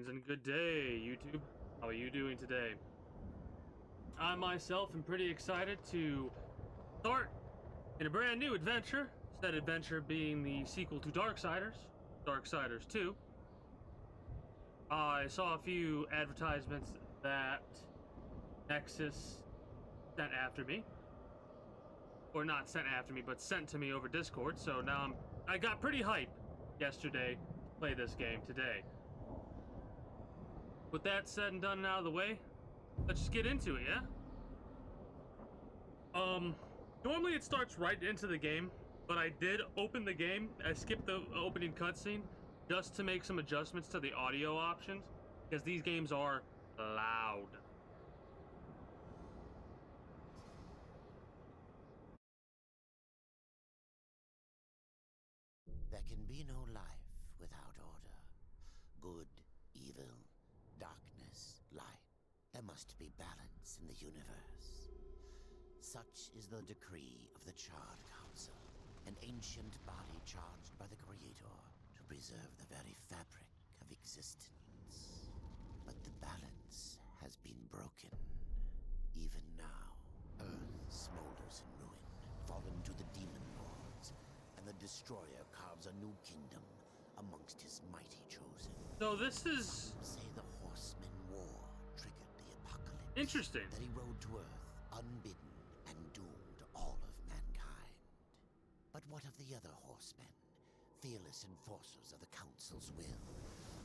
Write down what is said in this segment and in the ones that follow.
Greetings and good day, YouTube. How are you doing today? I myself am pretty excited to start in a brand new adventure. Said adventure being the sequel to Darksiders 2. I saw a few advertisements that Nexus sent after me. Or not sent after me, but sent to me over Discord. So now I got pretty hyped yesterday to play this game today. With that said and done and out of the way, let's just get into it, yeah? Normally it starts right into the game, but I did open the game. I skipped the opening cutscene just to make some adjustments to the audio options, because these games are loud. There can be no life without order. Good, evil, darkness, light. There must be balance in the universe. Such is the decree of the Charred Council, an ancient body charged by the Creator to preserve the very fabric of existence. But the balance has been broken. Even now, Earth smolders in ruin, fallen to the demon lords, and the Destroyer carves a new kingdom amongst his mighty chosen. So this is... Some say the Horseman War triggered the apocalypse. Interesting. That he rode to Earth, unbidden, and doomed all of mankind. But what of the other horsemen? Fearless enforcers of the Council's will.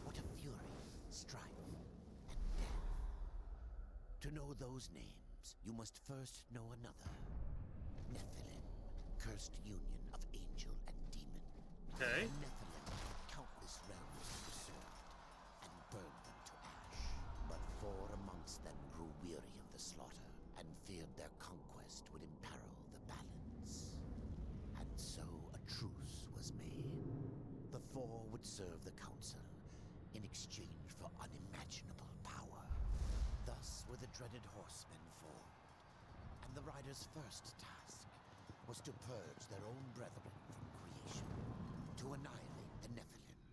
What of fury, strife, and death? To know those names, you must first know another. Nephilim, cursed union of angel and demon. Okay. Nephilim have countless realms to serve and burned them to ash. But four amongst them grew weary of the slaughter and feared their conquest would imperil the balance. And so a truce was made. The four would serve the Council in exchange for unimaginable power. Thus were the dreaded horsemen formed, and the riders' first task was to purge their own brethren from creation, to annihilate the Nephilim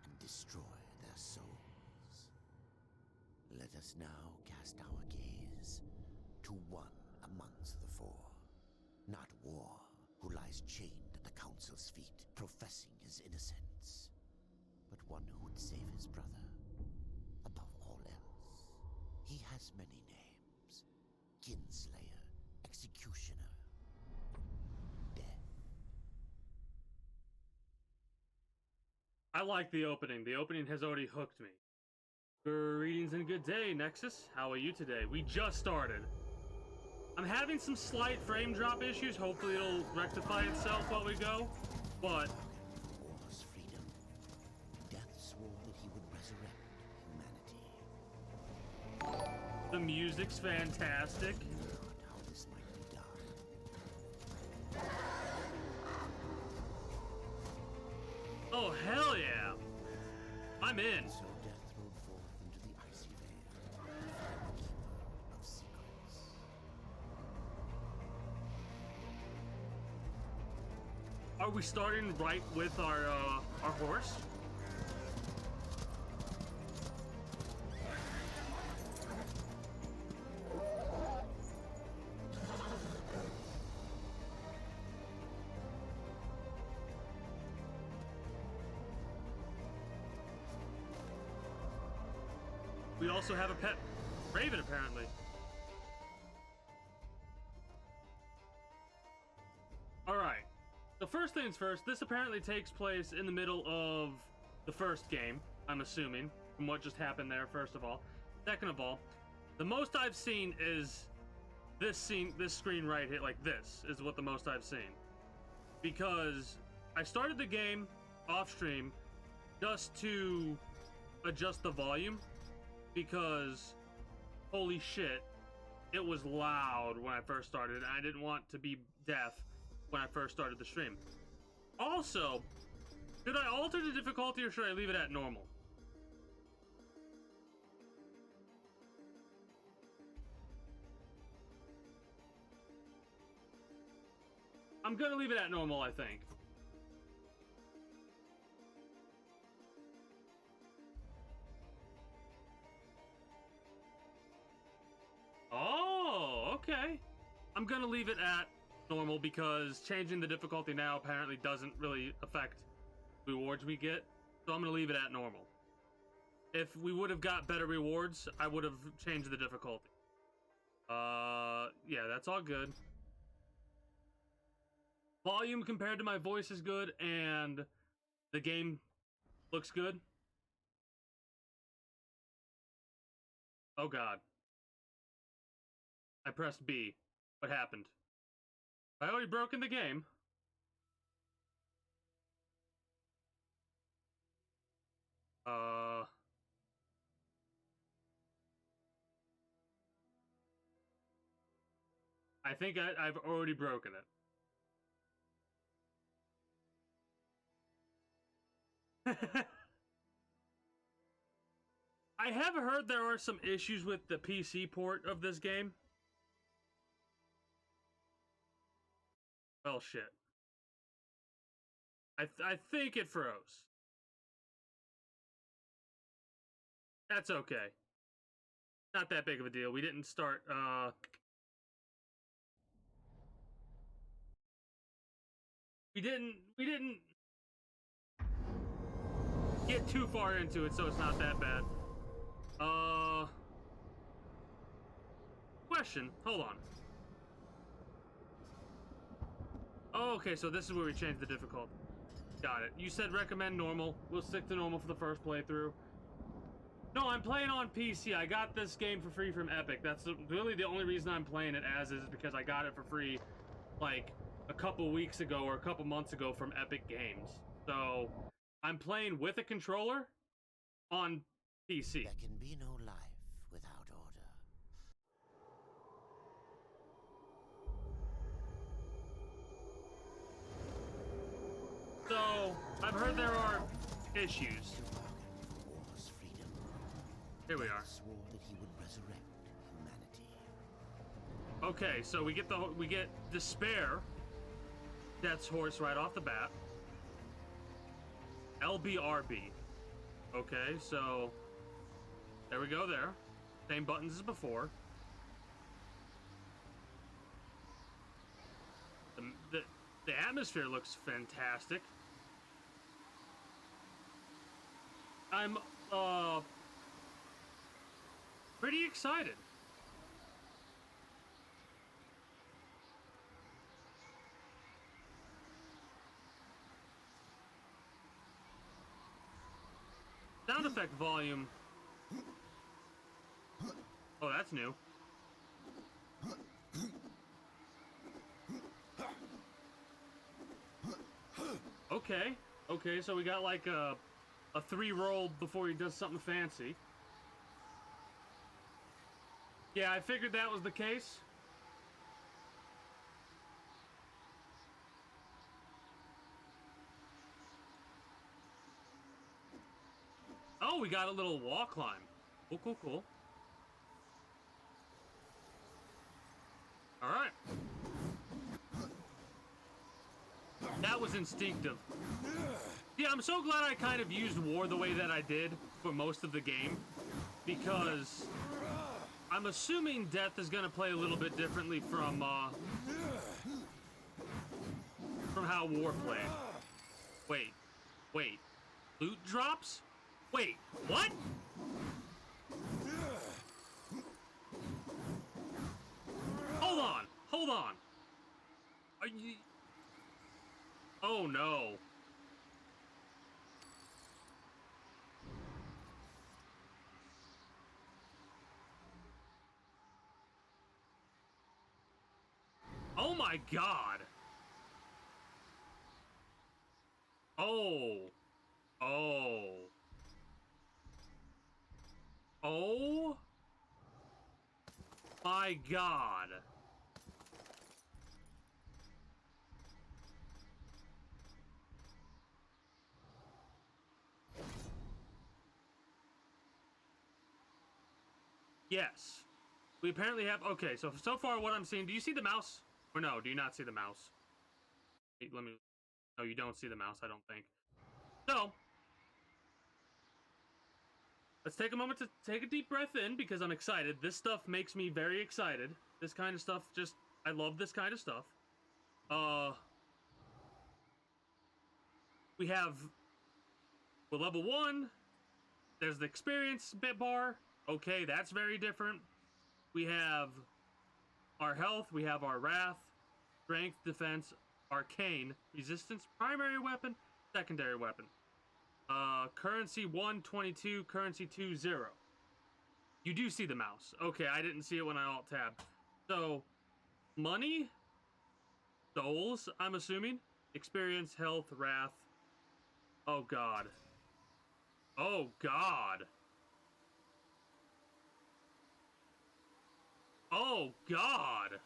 and destroy their souls. Let us now cast our gaze to one amongst the four, not War, who lies chained at the Council's feet, professing his innocence, but one who would save his brother above all else. He has many names: Kinslayer, Executioner, Death. I like the opening. The opening has already hooked me. Greetings and good day, Nexus. How are you today? We just started. I'm having some slight frame drop issues. Hopefully it'll rectify itself while we go. But War's freedom. Death swore that he would resurrect humanity. the music's fantastic. How this might be done. Oh, hell yeah. I'm in. So Death rode forth into the icy veil, the keeper of secrets. Are we starting right with our horse? We also have a pet raven, apparently. Alright. So first things first, this apparently takes place in the middle of the first game, I'm assuming, from what just happened there, first of all. Second of all, the most I've seen is this screen right here, like this, is what the most I've seen. Because I started the game off stream just to adjust the volume, because holy shit, it was loud when I first started, and I didn't want to be deaf when I first started the stream. Also, should I alter the difficulty or should I leave it at normal? I'm gonna leave it at normal, I think. I'm gonna leave it at normal because changing the difficulty now apparently doesn't really affect rewards we get. So I'm gonna leave it at normal. If we would have got better rewards, I would have changed the difficulty. Yeah, that's all good. Volume compared to my voice is good, and the game looks good. Oh god. I pressed B. What happened? I already broken the game. I think I've already broken it. I have heard there are some issues with the PC port of this game. Well, shit. I think it froze. That's okay. Not that big of a deal. We didn't start, We didn't get too far into it, so it's not that bad. Question. Hold on. Oh, okay, so this is where we changed the difficulty. Got it. You said recommend normal. We'll stick to normal for the first playthrough. No, I'm playing on PC. I got this game for free from Epic. That's really the only reason I'm playing it as is because I got it for free, like, a couple weeks ago or a couple months ago from Epic Games. So, I'm playing with a controller on PC. There can be no life without order. So, I've heard there are issues. Here we are. Swore that he would resurrect humanity. Okay, so we get Despair, Death's Horse right off the bat. LBRB. Okay, so there we go there. Same buttons as before. The atmosphere looks fantastic. I'm pretty excited. Sound effect volume. Oh, that's new. Okay. Okay, so we got like a 3-roll before he does something fancy. Yeah, I figured that was the case. Oh, we got a little wall climb. Cool, cool, cool. All right. That was instinctive. Yeah, I'm so glad I kind of used war the way that I did for most of the game, because I'm assuming death is gonna play a little bit differently from how war played. Wait. Loot drops? Wait, what? Hold on. Are you... Oh no. Oh my god. Oh. Oh my god. Yes. We apparently have... Okay, so far what I'm seeing... Do you see the mouse? Or no, do you not see the mouse? Wait, let me... No, you don't see the mouse, I don't think. So... Let's take a moment to take a deep breath in, because I'm excited. This stuff makes me very excited. This kind of stuff just I love this kind of stuff. We have, with level 1, there's the experience bit bar. Okay, that's very different. We have our health, we have our wrath, strength, defense, arcane, resistance, primary weapon, secondary weapon. Currency 1, 22, currency 2, 0. You do see the mouse. Okay, I didn't see it when I alt-tabbed. So, money, souls, I'm assuming, experience, health, wrath. Oh god. Oh god. Oh god.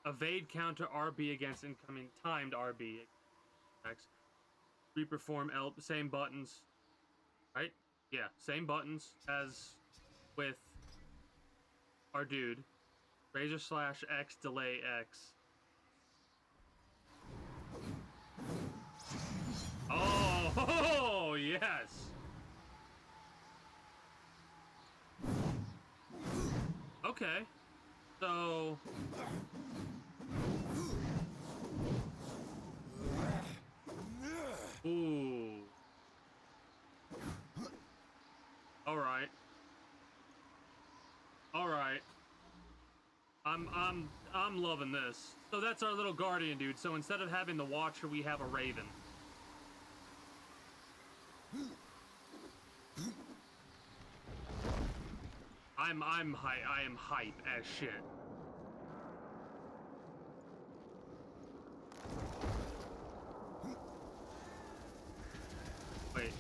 Evade counter RB against incoming timed RB attacks. Reperform L, same buttons. Right? Yeah, same buttons as with our dude. Razor slash X, delay X. Oh, yes. Okay. So ooh. All right. All right. I'm loving this. So that's our little guardian dude. So instead of having the watcher, we have a raven. I am hype as shit. Wait.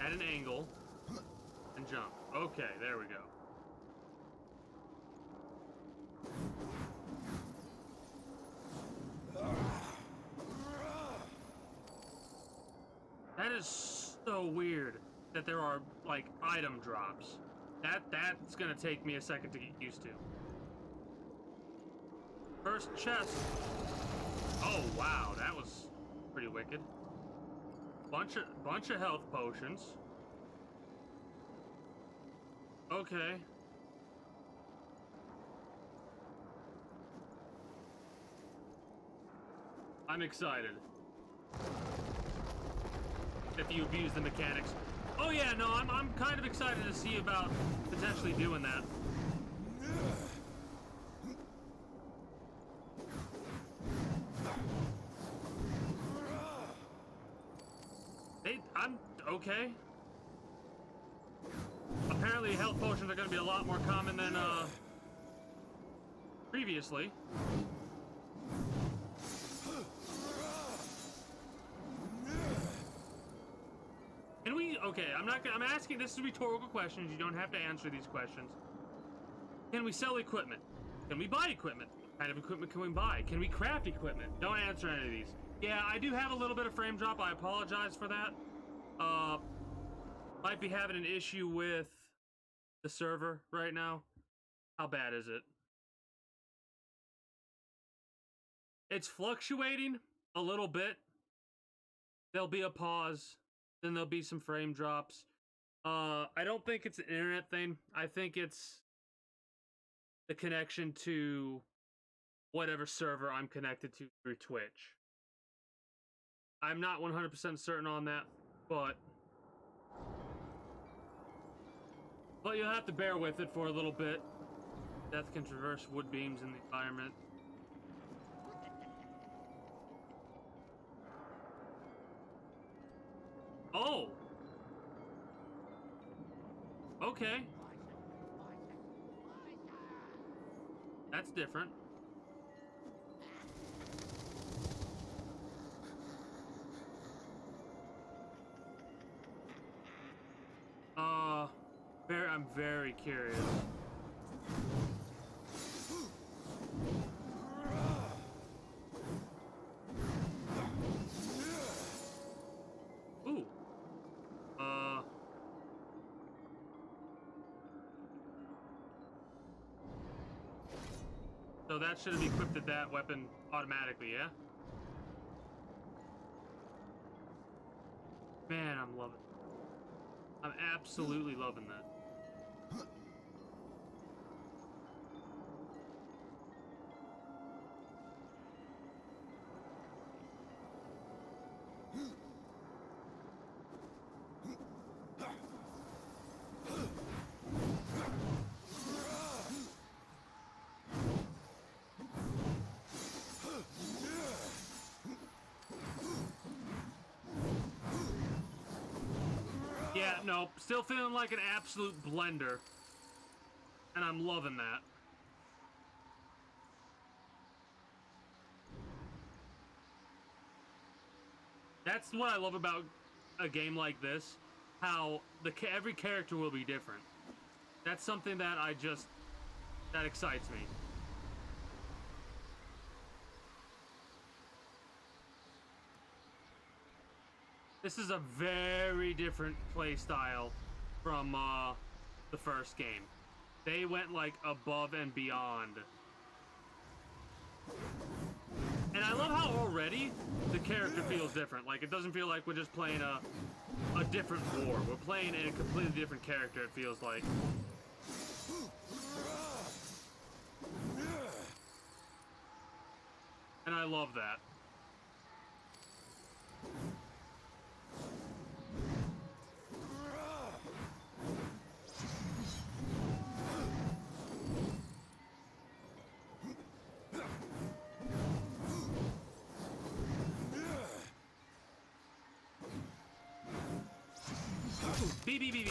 At an angle and jump. Okay, there we go. That is so weird that there are like item drops. That's gonna take me a second to get used to. First chest. Oh wow, that was pretty wicked. Bunch of health potions. Okay. I'm excited. If you abuse the mechanics. Oh yeah, no, I'm kind of excited to see about potentially doing that. Hey, I'm okay. Apparently health potions are going to be a lot more common than previously. Can we? Okay, I'm asking. This is rhetorical questions. You don't have to answer these questions. Can we sell equipment? Can we buy equipment? What kind of equipment can we buy? Can we craft equipment? Don't answer any of these. Yeah, I do have a little bit of frame drop. I apologize for that. Might be having an issue with the server right now. How bad is it? It's fluctuating a little bit. There'll be a pause. Then there'll be some frame drops. I don't think it's an internet thing. I think it's the connection to whatever server I'm connected to through Twitch. I'm not 100% certain on that, but you'll have to bear with it for a little bit. Death can traverse wood beams in the environment. Oh! Okay. That's different. I'm very curious. Ooh. So So that should have equipped that weapon automatically, yeah? Man, I'm loving it. I'm absolutely loving that. Yeah, no, still feeling like an absolute blender. And I'm loving that. That's what I love about a game like this. How every character will be different. That's something that that excites me. This is a very different play style from the first game. They went like above and beyond. And I love how already the character feels different. Like, it doesn't feel like we're just playing a different war. We're playing a completely different character, it feels like. And I love that. B.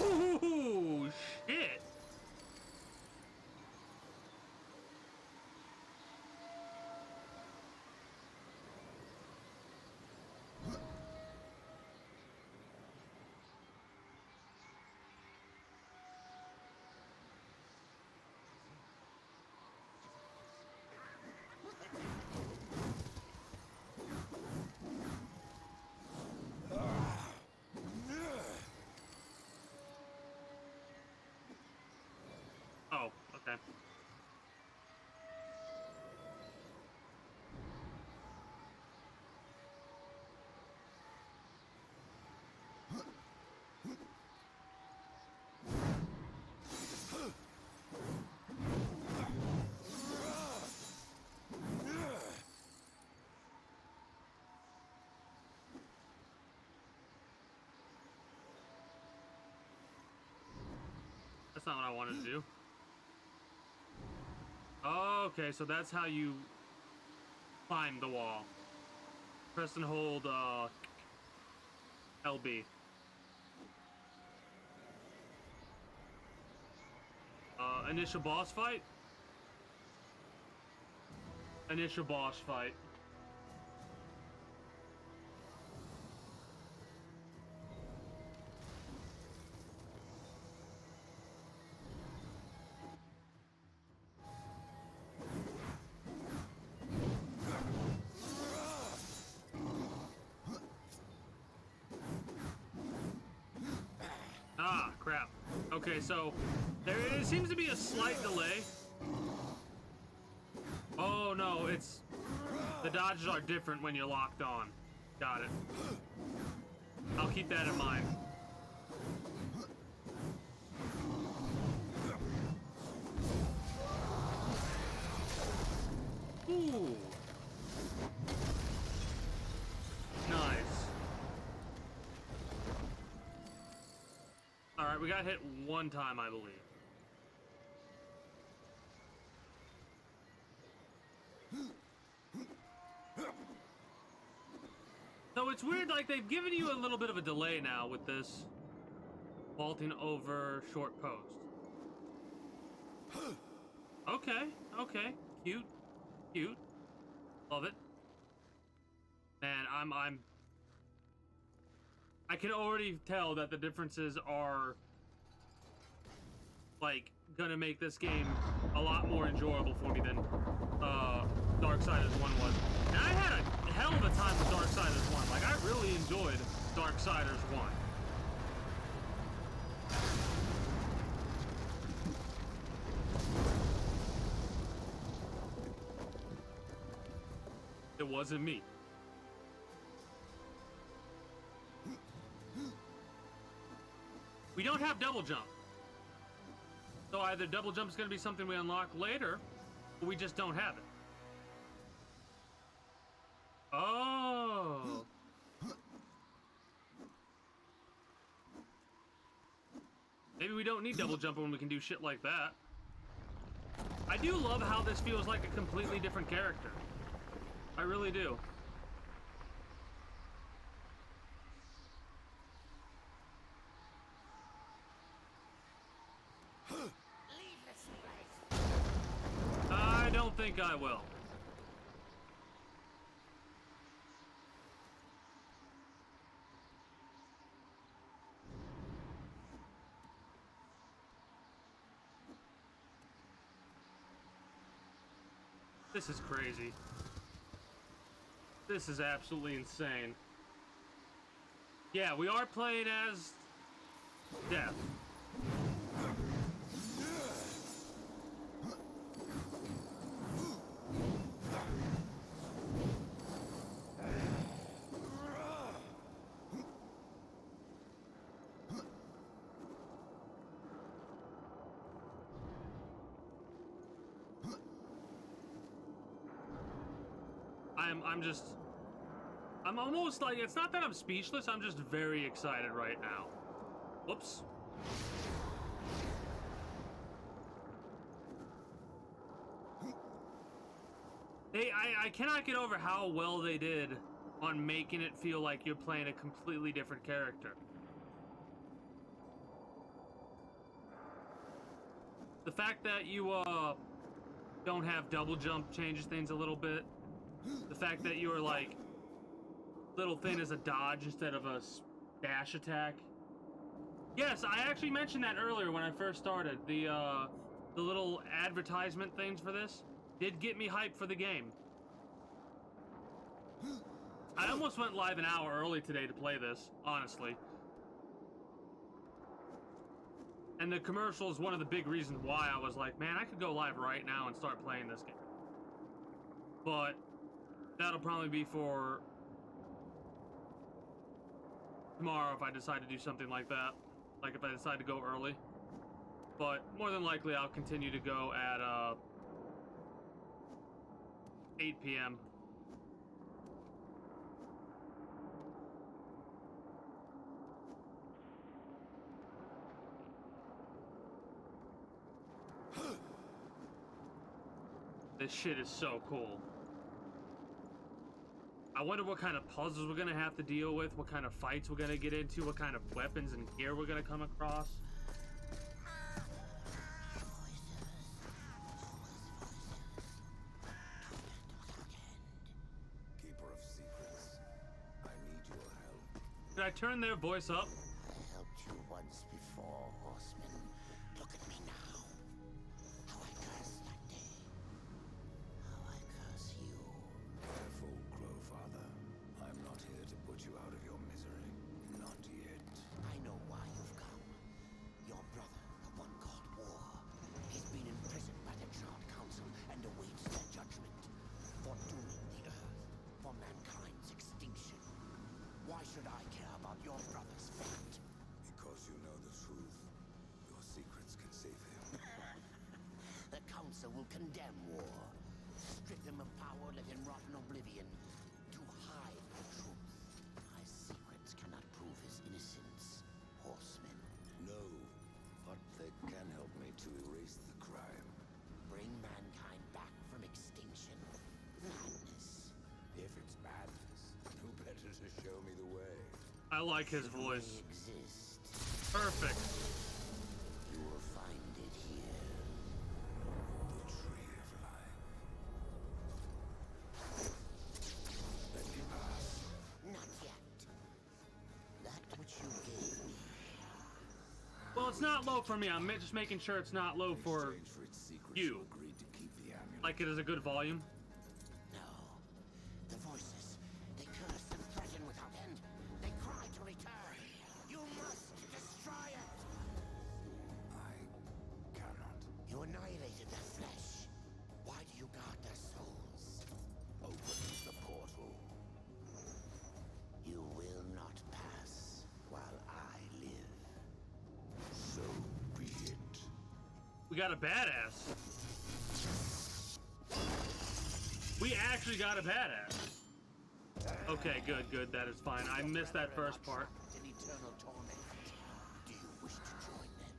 Ooh, shit. Oh, okay. That's not what I wanted to do. Okay, so that's how you climb the wall. Press and hold LB. Initial boss fight? Initial boss fight. Ah, crap. Okay, so there seems to be a slight delay. Oh no, the dodges are different when you're locked on. Got it. I'll keep that in mind. Ooh. Nice. Alright, we got hit one time, I believe. So it's weird, like, they've given you a little bit of a delay now with this vaulting over short post. Okay, okay. Cute. Cute. Love it. Man, I can already tell that the differences are, like, gonna make this game a lot more enjoyable for me than Darksiders 1 was. And I had a hell of a time with Darksiders 1. Like, I really enjoyed Darksiders 1. It wasn't me. We don't have double jump. So either double jump is going to be something we unlock later, or we just don't have it. Oh. Maybe we don't need double jump when we can do shit like that. I do love how this feels like a completely different character. I really do. I don't think I will. This is crazy. This is absolutely insane. Yeah, we are playing as Death. I'm almost like, it's not that I'm speechless, I'm just very excited right now. Whoops. I cannot get over how well they did on making it feel like you're playing a completely different character. The fact that you don't have double jump changes things a little bit. The fact that you're like little thing as a dodge instead of a dash attack. Yes, I actually mentioned that earlier when I first started. The little advertisement things for this did get me hyped for the game. I almost went live an hour early today to play this, honestly. And the commercial is one of the big reasons why I was like, man, I could go live right now and start playing this game. But that'll probably be for tomorrow if I decide to do something like that. Like if I decide to go early. But more than likely I'll continue to go at 8 p.m. This shit is so cool. I wonder what kind of puzzles we're gonna have to deal with, what kind of fights we're gonna get into, what kind of weapons and gear we're gonna come across. Keeper of secrets, I need your help. Did I turn their voice up? I helped you once before, horseman. Look at me now. How I cursed that day. How I curse you. Careful, Crowfather. I'm not here to put you out of your misery. Not yet. I know why you've come. Your brother, the one called War, he's been imprisoned by the Charred Council and awaits their judgment for dooming the Earth, for mankind's extinction. Why should I care about your brother's fate? Because you know the truth. Your secrets can save him. The Council will condemn War. Strip him of power, let him rot in oblivion. To hide the truth. My secrets cannot prove his innocence, horseman. No, but they can help me to erase the crime. Bring mankind back from extinction. Madness. If it's madness, who better to show me the way? I like his They voice. exist. Perfect. You will find it here. The tree of life. Let me pass. Not yet. That which you gave me. Well, it's not low for me. I'm just making sure it's not low for In exchange for its secrets, you. agreed to keep the amulet. like it is a good volume. No. The voices, they curse and threaten without end. They cry to return. You must destroy it. I cannot. You annihilated their flesh. Why do you guard their souls? Open the portal. We got a badass. We actually got a badass. Okay, good, good. That is fine. I missed that first part. In eternal torment. Do you wish to join them?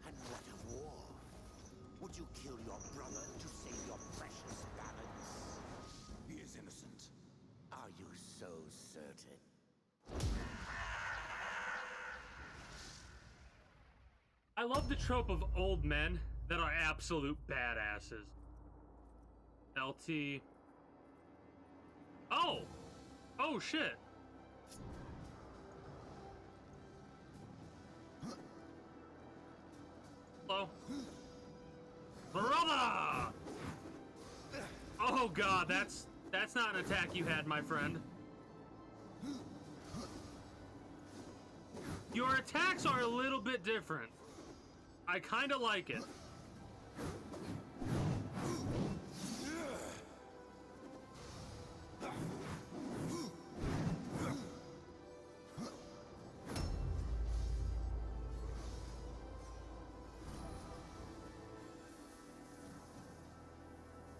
And what a war! Would you kill your brother to save your precious balance? He is innocent. Are you so certain? I love the trope of old men that are absolute badasses. LT. Oh! Oh, shit. Hello? Brother! Oh god, that's not an attack you had, my friend. Your attacks are a little bit different. I kinda like it.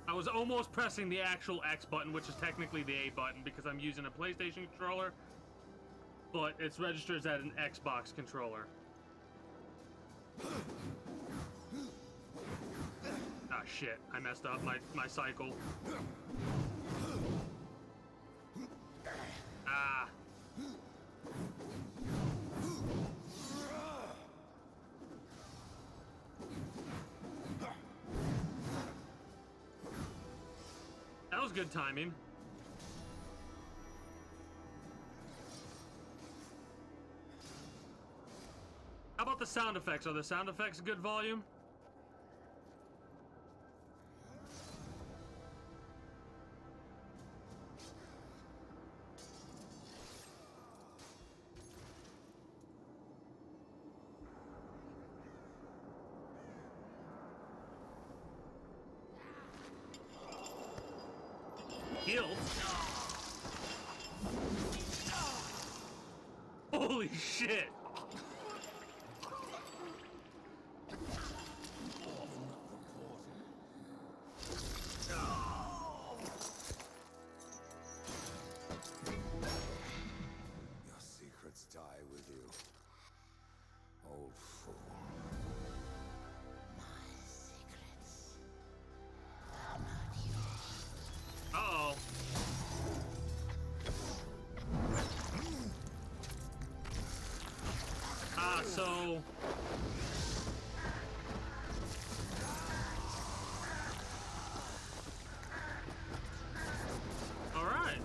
I was almost pressing the actual X button, which is technically the A button, because I'm using a PlayStation controller, but it's registered as an Xbox controller. Ah, shit. I messed up my cycle. Ah. That was good timing. How about the sound effects? Are the sound effects good volume? Guilt? Holy shit! Your secrets die with you. Old fool. My secrets are not yours. Uh-oh. Ah, so... Alright.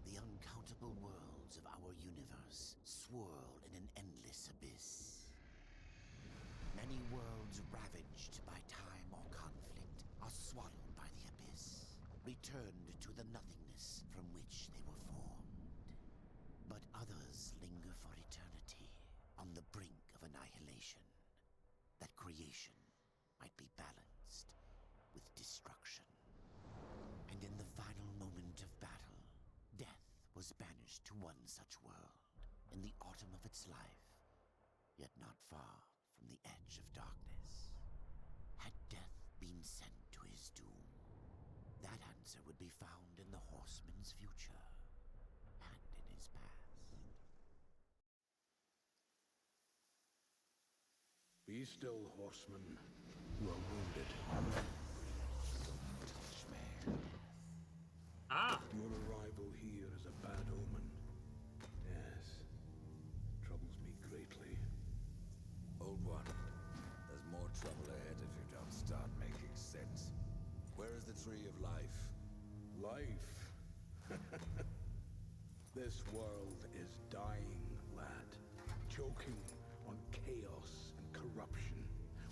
The uncountable worlds of our universe swirl in an endless abyss. Many worlds ravaged by time or conflict are swallowed by the abyss, returned to the nothingness from which they were formed. But others linger for eternity on the brink of annihilation, that creation might be balanced with destruction. And in the final moment of battle, death was banished to one such world in the autumn of its life, yet not far from the edge of darkness. Had death been sent to his doom, that answer would be found in the horseman's future and in his past. Be still, horseman. You are wounded. Touch me. Ah. Your arrival here is a bad omen. Yes. Troubles me greatly. Old one. There's more trouble ahead if you don't start making sense. Where is the tree of life? Life. This world is dying, lad. Choking on chaos and corruption.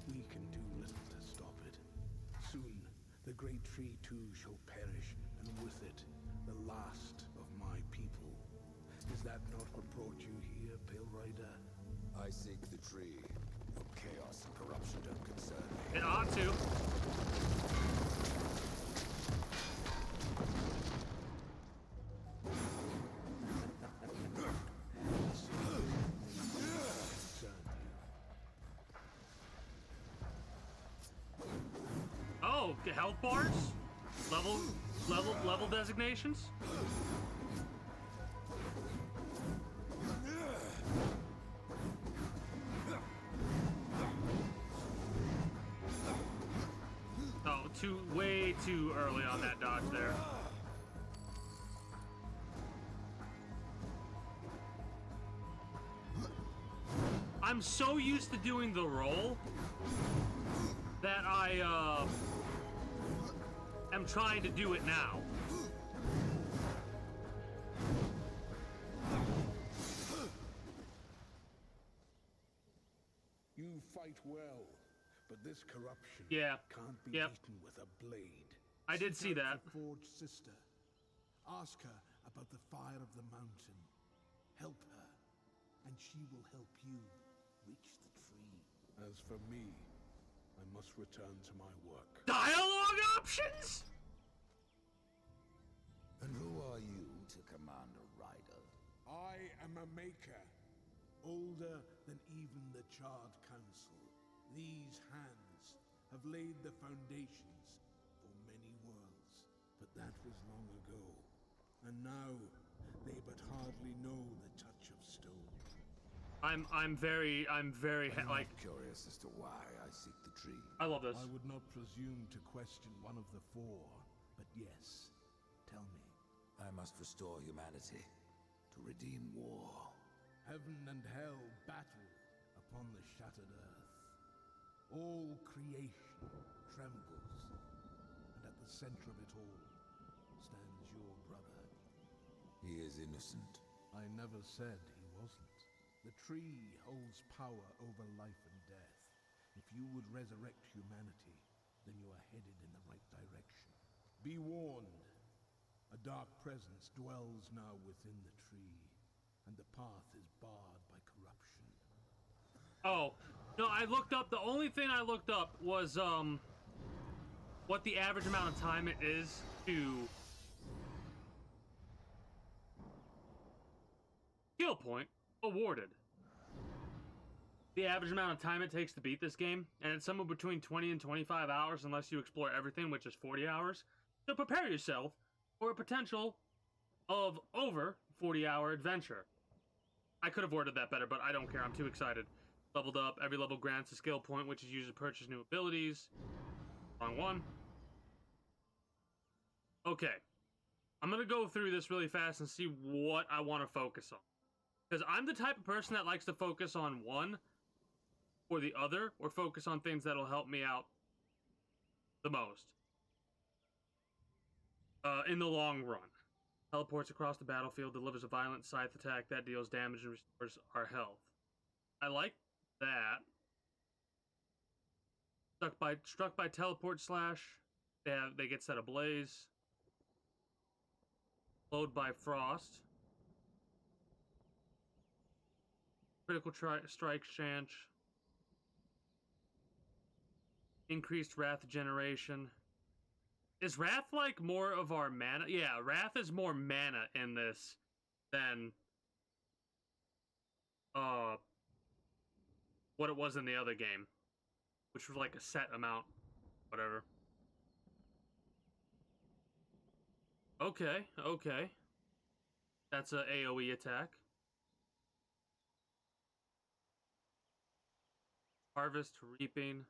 We can do little to stop it. Soon, the great tree too shall perish, and with it, the last of my people. Is that not what brought you here, Pale Rider? I seek the tree. Your chaos and corruption don't concern me. It ought to. health bars, level designations. Oh, way too early on that dodge there. I'm so used to doing the roll that I am trying to do it now. You fight well, but this corruption can't be Yep. beaten with a blade. I did see Seek that. out the forged sister. Ask her about the fire of the mountain. Help her, and she will help you reach the tree. As for me, I must return to my work. Dialogue options? And who are you to command a rider? I am a maker, older than even the Charred Council. These hands have laid the foundations for many worlds, but that was long ago. And now, they but hardly know the touch of stone. I'm very like Curious as to why I seek the tree. I love this. I would not presume to question one of the four, but yes, tell me. I must restore humanity to redeem war. Heaven and hell battle upon the shattered earth. All creation trembles, and at the center of it all stands your brother. He is innocent. I never said he wasn't. The tree holds power over life and death. If you would resurrect humanity, then you are headed in the right direction. Be warned. A dark presence dwells now within the tree, and the path is barred by corruption. Oh, no, I looked up, the only thing I looked up was what the average amount of time it is to skill point awarded. The average amount of time it takes to beat this game, and it's somewhere between 20 and 25 hours unless you explore everything, which is 40 hours. So prepare yourself for a potential of over 40-hour adventure. I could have worded that better, but I don't care. I'm too excited. Leveled up. Every level grants a skill point, which is used to purchase new abilities. Wrong one. Okay. I'm going to go through this really fast and see what I want to focus on. Because I'm the type of person that likes to focus on one or the other, or focus on things that'll help me out the most. In the long run. Teleports across the battlefield, delivers a violent scythe attack that deals damage and restores our health. I like that. Struck by teleport slash. They get set ablaze. Slowed by frost. Critical strike chance. Increased wrath generation. Is wrath like more of our mana? Yeah, wrath is more mana in this than what it was in the other game, which was like a set amount, whatever. Okay. That's a AoE attack. Harvest, reaping.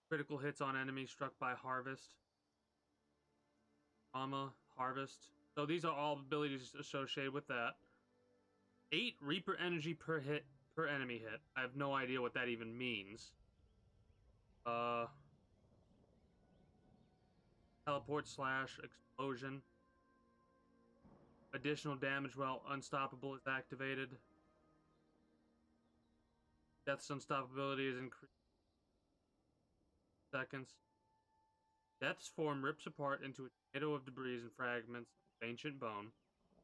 Critical hits on enemies struck by harvest. Harvest. So these are all abilities associated with that. 8 Reaper energy per hit, per enemy hit. I have no idea what that even means. Teleport slash explosion. Additional damage while unstoppable is activated. Death's unstoppability is increased. Seconds. Death's form rips apart into a tornado of debris and fragments of ancient bone,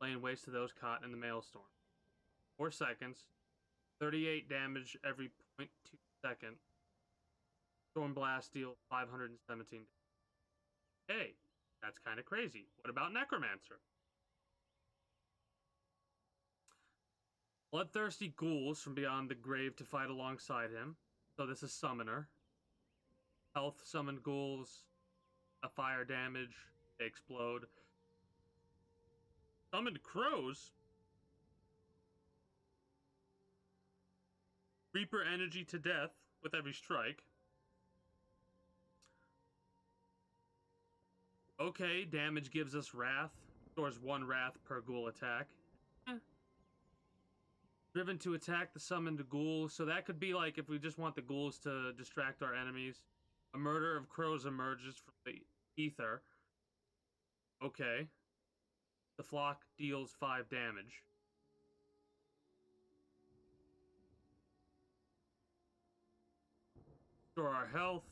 laying waste to those caught in the maelstrom. 4 seconds. 38 damage every 0.2 second. Storm Blast deals 517 damage. Hey, that's kind of crazy. What about Necromancer? Bloodthirsty ghouls from beyond the grave to fight alongside him. So this is Summoner. Health summoned ghouls. a fire damage, they explode. Summoned crows. Reaper energy to death with every strike. Okay, damage gives us wrath. Stores 1 wrath per ghoul attack. Driven to attack the summoned ghoul. So that could be like if we just want the ghouls to distract our enemies. A murder of crows emerges from the ether. Okay. The flock deals 5 damage. Restore our health.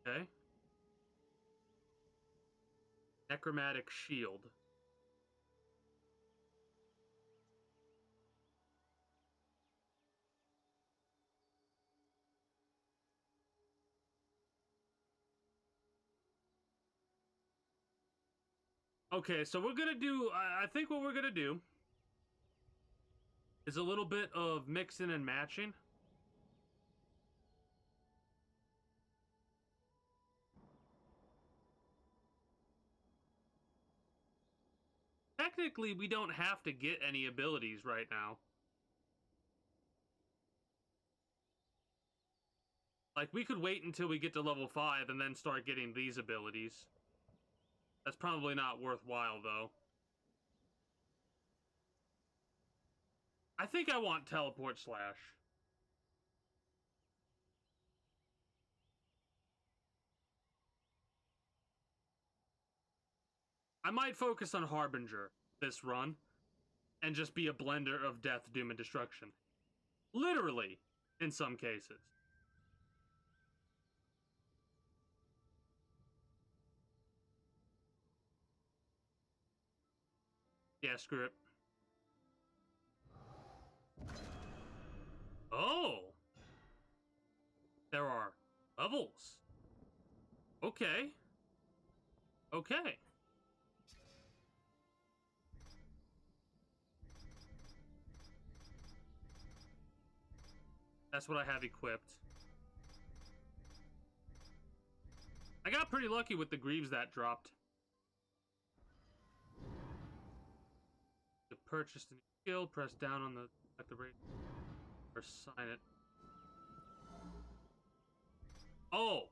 Okay. Necromantic shield. Okay, so we're gonna do, I think what we're gonna do is a little bit of mixing and matching. Technically, we don't have to get any abilities right now. Like, we could wait until we get to level 5 and then start getting these abilities. That's probably not worthwhile, though. I think I want Teleport Slash. I might focus on Harbinger this run and just be a blender of death, doom, and destruction. Literally, in some cases. Yeah, screw it. Oh! There are levels. Okay. Okay. That's what I have equipped. I got pretty lucky with the Greaves that dropped. To purchase the new skill, press down on the at the rate or sign it. Oh!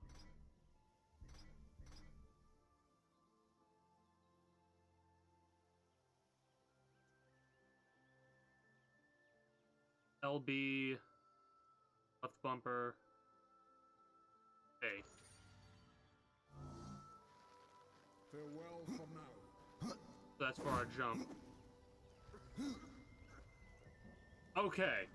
LB, left bumper, A. Farewell for now. So that's for our jump. Okay.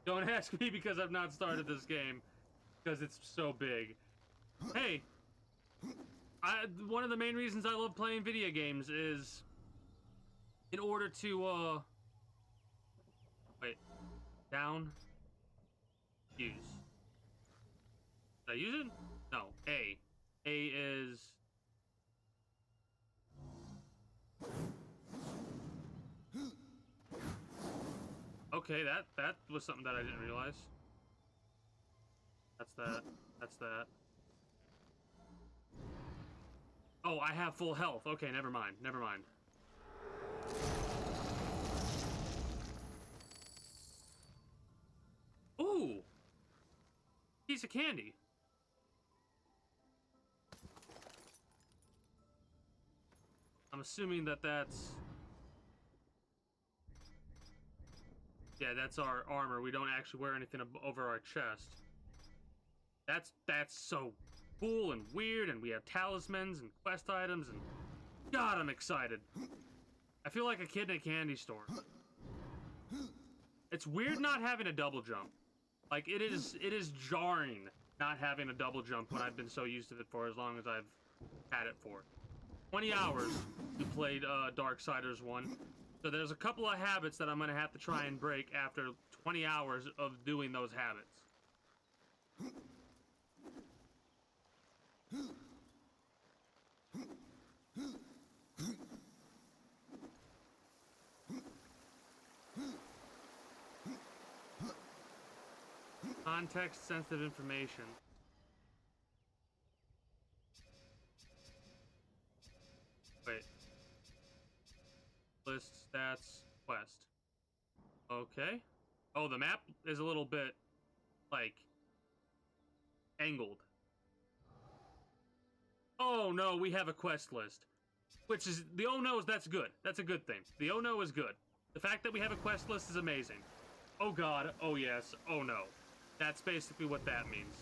Don't ask me because I've not started this game because it's so big. Hey, one of the main reasons I love playing video games is in order to wait, down, use. Did I use it? No, A. A is okay, that was something that I didn't realize. That's that. That's that. Oh, I have full health. Okay, never mind. Never mind. Ooh! Piece of candy. I'm assuming that that's... Yeah, that's our armor. We don't actually wear anything over our chest. That's so cool and weird, and we have talismans and quest items, and... God, I'm excited. I feel like a kid in a candy store. It's weird not having a double jump. Like, it is jarring not having a double jump when I've been so used to it for as long as I've had it for. 20 hours we played Darksiders 1. So there's a couple of habits that I'm going to have to try and break after 20 hours of doing those habits. Context-sensitive information. Wait. List, stats, quest. Okay. Oh, the map is a little bit, like, angled. Oh no, we have a quest list. Which is, the oh no's, that's good. That's a good thing. The oh no is good. The fact that we have a quest list is amazing. Oh god, oh yes, oh no. That's basically what that means.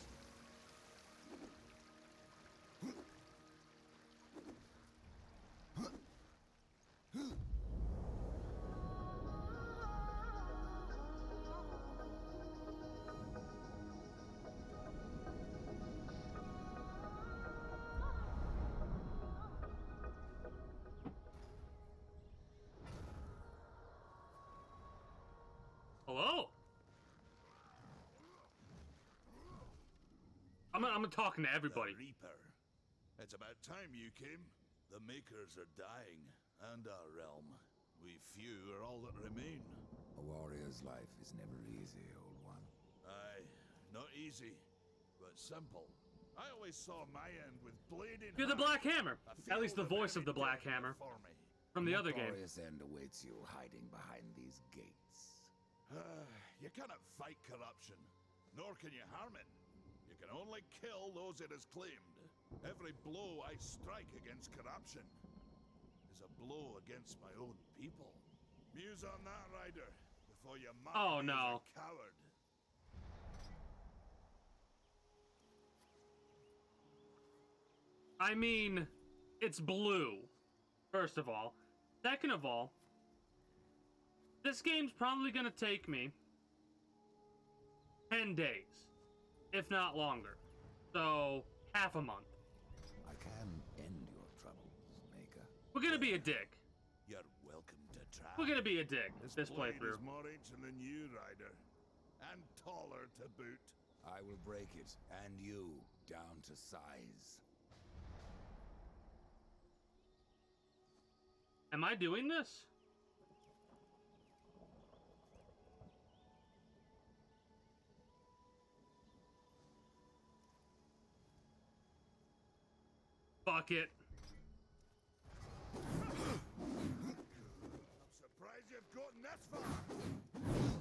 Hello? I'm talking to everybody. The Reaper. It's about time you came. The Makers are dying, and our realm. We few are all that remain. A warrior's life is never easy, old one. Aye, not easy, but simple. I always saw my end with blading. You're the hand. Black Hammer. I feel At least the voice of the Black very Hammer for me. from the other game. Glorious end awaits you hiding behind these gates. You cannot fight corruption, nor can you harm it. You can only kill those it has claimed. Every blow I strike against corruption is a blow against my own people. Muse on that, Ryder, before you mark Oh, me no. as a coward. I mean, it's blue, first of all. Second of all, this game's probably gonna take me 10 days, if not longer. So, half a month. I can end your troubles, Maker. We're gonna be a dick. You're welcome to try. We're gonna be a dick this blade playthrough. is more ancient than you, Ryder, and taller to boot. I will break it, and you, down to size. Am I doing this? Fuck it. I'm surprised you've gotten this far.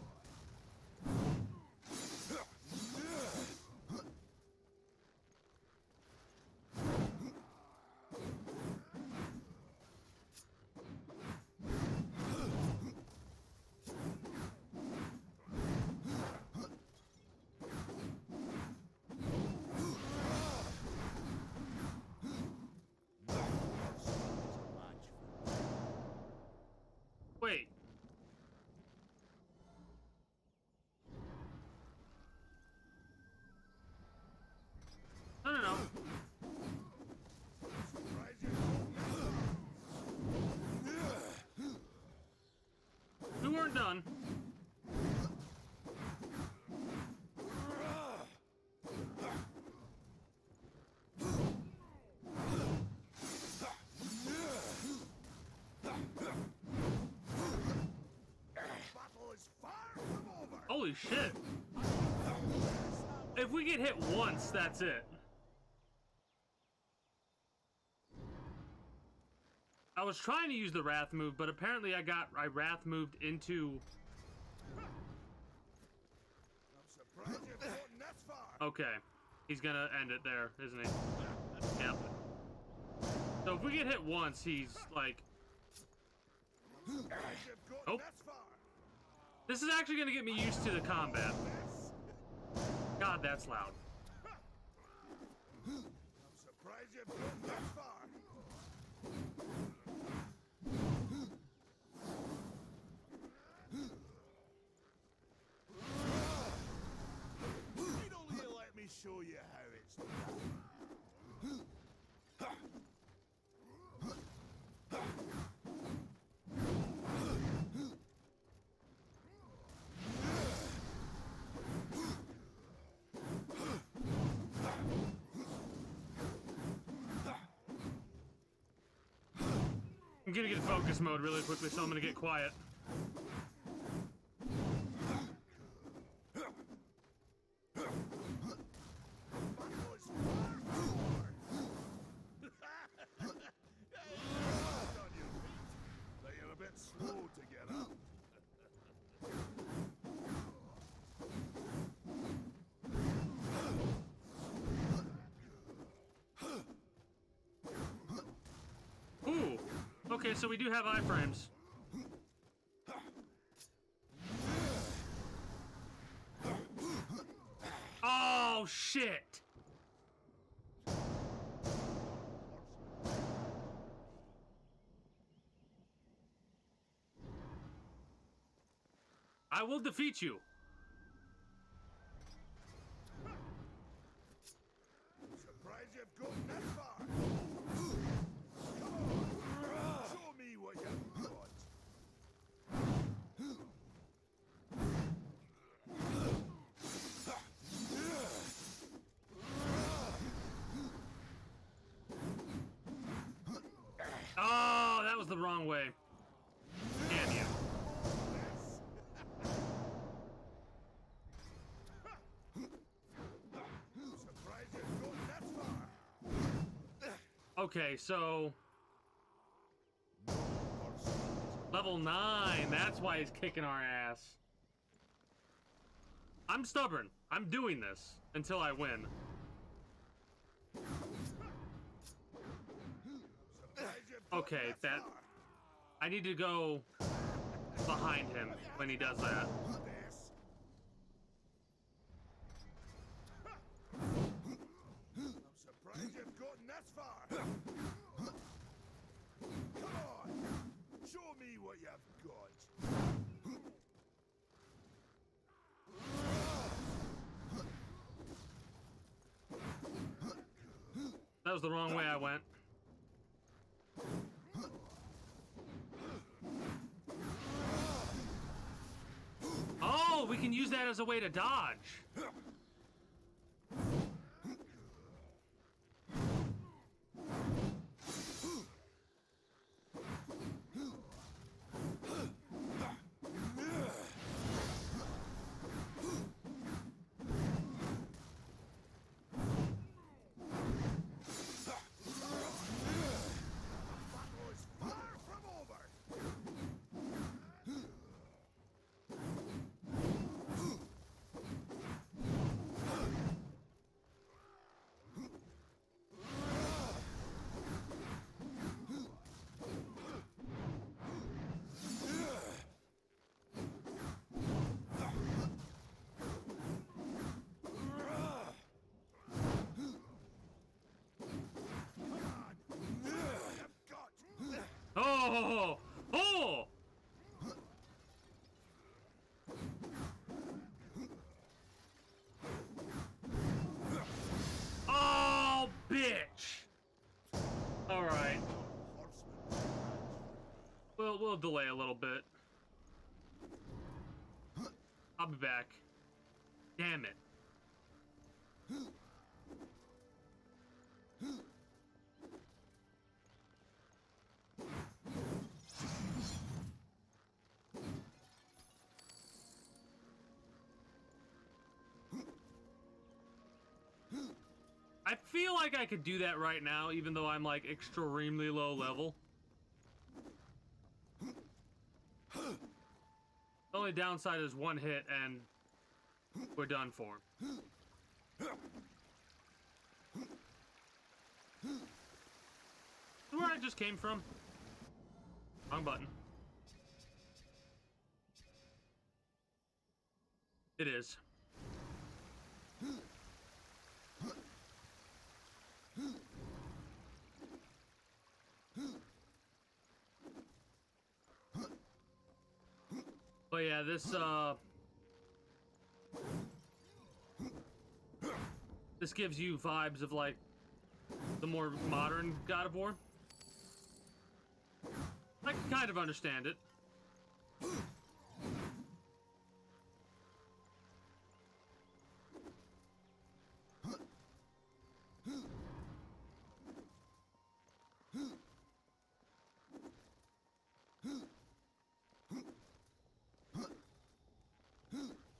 Wait. No, no, no. Surprised you've gotten this far. We weren't done. Battle is far from over. Holy shit. If we get hit once, that's it. I was trying to use the Wrath move, but apparently I Wrath moved into... I'm surprised you've gotten this far. Okay. He's gonna end it there, isn't he? Yep. So if we get hit once, he's like... Surprised you've gotten Nope. this far. This is actually gonna get me used to the combat. God, that's loud. I'm surprised you've gotten this far. Why don't you let me show you how it's done? I'm gonna get focus mode really quickly, so I'm gonna get quiet. Okay, so we do have iframes. Oh, shit! I will defeat you. Surprised you've gotten that far. Come on, show me what you've got. Oh, that was the wrong way. Damn you. Surprised you've gotten that far. Okay, so level 9, that's why he's kicking our ass. I'm stubborn. I'm doing this until I win. Okay, that I need to go behind him when he does that. I'm surprised you've gotten that far. Come on, show me what you've got. That was the wrong way I went. Oh, we can use that as a way to dodge. Oh! Oh! Oh, bitch! All right. We'll delay a little bit. I'll be back. Damn it. I feel like I could do that right now, even though I'm like extremely low level. The only downside is one hit and we're done for. Where I just came from. Wrong button. It is. But yeah, this gives you vibes of like the more modern God of War. I can kind of understand it.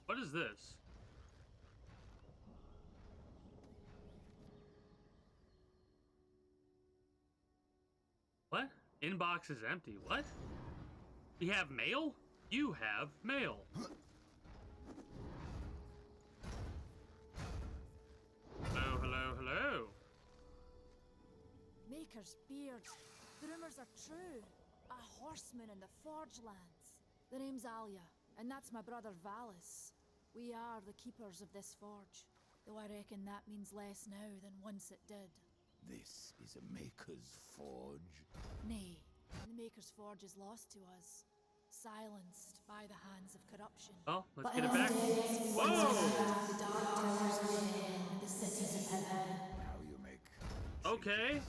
What is this? What? Inbox is empty. What? We have mail? You have mail. Hello, hello, hello. Maker's beard. The rumors are true. A horseman in the Forge lands. The name's Alia, and that's my brother Valis. We are the keepers of this forge, though I reckon that means less now than once it did. This is a Maker's Forge. Nay, the Maker's Forge is lost to us, silenced by the hands of corruption. Oh, let's get it back. Whoa! The Dark Towers again, the cities of heaven. Now you make... Okay.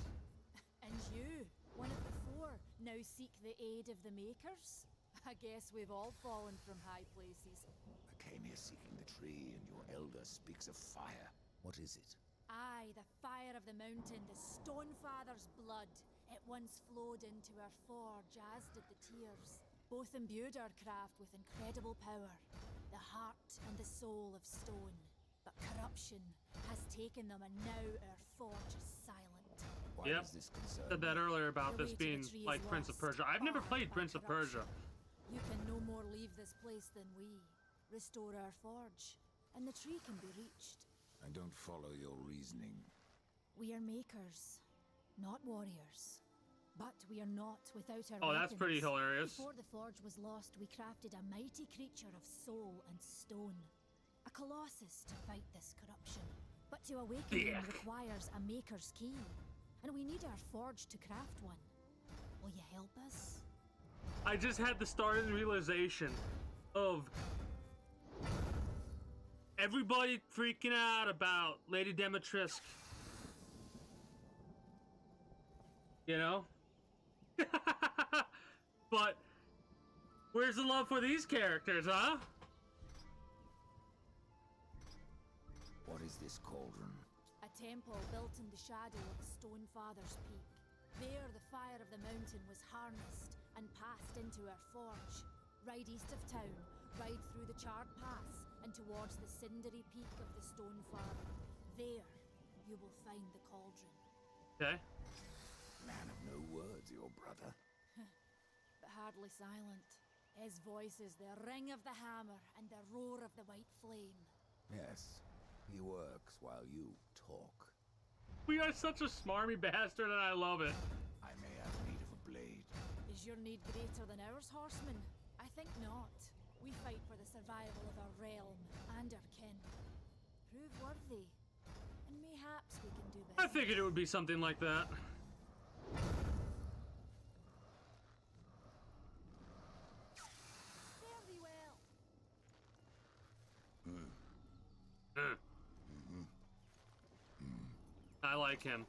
And you, one of the four, now seek the aid of the Makers? I guess we've all fallen from high places. I came here seeking the tree, and your elder speaks of fire. What is it? Aye, the fire of the mountain, the Stonefather's blood. It once flowed into our forge, as did the tears. Both imbued our craft with incredible power, the heart and the soul of stone. But corruption has taken them, and now our forge is silent. Why Yep. does this concern Said that me? earlier about The this way to the being tree is like Prince of lost, Persia. I've never barred played by Prince of Persia. corruption. You can no more leave this place than we. Restore our forge, and the tree can be reached. I don't follow your reasoning. We are makers, not warriors. But we are not without our Oh, that's weapons. pretty hilarious. Before the forge was lost, we crafted a mighty creature of soul and stone. A colossus to fight this corruption. But to awaken him Yuck. requires a maker's key. And we need our forge to craft one. Will you help us? I just had the starting realization of everybody freaking out about Lady Demetrisk. You know? But where's the love for these characters, huh? What is this cauldron? A temple built in the shadow of Stonefather's Peak. There, the fire of the mountain was harnessed and passed into our forge. Ride east of town, ride through the charred pass, and towards the cindery peak of the Stonefather. There, you will find the cauldron. Okay. Man of no words, your brother. But hardly silent. His voice is the ring of the hammer and the roar of the white flame. Yes, he works while you talk. We are such a smarmy bastard and I love it. I may have need of a blade. Is your need greater than ours, horseman? I think not. We fight for the survival of our realm and our kin. Prove worthy, and mayhaps we can do I better. figured it would be something like that. Fare thee well. I like him.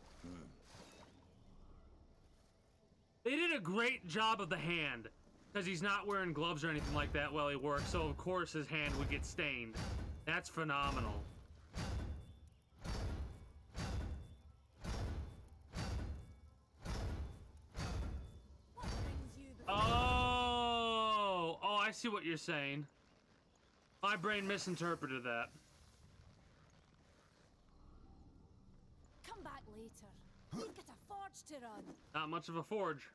They did a great job of the hand, because he's not wearing gloves or anything like that while he works, so of course his hand would get stained. That's phenomenal. What brings you before Oh, I see what you're saying. My brain misinterpreted that. Come back later. We've got a forge to run. Not much of a forge.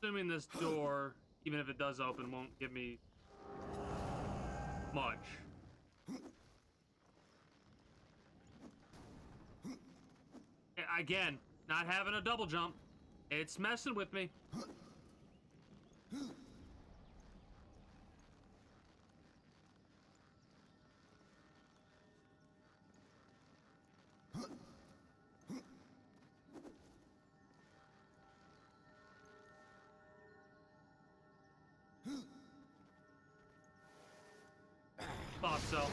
Assuming this door, even if it does open, won't give me much. Again, not having a double jump. It's messing with me. Thought so.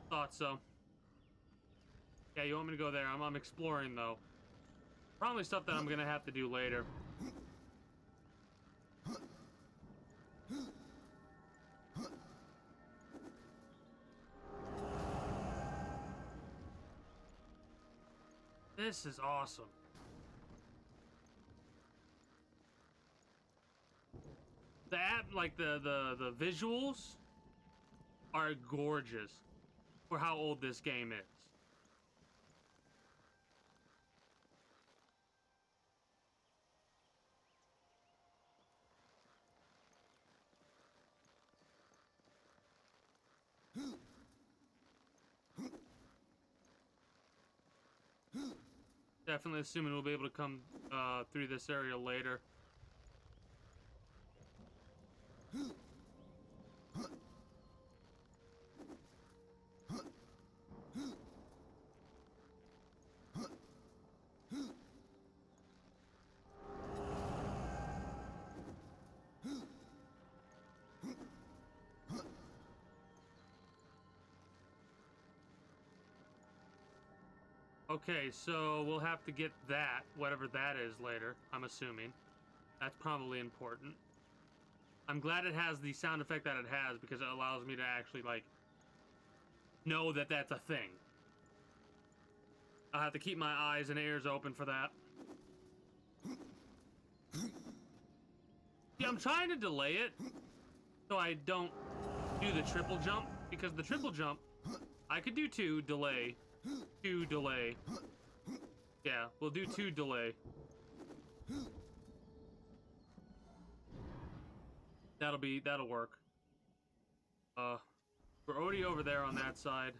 Thought so. Yeah, you want me to go there? I'm exploring, though. Probably stuff that I'm gonna have to do later. This is awesome. The app, like the visuals are gorgeous for how old this game is. definitely assuming we'll be able to come through this area later. Okay, so we'll have to get that, whatever that is, later, I'm assuming. That's probably important. I'm glad it has the sound effect that it has because it allows me to actually, like, know that that's a thing. I'll have to keep my eyes and ears open for that. Yeah, I'm trying to delay it so I don't do the triple jump, because the triple jump, I could do 2, delay. 2 delay. Yeah, we'll do 2 delay. That'll work. We're already over there on that side.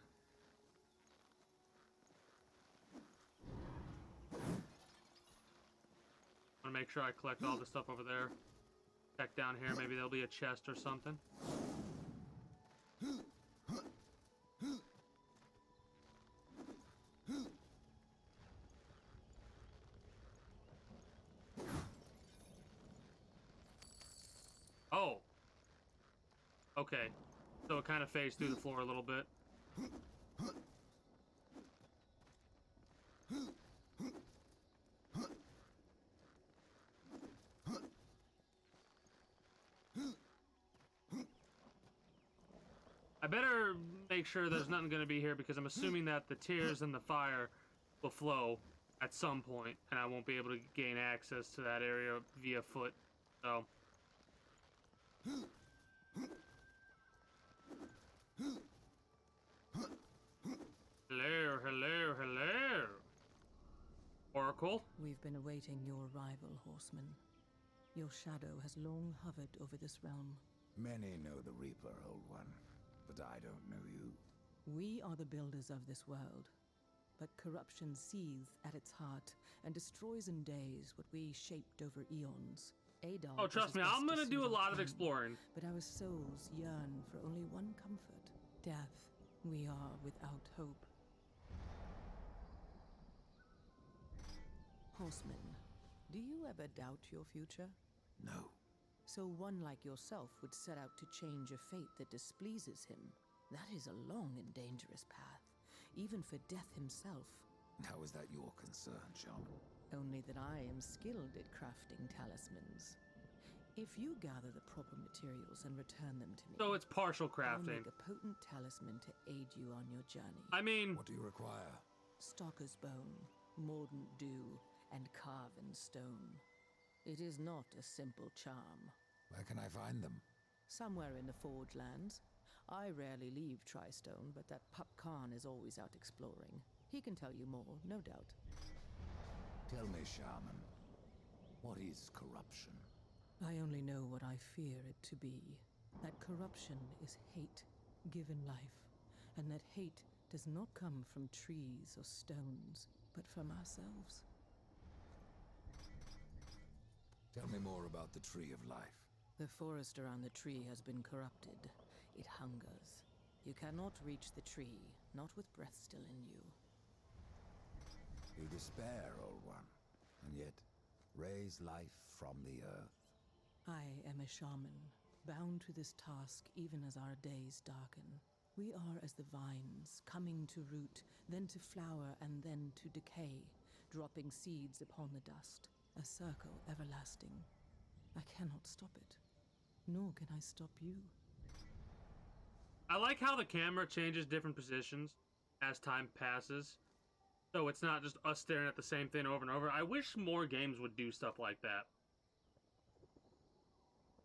I want to make sure I collect all the stuff over there. Check down here, maybe there'll be a chest or something. Oh. Okay. So it kind of fades through the floor a little bit. I better make sure there's nothing going to be here because I'm assuming that the tears and the fire will flow at some point and I won't be able to gain access to that area via foot. So... Hello, hello, hello. Oracle? We've been awaiting your arrival, Horseman. Your shadow has long hovered over this realm. Many know the Reaper, Old One, but I don't know you. We are the builders of this world, but corruption seethes at its heart and destroys in days what we shaped over eons. Adar Oh, trust me, I'm gonna do a lot of exploring. But our souls yearn for only one comfort: death. We are without hope. Horseman, do you ever doubt your future? No. So one like yourself would set out to change a fate that displeases him. That is a long and dangerous path, even for Death himself. How is that your concern, Shaman? Only that I am skilled at crafting talismans. If you gather the proper materials and return them to me... So it's partial I'll crafting. make a potent talisman to aid you on your journey. I mean... What do you require? Stalker's bone, mordant dew, and carven stone. It is not a simple charm. Where can I find them? Somewhere in the Forge Lands. I rarely leave Tristone, but that pup Khan is always out exploring. He can tell you more, no doubt. Tell me, Shaman, what is corruption? I only know what I fear it to be. That corruption is hate, given life, and that hate does not come from trees or stones, but from ourselves. Tell me more about the Tree of Life. The forest around the tree has been corrupted. It hungers. You cannot reach the tree, not with breath still in you. You despair, Old One, and yet raise life from the earth. I am a shaman, bound to this task even as our days darken. We are as the vines, coming to root, then to flower, and then to decay, dropping seeds upon the dust. A circle everlasting. I cannot stop it, nor can I stop you. I like how the camera changes different positions as time passes. So it's not just us staring at the same thing over and over. I wish more games would do stuff like that.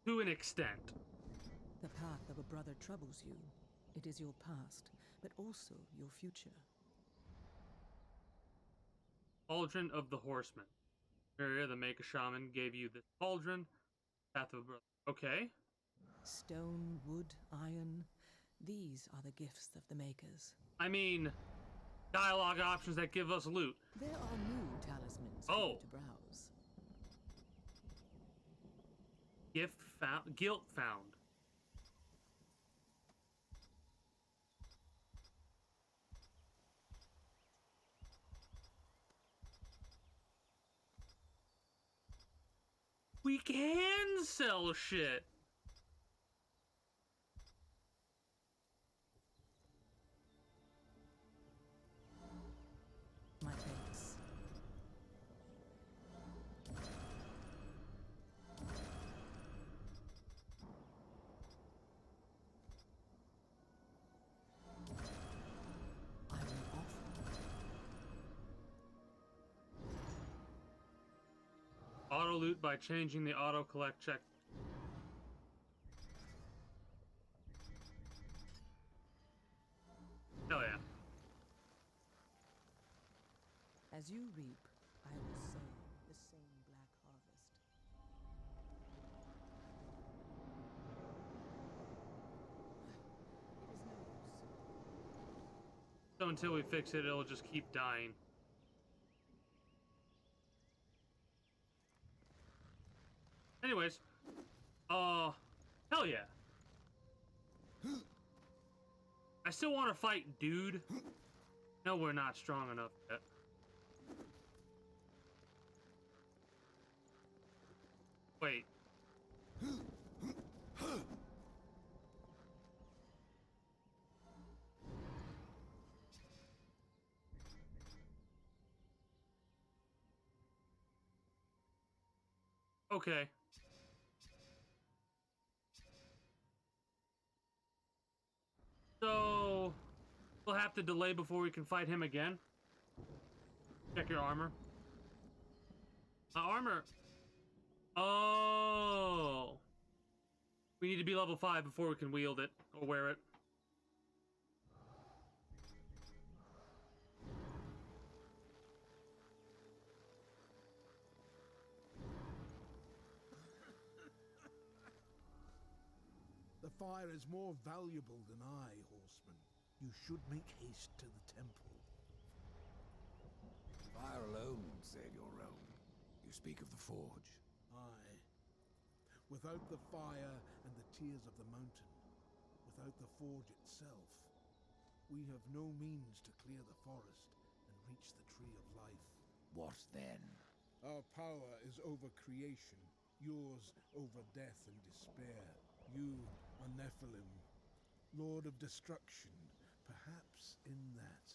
To an extent. The path of a brother troubles you. It is your past, but also your future. Cauldron of the Horseman. Miria, the Make a Shaman, gave you the cauldron. Path of a brother. Okay. Stone, wood, iron. These are the gifts of the makers. I mean, dialogue options that give us loot. There are new talismans advertisements for Oh. you to browse. Guilt found. We can sell shit. My thanks. I will offer. Auto loot by changing the auto collect check. Hell yeah. As you reap, I will sow the same black harvest. It is no use. So until we fix it, it'll just keep dying. Anyways, hell yeah. I still want to fight, dude. No, we're not strong enough yet. Wait. Okay. So, we'll have to delay before we can fight him again. Check your armor. Armor. Oh. We need to be level 5 before we can wield it or wear it. The fire is more valuable than I, horseman. You should make haste to the temple. Fire alone won't save your realm. You speak of the forge. Aye. Without the fire and the tears of the mountain, without the forge itself, we have no means to clear the forest and reach the tree of life. What then? Our power is over creation, yours over death and despair. You are Nephilim, Lord of Destruction. Perhaps in that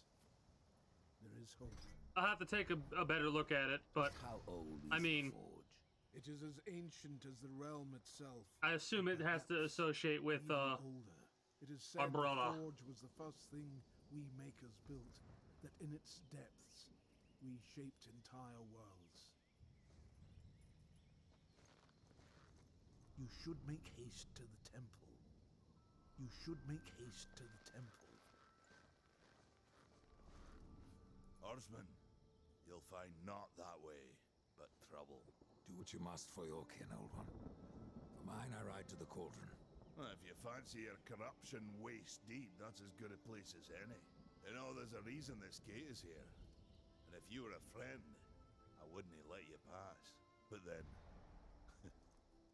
there is hope. I'll have to take a better look at it, but How old is I mean, the forge? It is as ancient as the realm itself. I assume it has to associate with Even older. It is said our brother. the forge was the first thing we makers built, that in its depths we shaped entire worlds. You should make haste to the temple. You should make haste to the temple. Horseman, you'll find not that way, but trouble. Do what you must for your kin, old one. For mine, I ride to the cauldron. Well, if you fancy your corruption waist deep, that's as good a place as any. You know, there's a reason this gate is here. And if you were a friend, I wouldn't let you pass. But then,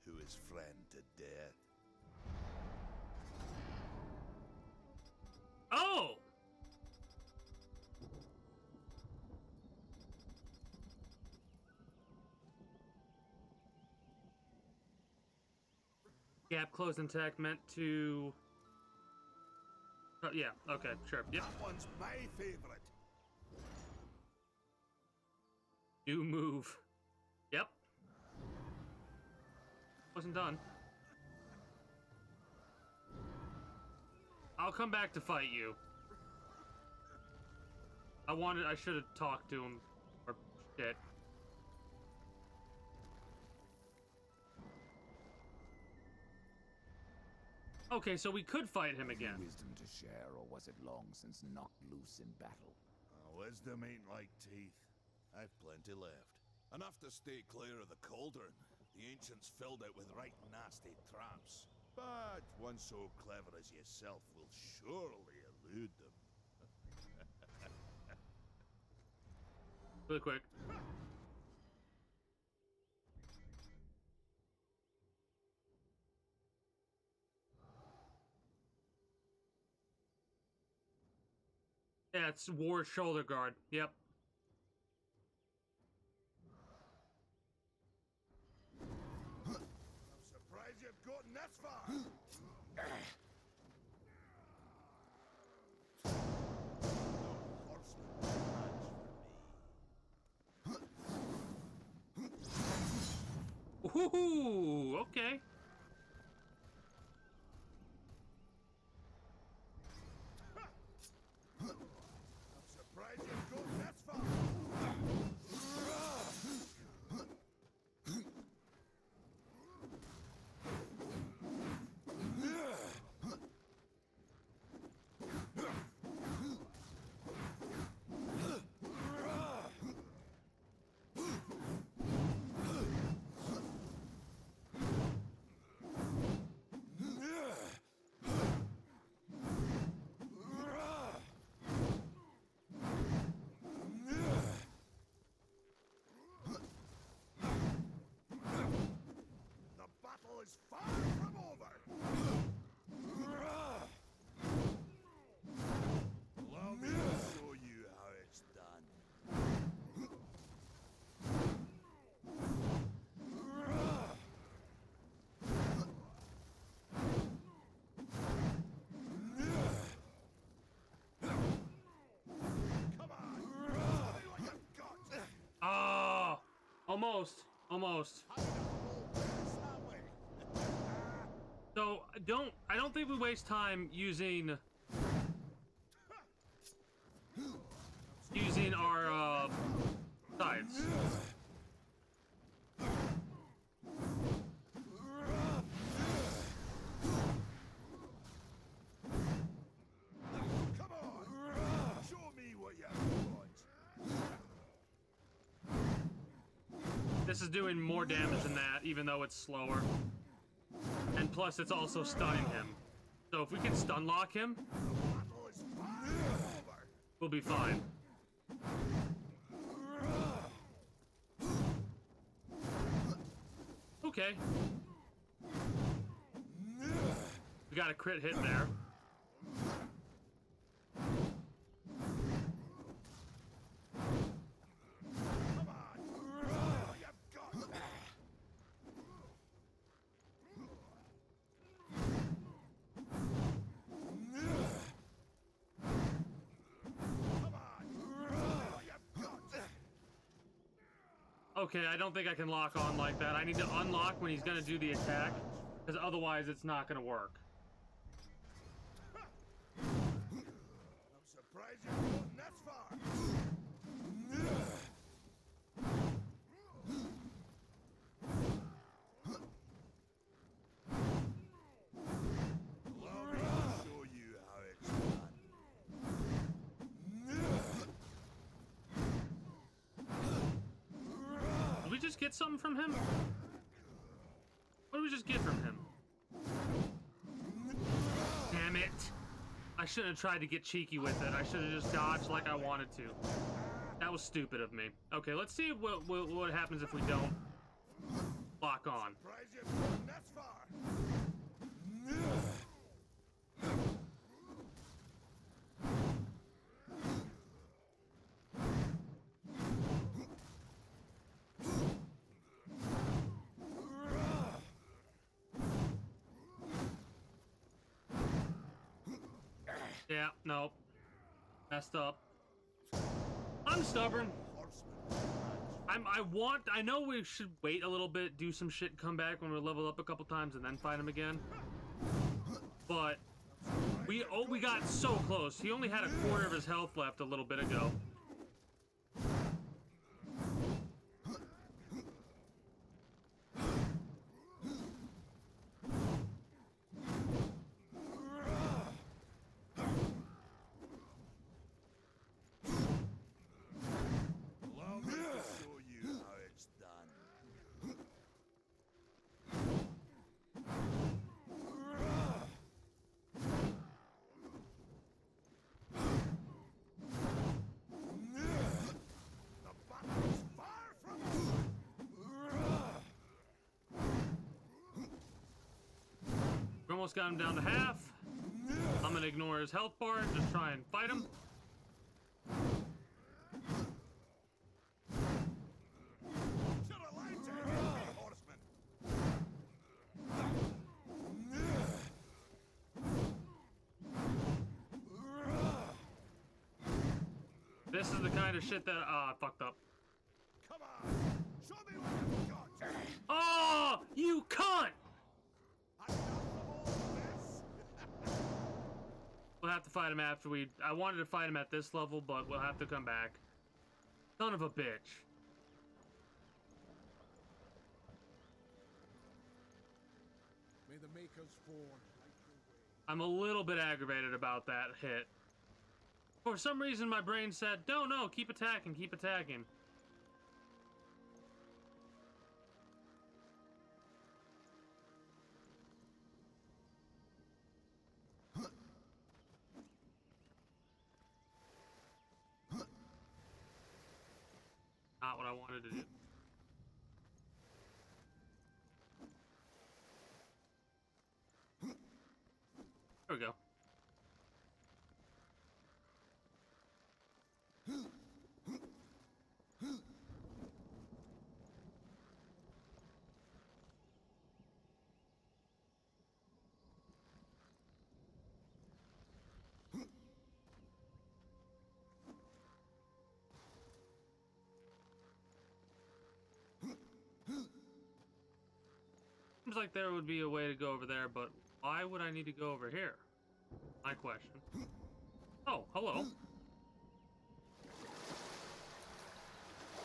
who is friend to death? Oh! Gap closed intact meant to... yeah, okay, sure, yep. That one's my favorite. Do move. Yep. Wasn't done. I'll come back to fight you. I should have talked to him. Or shit. Okay, so we could fight him again. Wisdom to share, or was it long since knocked loose in battle? Wisdom ain't like teeth. I've plenty left. Enough to stay clear of the cauldron. The ancients filled it with right nasty traps. But one so clever as yourself will surely elude them. Really quick. Yeah, it's War Shoulder Guard. Yep. I'm surprised you've gotten this far. No horseman match for me. Woohoo! Okay. I'm surprised you've gotten this far. The battle is far from over. Allow me to show you how it's done. Come on, show me what you've got. Oh, almost. Almost. Hide up the whole place that way. So I don't think we waste time using our sides. Come on, show me what you've got. This is doing more damage than that, even though it's slower. And plus, it's also stunning him. So if we can stun lock him, Battle is far from over. we'll be fine. Okay. We got a crit hit there. Come on, show me what you've got. Come on, show me what you've got. Okay, I don't think I can lock on like that. I need to unlock when he's gonna do the attack, because otherwise it's not gonna work. I'm surprised you've gotten this far. Allow me to show you how it's done. Did we just get something from him? What did we just get from him? Damn it. I shouldn't have tried to get cheeky with it. I should have just dodged like I wanted to. That was stupid of me. Okay, let's see what happens if we don't lock on. Surprised you've gotten this far. Yeah, nope. Messed up. I'm stubborn. I know we should wait a little bit, do some shit, come back when we level up a couple times, and then fight him again. But we got so close. He only had a quarter of his health left a little bit ago. Allow me to show you how it's done. The battle is far from over. We almost got him down to half. I'm gonna ignore his health bar and just try and fight him. This is the kind of shit that I fucked up. Come on! Show me what you've got! Oh, you cunt! Enough of all this! We'll have to fight him after we... I wanted to fight him at this level, but we'll have to come back. Son of a bitch. May the Maker's form. I'm a little bit aggravated about that hit. For some reason, my brain said, no, keep attacking, keep attacking. Not what I wanted to do. There we go. Seems like there would be a way to go over there, but why would I need to go over here? My question. Oh, hello.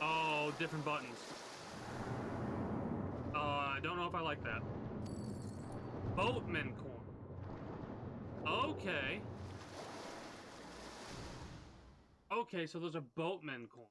Oh, different buttons. I don't know if I like that. Boatman coin. Okay. Okay, so those are boatman coins.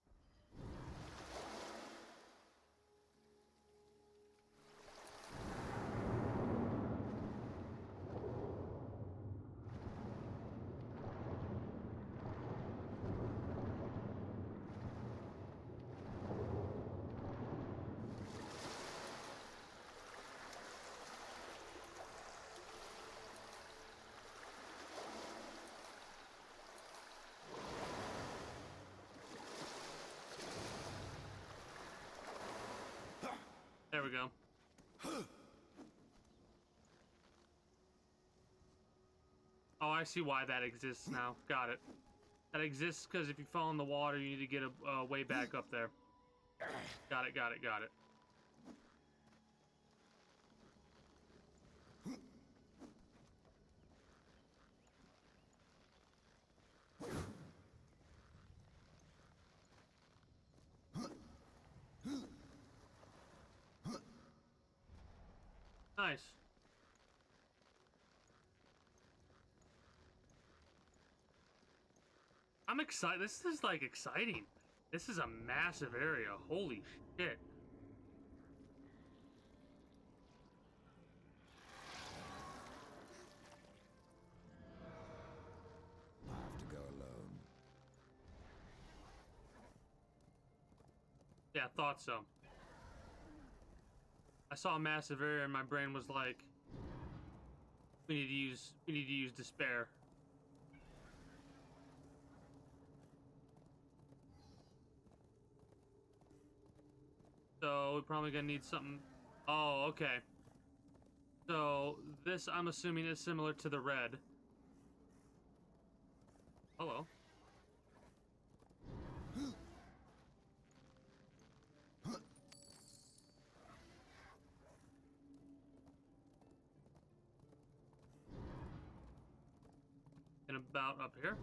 There we go. Oh, I see why that exists now. Got it. That exists because if you fall in the water, you need to get a way back up there. Got it, got it, got it. Nice. I'm excited. This is like exciting. This is a massive area. Holy shit. I have to go alone. Yeah, thought so. I saw a massive area and my brain was like, we need to use despair. So we're probably gonna need something. Oh, okay. So this, I'm assuming, is similar to the red. Hello. And about up here.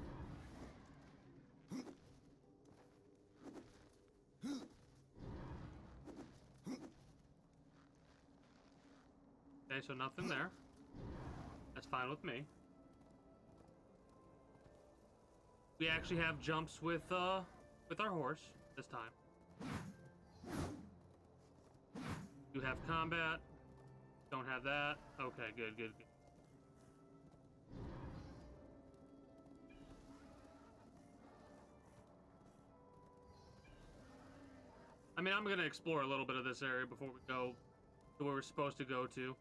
Okay, so nothing there. That's fine with me. We actually have jumps with our horse this time. You have combat. Don't have that. Okay, good, good, good. I mean, I'm gonna explore a little bit of this area before we go to where we're supposed to go to.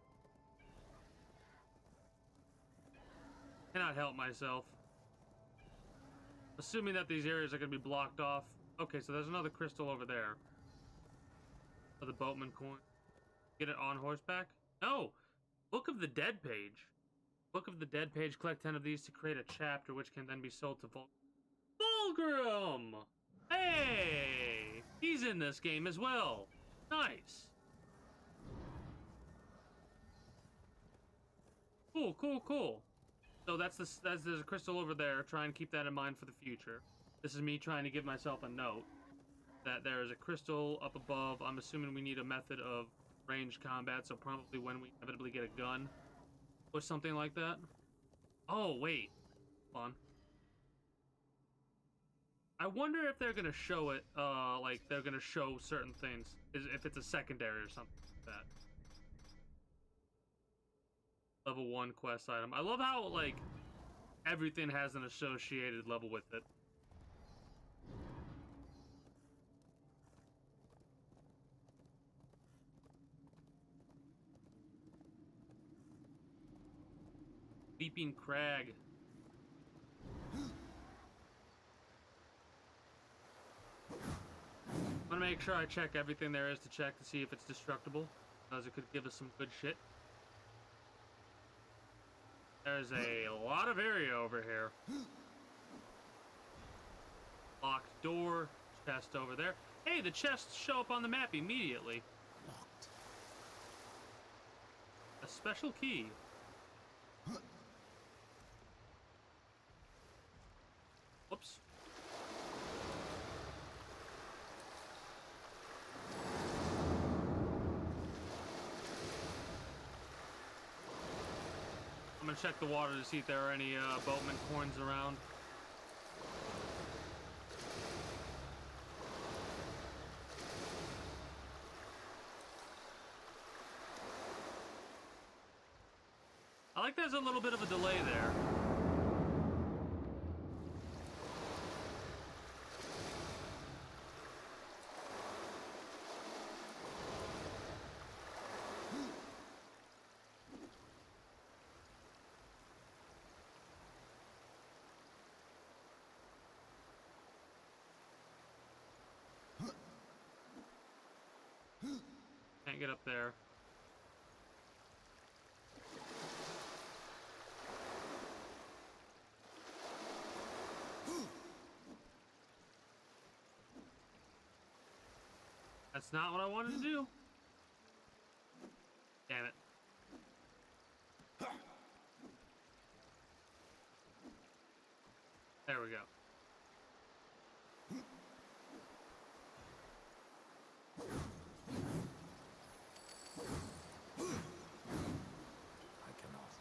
Cannot help myself. Assuming that these areas are gonna be blocked off. Okay, so there's another crystal over there. For the boatman coin. Get it on horseback? No! Book of the Dead page. Book of the Dead page. Collect 10 of these to create a chapter, which can then be sold to Pilgrim! Hey! He's in this game as well. Nice. Cool, cool, cool. So there's a crystal over there. Try and keep that in mind for the future. This is me trying to give myself a note that there is a crystal up above. I'm assuming we need a method of ranged combat, so probably when we inevitably get a gun or something like that. Oh, wait. Hold on. I wonder if they're gonna show it, like they're gonna show certain things, if it's a secondary or something like that. Level 1 quest item. I love how, like, everything has an associated level with it. Leaping Crag. I'm gonna make sure I check everything there is to check to see if it's destructible, because it could give us some good shit. There's a lot of area over here. Locked door, chest over there. Hey, the chests show up on the map immediately. Locked. A special key. Whoops. I'm gonna check the water to see if there are any boatman coins around. I like there's a little bit of a delay there. Can't get up there. That's not what I wanted to do. Damn it. There we go. I cannot.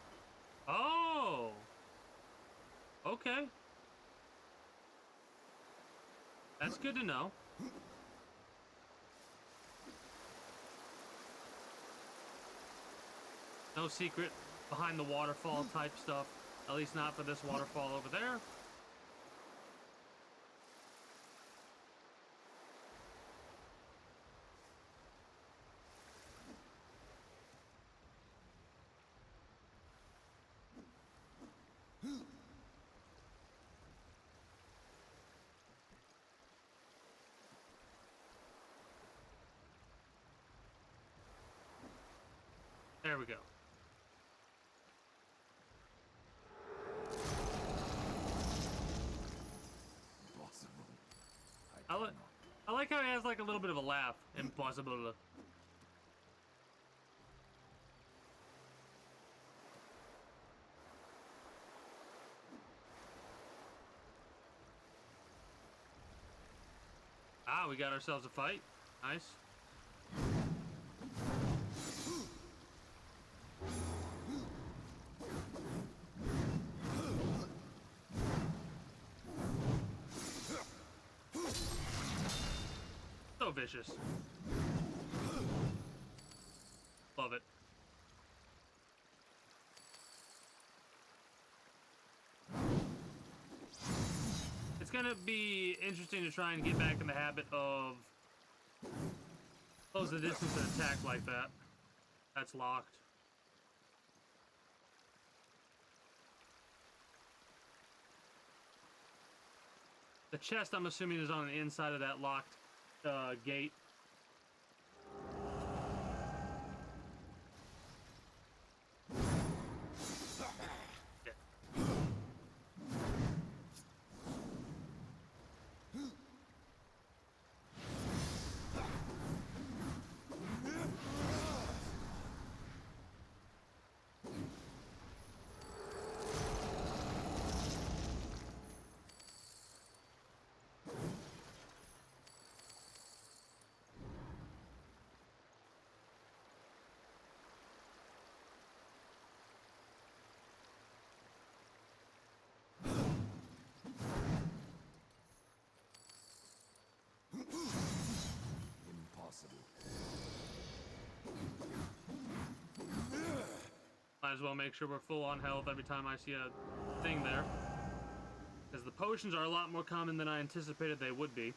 Oh! Okay. That's good to know. No secret behind the waterfall type stuff. At least not for this waterfall over there. There we go. Impossible. I like how he has like a little bit of a laugh. Impossible. Ah, we got ourselves a fight. Nice. So vicious. Love it. It's gonna be interesting to try and get back in the habit of close the distance and attack like that. That's locked. The chest, I'm assuming, is on the inside of that locked gate. Yeah. Might as well make sure we're full on health every time I see a thing there. Because the potions are a lot more common than I anticipated they would be.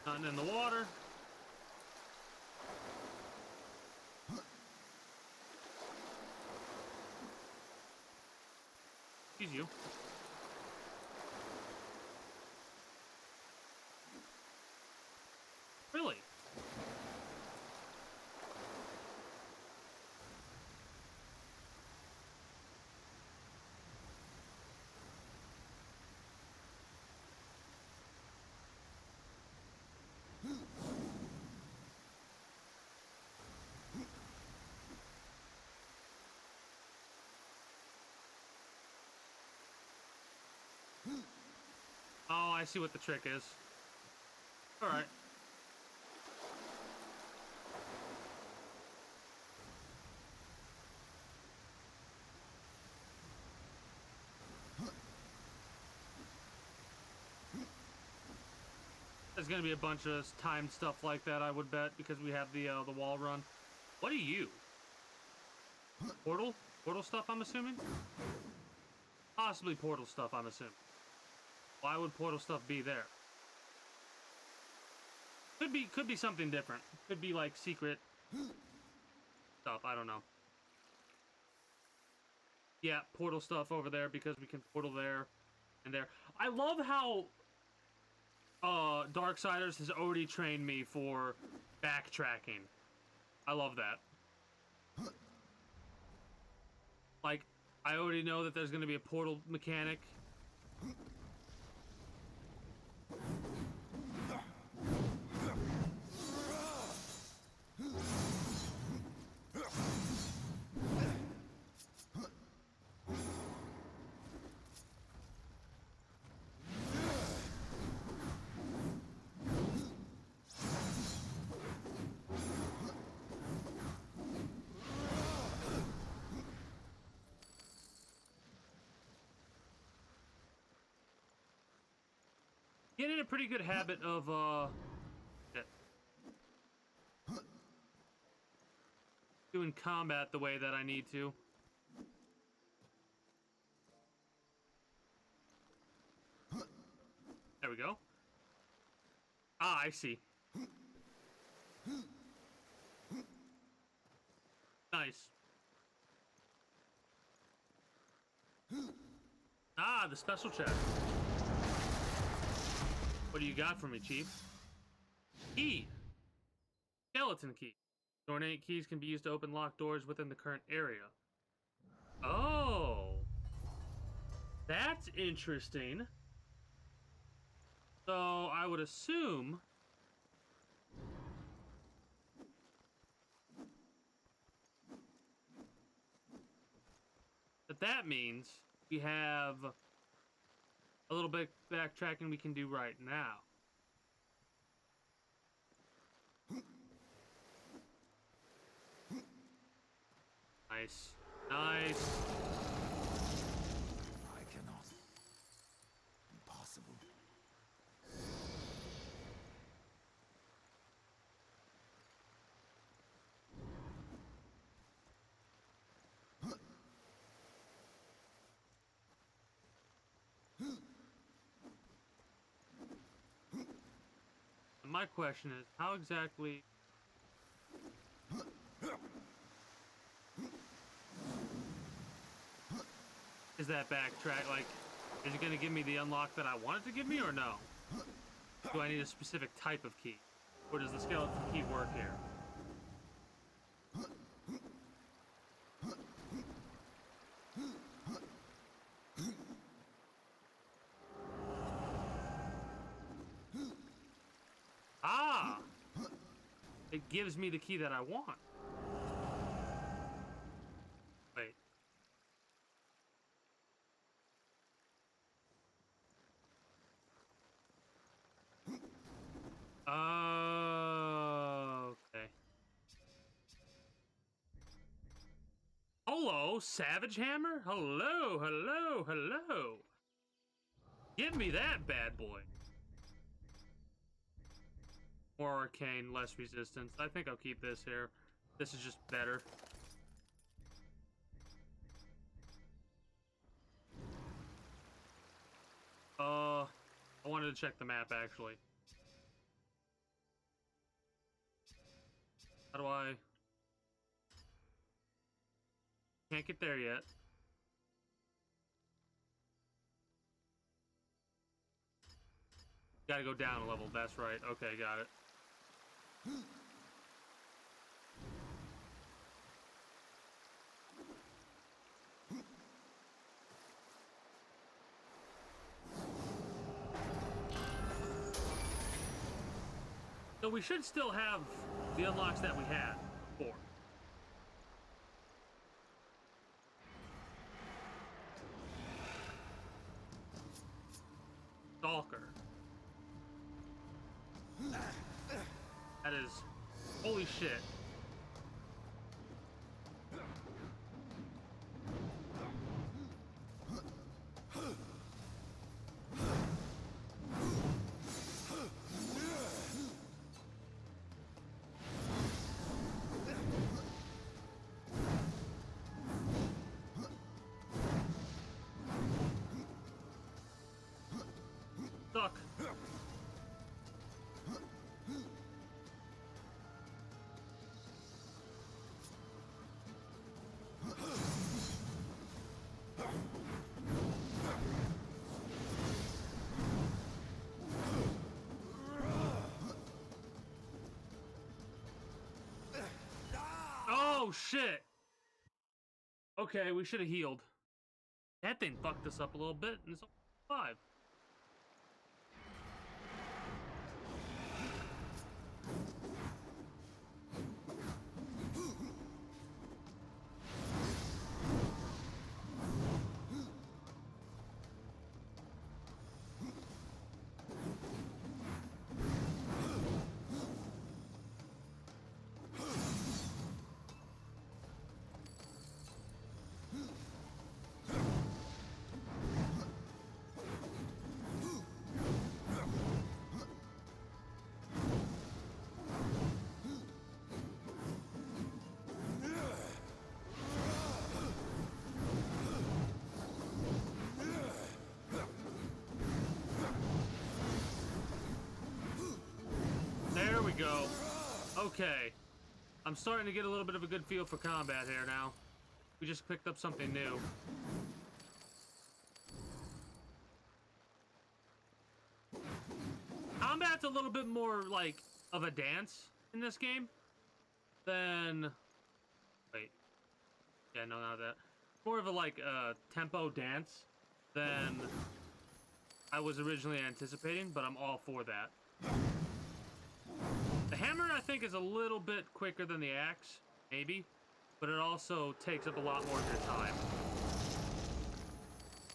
Nothing in the water. Excuse you. Really? Oh, I see what the trick is. Alright. There's gonna be a bunch of timed stuff like that, I would bet, because we have the wall run. What are you? Portal? Portal stuff, I'm assuming? Possibly portal stuff, I'm assuming. Why would portal stuff be there? Could be something different. Could be like secret stuff, I don't know. Yeah, portal stuff over there because we can portal there and there. I love how Darksiders has already trained me for backtracking. I love that. Like, I already know that there's going to be a portal mechanic. Get in a pretty good habit of doing combat the way that I need to. There we go. Ah, I see. Nice. Ah, the special chest. What do you got for me, Chief? Key. Skeleton key. Ornate keys can be used to open locked doors within the current area. Oh. That's interesting. So I would assume that means we have a little bit backtracking we can do right now. Nice. Nice. I cannot. Impossible. My question is, how exactly is that backtrack? Like, is it going to give me the unlock that I want it to give me, or no? Do I need a specific type of key? Or does the skeleton key work here? Ah! It gives me the key that I want. Wait. Okay. Hello, Savage Hammer? Hello, hello, hello. Give me that bad boy. More arcane, less resistance. I think I'll keep this here. This is just better. I wanted to check the map, actually. How do I... Can't get there yet. Gotta go down a level, that's right. Okay, got it. So we should still have the unlocks that we had before. Stalker. That is... Holy shit. Suck. Oh shit. Okay, we should have healed. That thing fucked us up a little bit, and it's only 5. There we go. Okay. I'm starting to get a little bit of a good feel for combat here now. We just picked up something new. Combat's a little bit more, like, of a dance in this game than... Wait. Yeah, no, not that. More of a, like, tempo dance than I was originally anticipating, but I'm all for that. The hammer, I think, is a little bit quicker than the axe, maybe, but it also takes up a lot more of your time.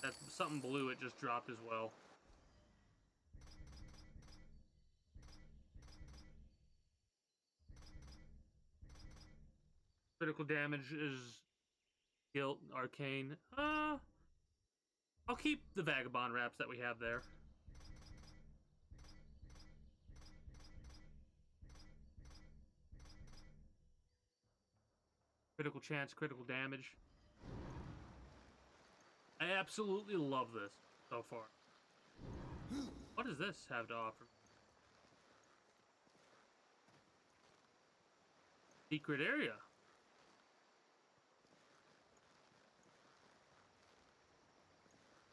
That's something blue it just dropped as well. Critical damage is guilt, arcane. I'll keep the vagabond wraps that we have there. Critical chance, critical damage. I absolutely love this so far. What does this have to offer? Secret area.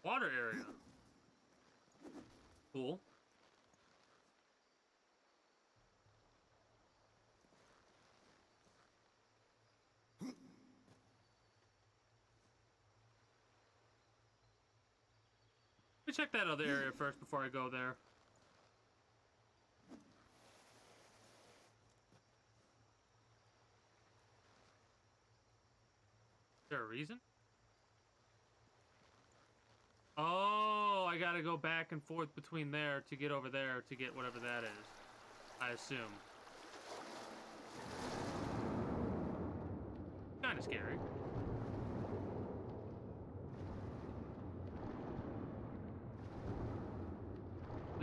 Water area. Cool. Let me check that other area first before I go there. Is there a reason? Oh, I gotta go back and forth between there to get over there to get whatever that is. I assume. Kinda scary.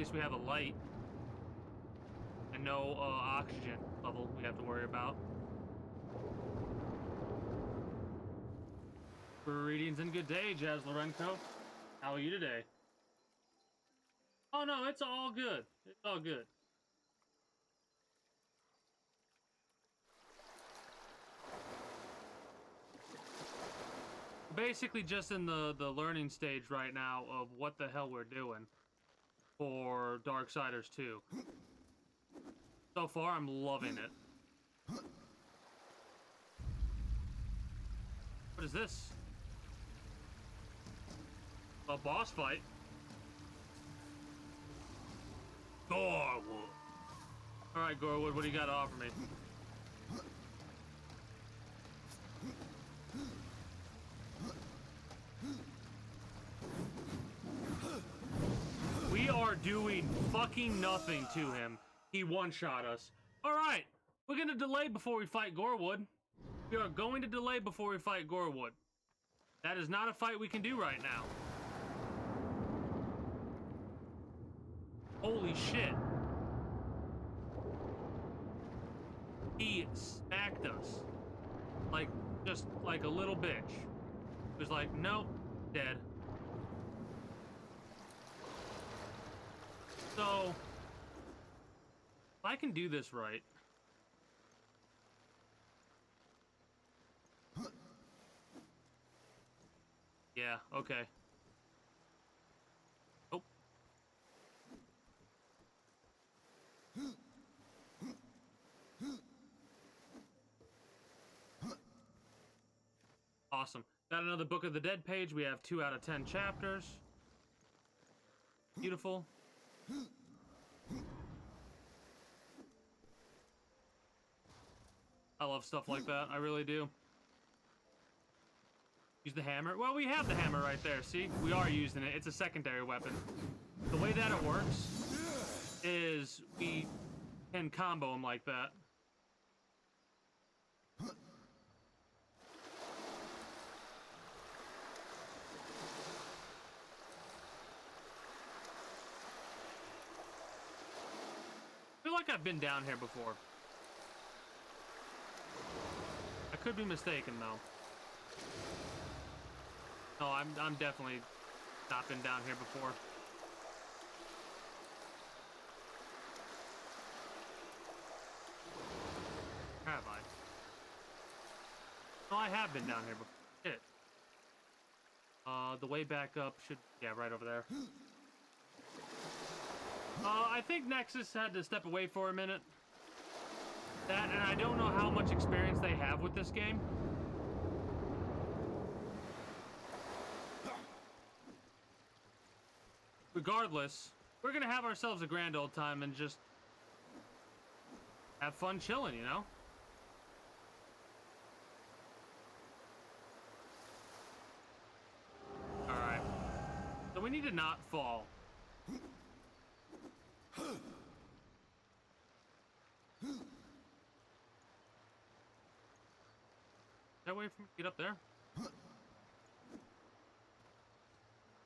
least we have a light. And no oxygen level we have to worry about. Greetings and good day, Jazz Lorenko. How are you today? Oh no, it's all good. It's all good. Basically just in the learning stage right now of what the hell we're doing for Darksiders 2. So far, I'm loving it. What is this? A boss fight? Gorwood. Alright, Gorwood, what do you got to offer me? We are doing fucking nothing to him. He one-shot us. Alright, we're gonna delay before we fight Gorwood. We are going to delay before we fight Gorwood. That is not a fight we can do right now. Holy shit. He smacked us. Like, just like a little bitch. He was like, nope, dead. So, if I can do this right. Yeah, okay. Oh. Awesome. Got another Book of the Dead page. We have 2 out of 10 chapters. Beautiful. I love stuff like that. I really do. Use the hammer. Well, we have the hammer right there. See? We are using it. It's a secondary weapon. The way that it works is we can combo them like that. I feel like I've been down here before. I could be mistaken, though. No, I'm definitely not been down here before. Have I? No, I have been down here before. Shit. The way back up should... Yeah, right over there. I think Nexus had to step away for a minute. That, and I don't know how much experience they have with this game. Regardless, we're gonna have ourselves a grand old time and just have fun chilling, you know? Alright. So we need to not fall. That way from get up there?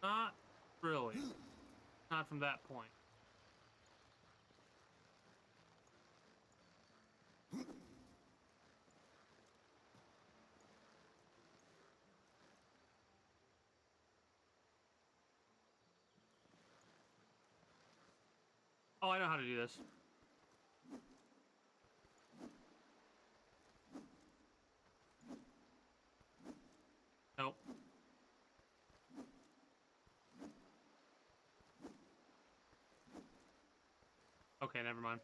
Not really. Not from that point. Oh, I know how to do this. Nope. Okay, never mind.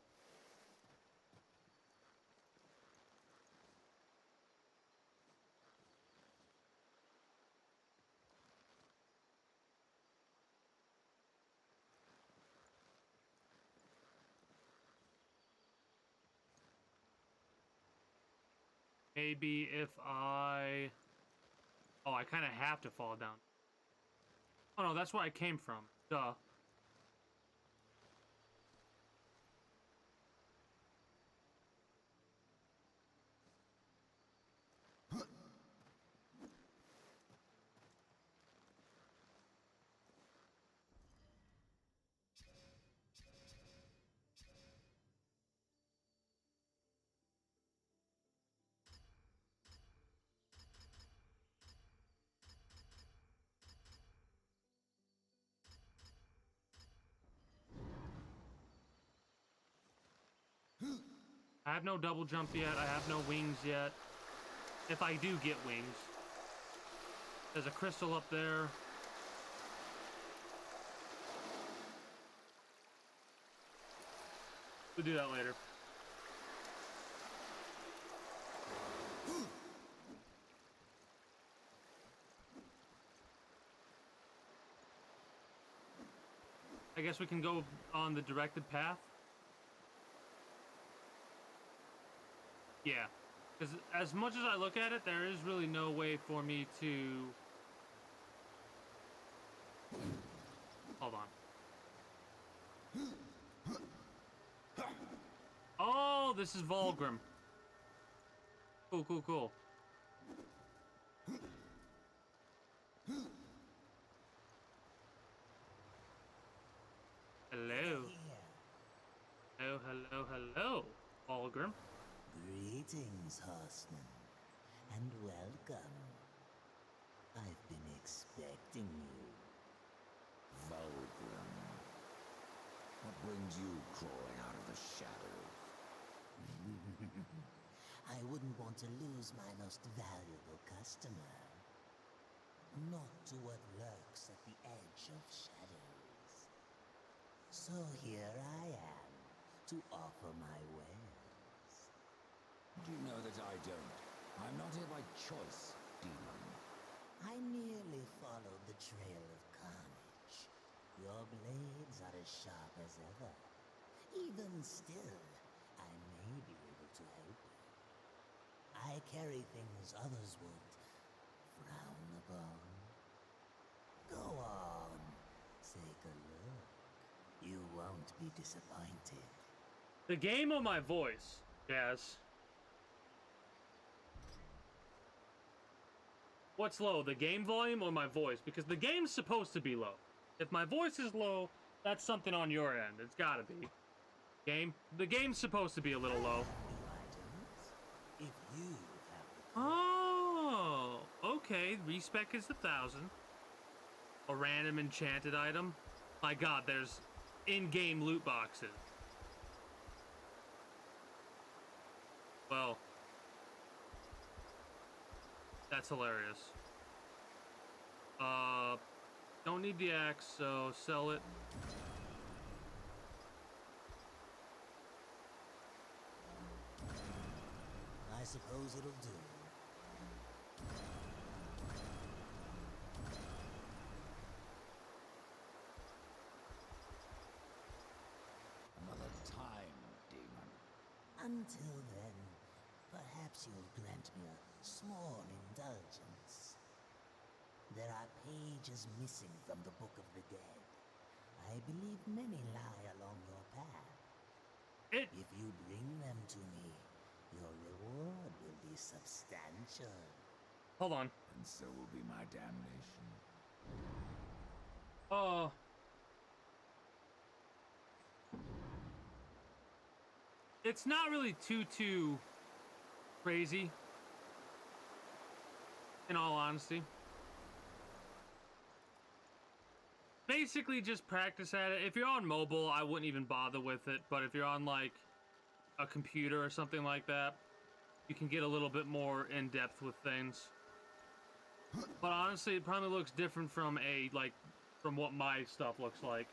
Maybe if I... Oh, I kind of have to fall down. Oh no, that's where I came from. Duh. I have no double jump yet. I have no wings yet. If I do get wings. There's a crystal up there. We'll do that later. I guess we can go on the directed path. Yeah, because as much as I look at it, there is really no way for me to... Hold on. Oh, this is Vulgrim. Cool, cool, cool. Hello. Hello, hello, hello, Vulgrim. Greetings, horseman, and welcome. I've been expecting you. Vulgrim. What brings you crawling out of the shadows? I wouldn't want to lose my most valuable customer. Not to what lurks at the edge of shadows. So here I am, to offer my wares. Do you know that I don't? I'm not here by choice, demon. I merely followed the trail of carnage. Your blades are as sharp as ever. Even still, I may be able to help you. I carry things others would frown upon. Go on, take a look. You won't be disappointed. The game or my voice? Yes. What's low, the game volume or my voice? Because the game's supposed to be low. If my voice is low, that's something on your end. It's gotta be. Game? The game's supposed to be a little low. If you have the Oh, okay. Respec is 1,000. A random enchanted item. My god, there's in-game loot boxes. Well, that's hilarious. Don't need the axe, so sell it. I suppose it'll do. Another time, demon. Until then, perhaps you'll grant me a small indulgence. There are pages missing from the Book of the Dead. I believe many lie along your path. If you bring them to me, your reward will be substantial. Hold on. And so will be my damnation. It's not really too crazy, in all honesty. Basically just practice at it. If you're on mobile, I wouldn't even bother with it, but if you're on like a computer or something like that, you can get a little bit more in depth with things. But honestly, it probably looks different from from what my stuff looks like.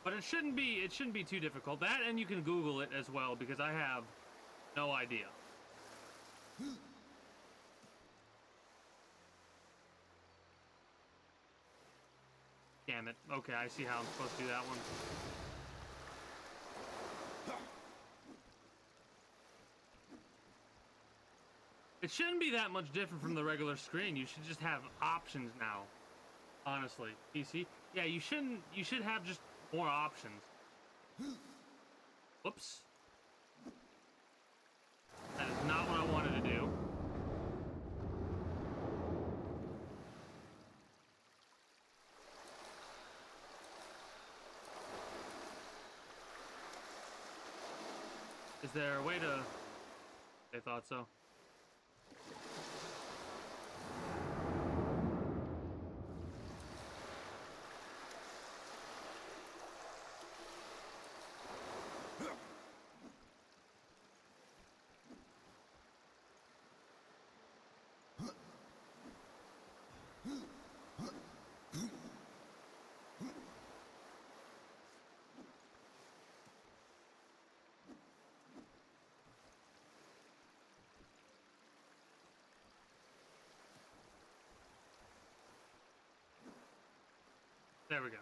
But it shouldn't be too difficult. That, and you can Google it as well, because I have no idea. Damn it. Okay, I see how I'm supposed to do that one. It shouldn't be that much different from the regular screen. You should just have options now. Honestly, PC. Yeah, you should have just more options. Whoops. That is not what I wanted to do. Is there a way to... They thought so. There we go.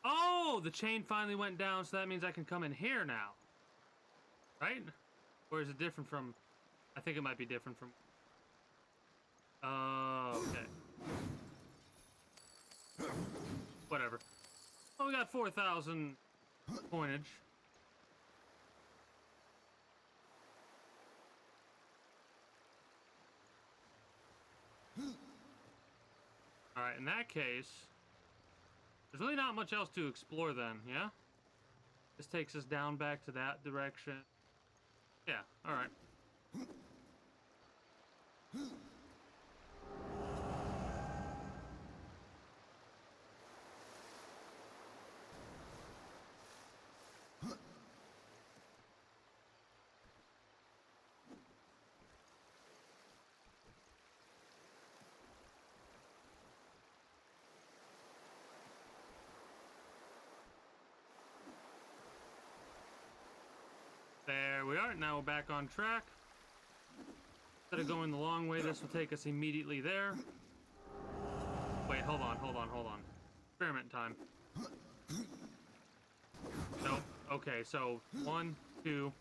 Oh, the chain finally went down, so that means I can come in here now. Right? Or is it different from... I think it might be different from... okay. Whatever. Oh, we got 4,000 coinage. Alright, in that case... There's really not much else to explore then, yeah? This takes us down back to that direction. Yeah, alright. There we are. Now we're back on track. Instead of going the long way, this will take us immediately there. Wait, hold on. Experiment time. Nope. Okay, so 1, 2,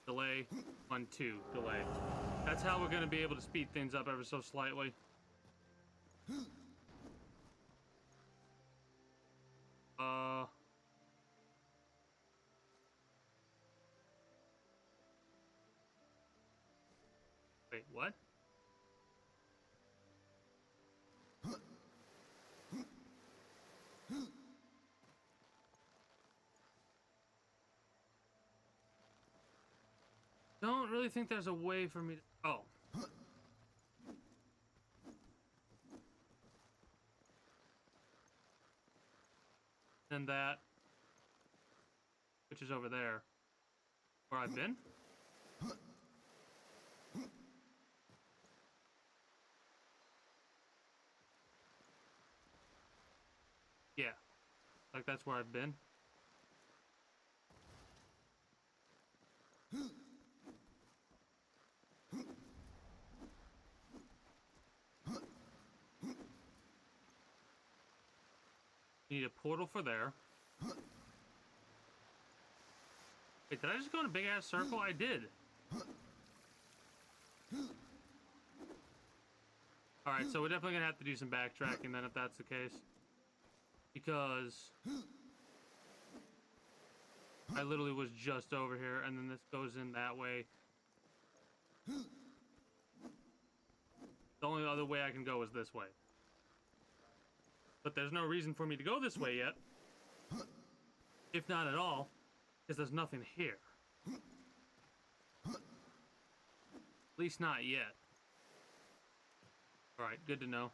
delay, 1, 2, delay. That's how we're going to be able to speed things up ever so slightly. Wait, what? Don't really think there's a way for me to... Oh. And that... Which is over there. Where I've been? Yeah. Like that's where I've been. Need a portal for there. Wait, did I just go in a big ass circle? I did. Alright, so we're definitely gonna have to do some backtracking then if that's the case. Because I literally was just over here and then this goes in that way. The only other way I can go is this way. But there's no reason for me to go this way yet. If not at all, because there's nothing here. At least not yet. Alright, good to know.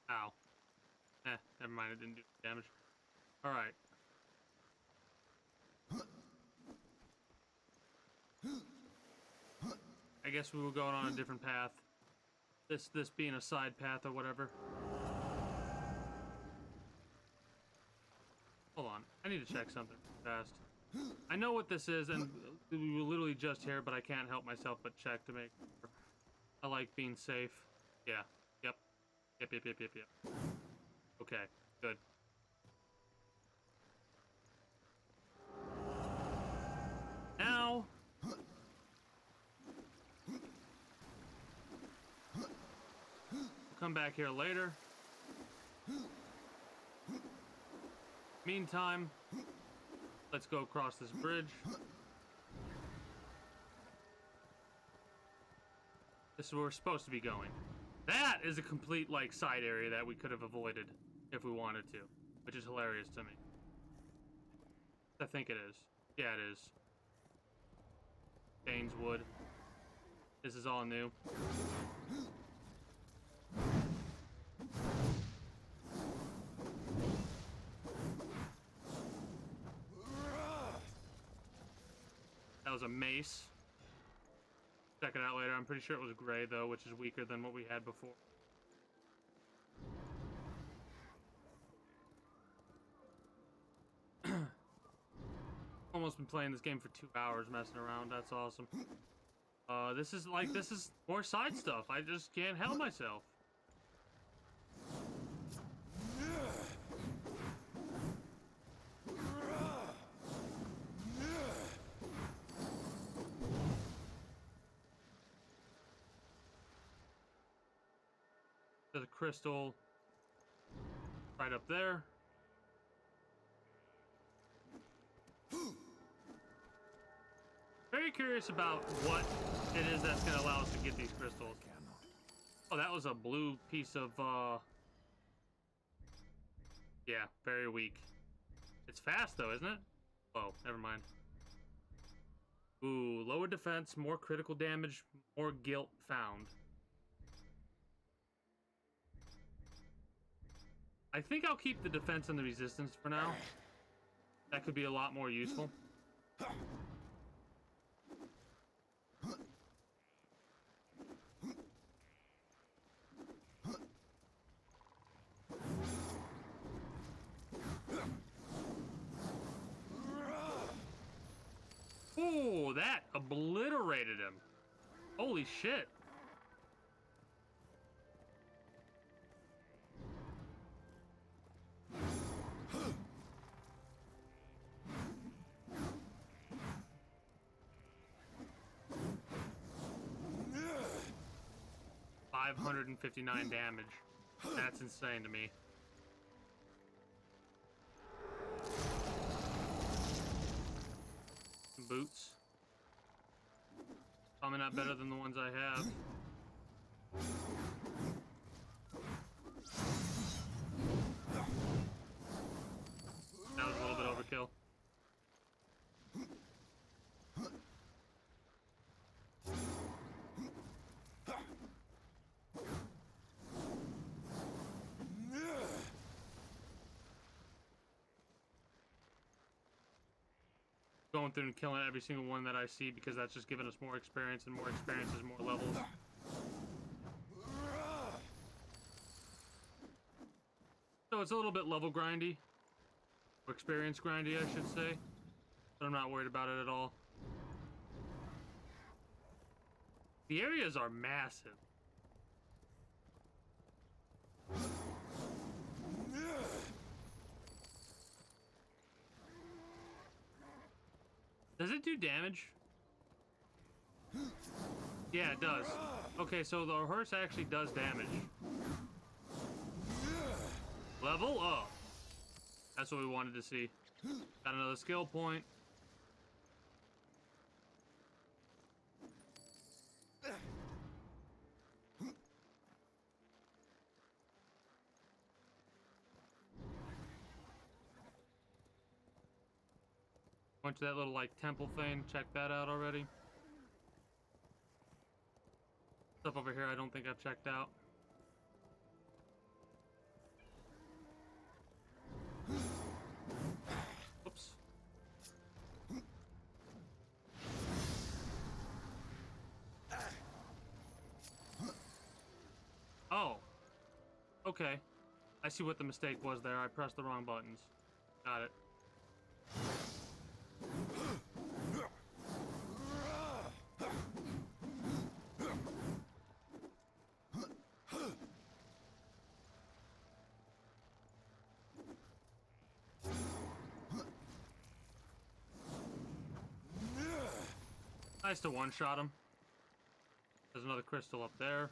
Ow. Never mind, it didn't do damage. Alright. I guess we were going on a different path. This being a side path or whatever. Hold on, I need to check something fast. I know what this is, and we were literally just here, but I can't help myself but check to make sure. I like being safe. Yeah. Yep. Okay, good. Now... come back here later. Meantime, let's go across this bridge. This is where we're supposed to be going. That is a complete, like, side area that we could have avoided if we wanted to, which is hilarious to me. I think it is. Yeah, it is. Dane's Wood. This is all new. That was a mace. Check it out later. I'm pretty sure it was gray, though, which is weaker than what we had before. Almost been playing this game for 2 hours, messing around. That's awesome. This is more side stuff. I just can't help myself. There's a crystal right up there. Very curious about what it is that's going to allow us to get these crystals. Oh, that was a blue piece of, yeah, very weak. It's fast, though, isn't it? Oh, never mind. Ooh, lower defense, more critical damage, more guilt found. I think I'll keep the defense and the resistance for now. That could be a lot more useful. Oh, that obliterated him. Holy shit. $559 damage. That's insane to me. Boots. Probably not better than the ones I have. That was a little bit overkill. Going through and killing every single one that I see because that's just giving us more experience, and more experience is more levels. So it's a little bit level grindy, or experience grindy, I should say, but I'm not worried about it at all. The areas are massive. Does it do damage? Yeah, it does. Okay, so the hearse actually does damage. Level up. That's what we wanted to see. Got another skill point. Went to that little, like, temple thing. Check that out already. Stuff over here I don't think I've checked out. Oops. Oh. Okay. I see what the mistake was there. I pressed the wrong buttons. Got it. Nice to one-shot him. There's another crystal up there.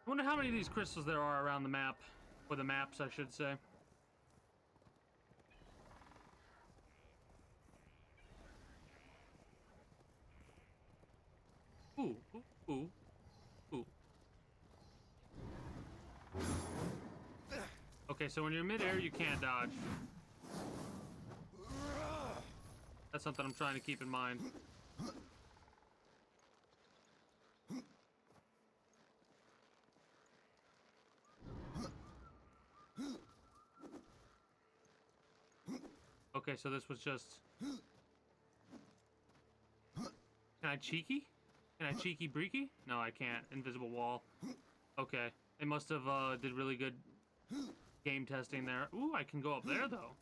I wonder how many of these crystals there are around the map. Or the maps, I should say. Ooh, ooh, ooh, ooh. Okay, so when you're mid-air, you can't dodge. That's something I'm trying to keep in mind. Okay, so this was just... Can I cheeky? Can I cheeky breaky? No, I can't. Invisible wall. Okay. They must have did really good game testing there. Ooh, I can go up there though.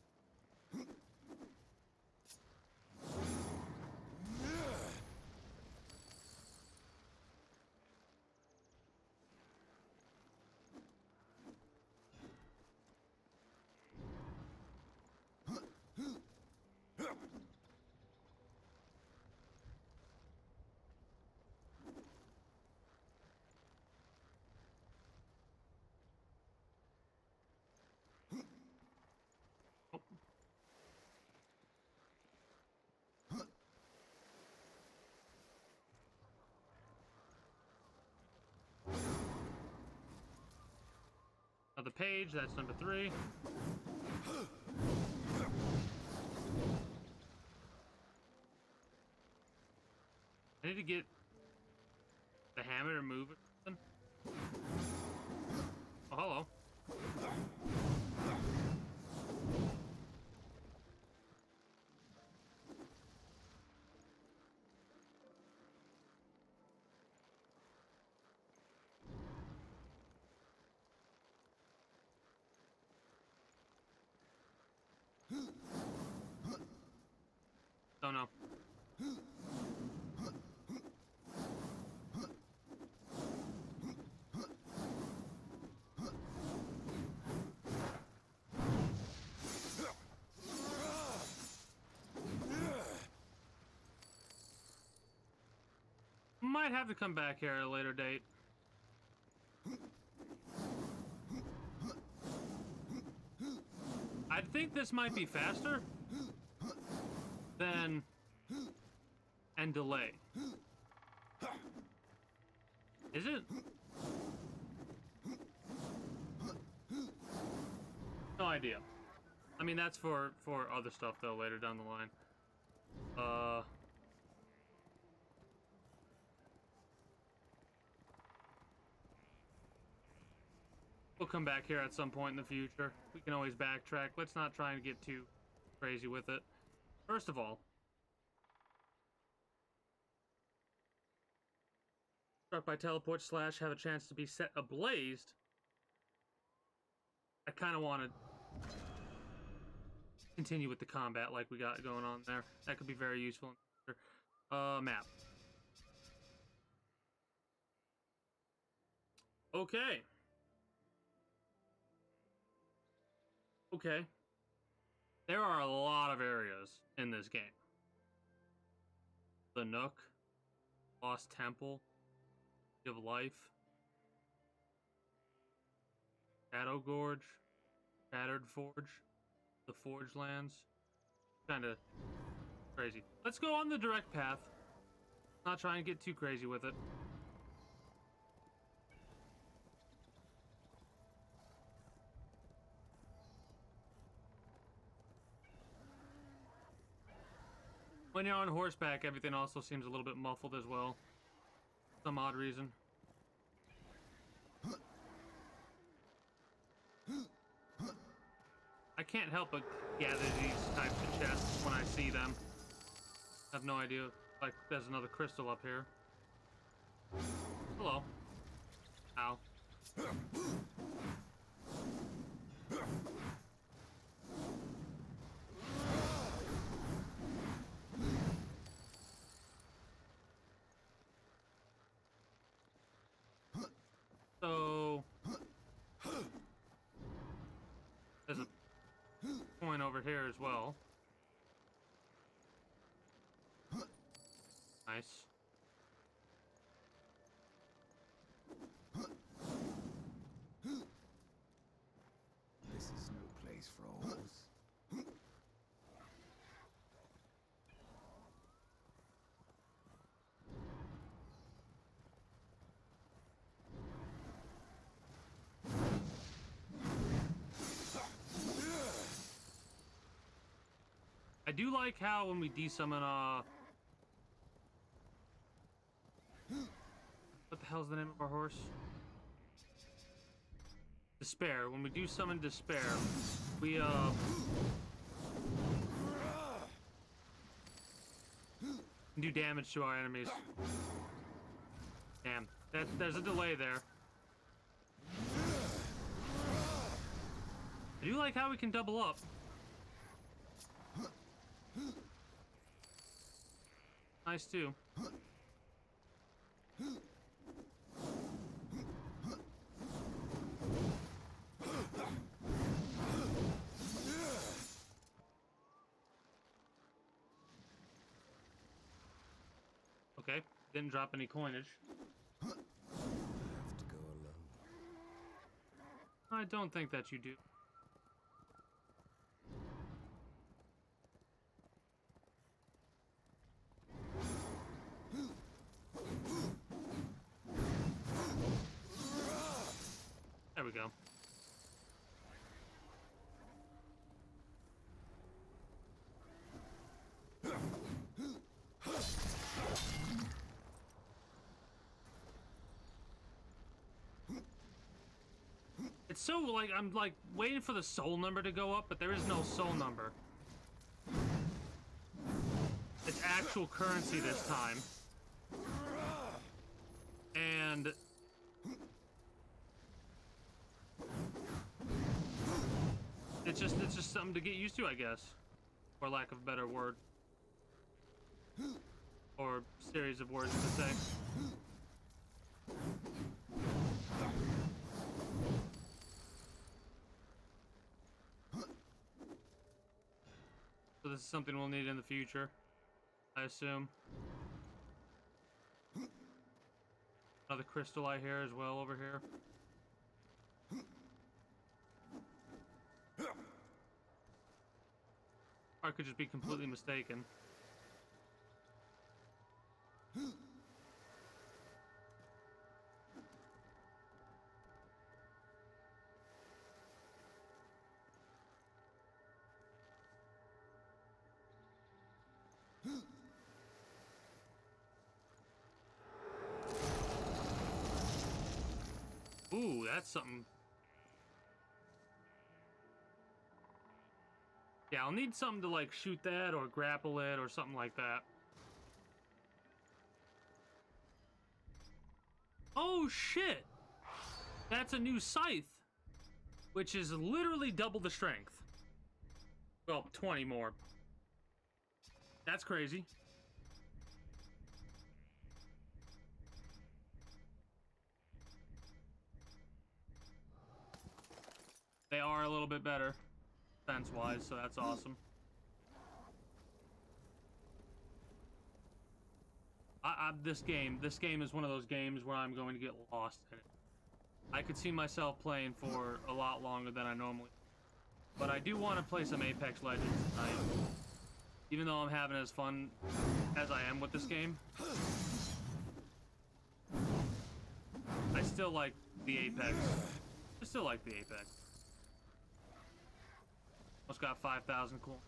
Another page, that's number 3. I need to get the hammer to move or something. Oh, hello. Oh no. Might have to come back here at a later date. I think this might be faster than and delay. Is it? No idea. I mean, that's for other stuff though later down the line. We'll come back here at some point in the future. We can always backtrack. Let's not try and get too crazy with it. First of all, struck by teleport / have a chance to be set ablazed. I kind of want to continue with the combat like we got going on there. That could be very useful in the future. Map. Okay. Okay. There are a lot of areas in this game. The Nook, Lost Temple, Give Life, Shadow Gorge, Shattered Forge, the Forge Lands. Kinda crazy. Let's go on the direct path. Not try and get too crazy with it. When you're on horseback, everything also seems a little bit muffled as well. Some odd reason. I can't help but gather these types of chests when I see them. I have no idea. Like, there's another crystal up here. Hello. Ow. So there's a point over here as well. Nice. This is no place for a horse. I do like how when we desummon what the hell's the name of our horse? Despair. When we do summon Despair, we do damage to our enemies. Damn. There's a delay there. I do like how we can double up. Nice too. Okay, didn't drop any coinage. Have to go alone. I don't think that you do. There we go. It's so like I'm like waiting for the soul number to go up, but there is no soul number. It's actual currency this time. And it's just something to get used to, I guess. For lack of a better word. Or series of words to say. So this is something we'll need in the future, I assume. Another crystal I hear as well over here. Or I could just be completely mistaken. Ooh, that's something. Yeah, I'll need something to like shoot that or grapple it or something like that. Oh shit! That's a new scythe, which is literally double the strength. Well, 20 more. That's crazy. They are a little bit better, defense-wise, so that's awesome. This game is one of those games where I'm going to get lost in it. I could see myself playing for a lot longer than I normally. But I do want to play some Apex Legends tonight. Even though I'm having as fun as I am with this game, I still like the Apex. I still like the Apex. Almost got 5,000 cool.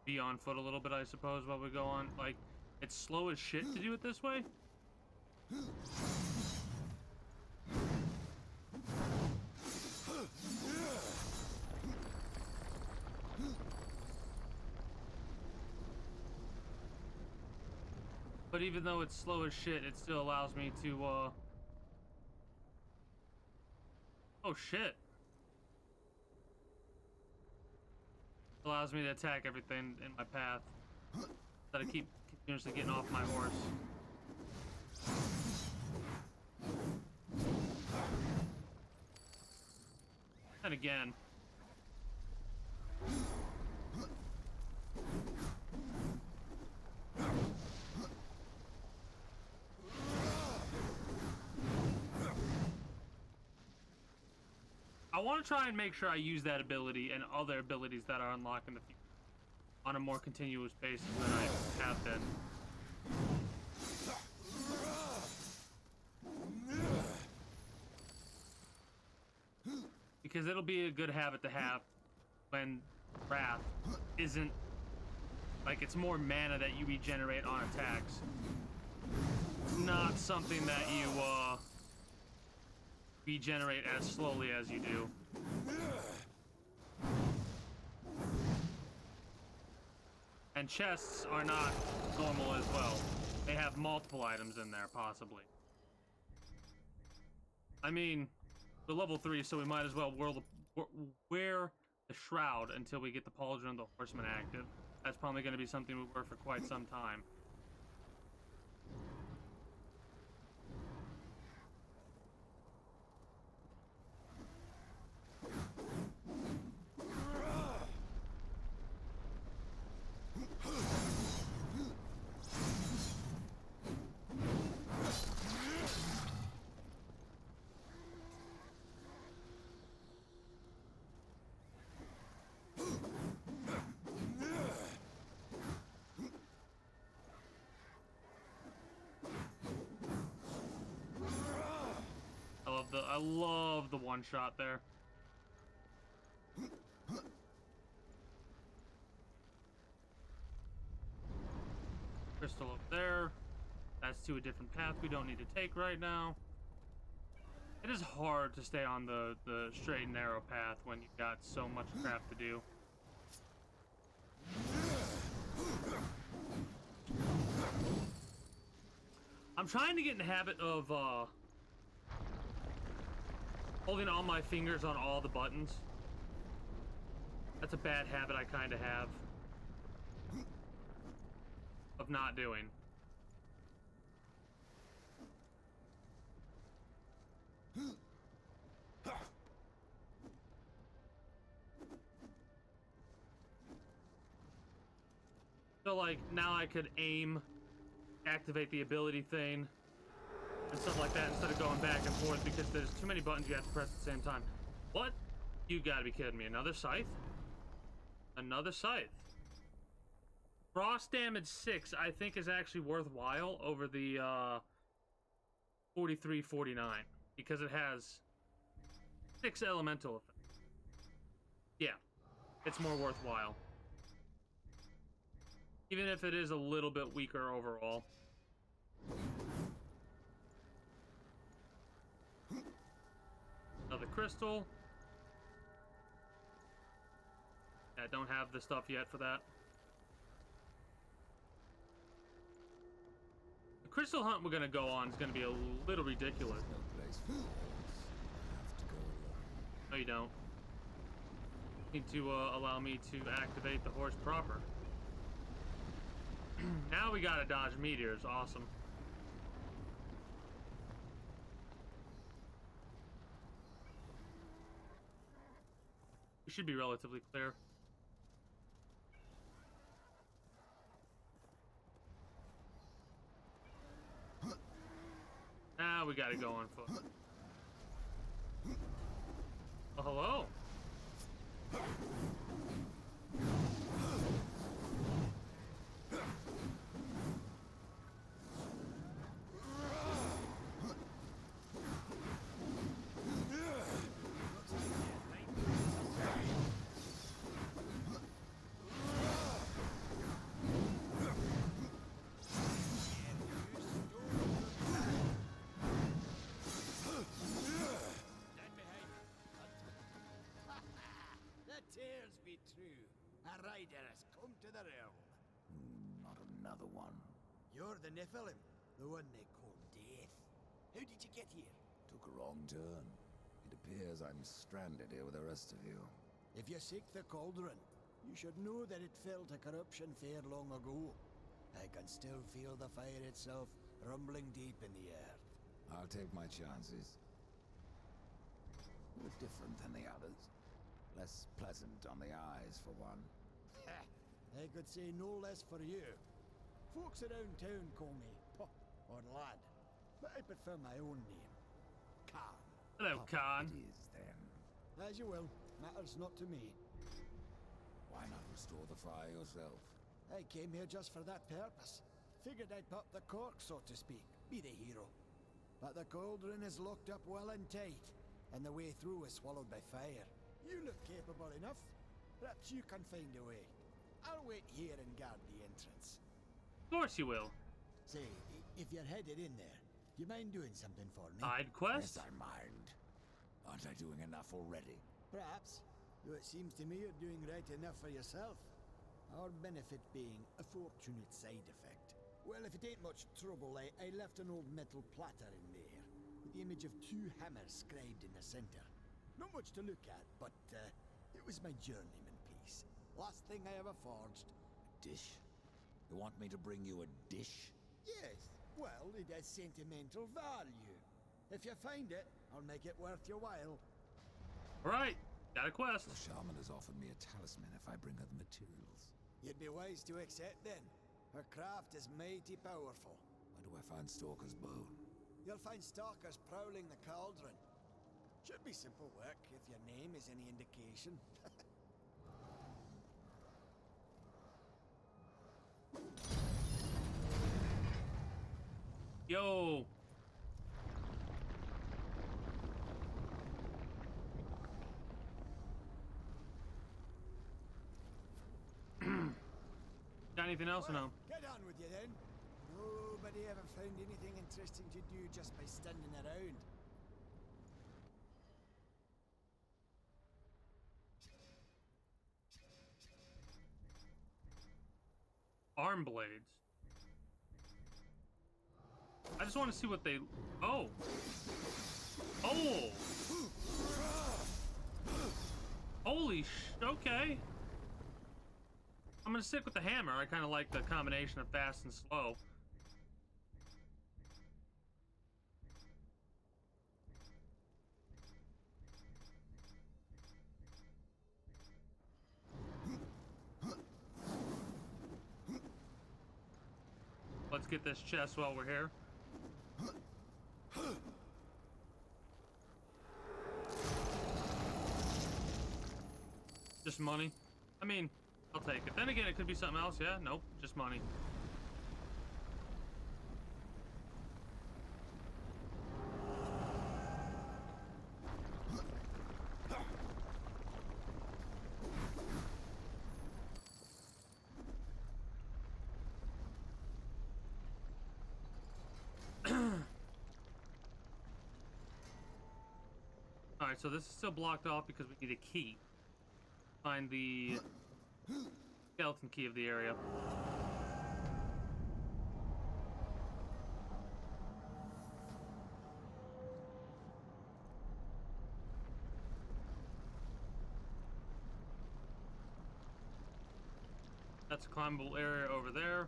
Be on foot a little bit, I suppose, while we go on. Like, it's slow as shit to do it this way. But even though it's slow as shit, it still allows me to, oh shit. Allows me to attack everything in my path. That I keep continuously getting off my horse. And again. want to try and make sure I use that ability and other abilities that are unlocked in the future on a more continuous basis than I have been. Because it'll be a good habit to have when Wrath isn't, like, it's more mana that you regenerate on attacks. It's not something that you regenerate as slowly as you do. And chests are not normal as well. They have multiple items in there, possibly. I mean, we're level 3, so we might as well wear the Shroud until we get the Pauldron of the Horseman active. That's probably going to be something we wear for quite some time. I love the one shot there. Crystal up there. That's to a different path we don't need to take right now. It is hard to stay on the straight and narrow path when you've got so much crap to do. I'm trying to get in the habit of holding all my fingers on all the buttons. That's a bad habit I kind of have of not doing. So like now I could aim, activate the ability thing, and stuff like that instead of going back and forth because there's too many buttons you have to press at the same time. What? You gotta be kidding me. Another scythe? Another scythe. Frost damage 6 I think is actually worthwhile over the 43-49 because it has 6 elemental effects. Yeah, it's more worthwhile. Even if it is a little bit weaker overall. Another crystal. Yeah, don't have the stuff yet for that. The crystal hunt we're gonna go on is gonna be a little ridiculous. No place for horse. I have to go alone. No, you don't. You need to allow me to activate the horse proper. Now we gotta dodge meteors. Awesome. We should be relatively clear. Now we gotta go on foot. Oh, hello. Tears be true. A rider has come to the realm. Not another one. You're the Nephilim, the one they call Death. How did you get here? Took a wrong turn. It appears I'm stranded here with the rest of you. If you seek the cauldron, you should know that it fell to corruption fair long ago. I can still feel the fire itself rumbling deep in the earth. I'll take my chances. You're different than the others. Less pleasant on the eyes, for one. I could say no less for you. Folks around town call me Pup or Lad, but I prefer my own name, Khan. Hello, Khan. It is then. As you will. Matters not to me. Why not restore the fire yourself? I came here just for that purpose. Figured I'd pop the cork, so to speak. Be the hero. But the cauldron is locked up well and tight, and the way through is swallowed by fire. You look capable enough. Perhaps you can find a way. I'll wait here and guard the entrance. Of course you will. Say, if you're headed in there, do you mind doing something for me? Side quest? Yes, I mind. Aren't I doing enough already? Perhaps. Though it seems to me you're doing right enough for yourself. Our benefit being a fortunate side effect. Well, if it ain't much trouble, I left an old metal platter in there, with the image of 2 hammers scribed in the center. Not much to look at, but it was my journeyman piece. Last thing I ever forged. A dish? You want me to bring you a dish? Yes, well, it has sentimental value. If you find it, I'll make it worth your while. Alright, got a quest. The shaman has offered me a talisman if I bring her the materials. You'd be wise to accept then. Her craft is mighty powerful. Where do I find Stalker's bone? You'll find stalkers prowling the cauldron. Should be simple work if your name is any indication. Yo. Got anything else or no? Get on with you then. Nobody ever found anything interesting to do just by standing around. Arm blades. I just want to see what they... Oh. Oh. Holy okay. I'm gonna stick with the hammer. I kind of like the combination of fast and slow. Let's get this chest while we're here. Just money. I mean, I'll take it. Then again, it could be something else. Yeah, nope, just money. Alright, so this is still blocked off because we need a key. Find the skeleton key of the area. That's a climbable area over there.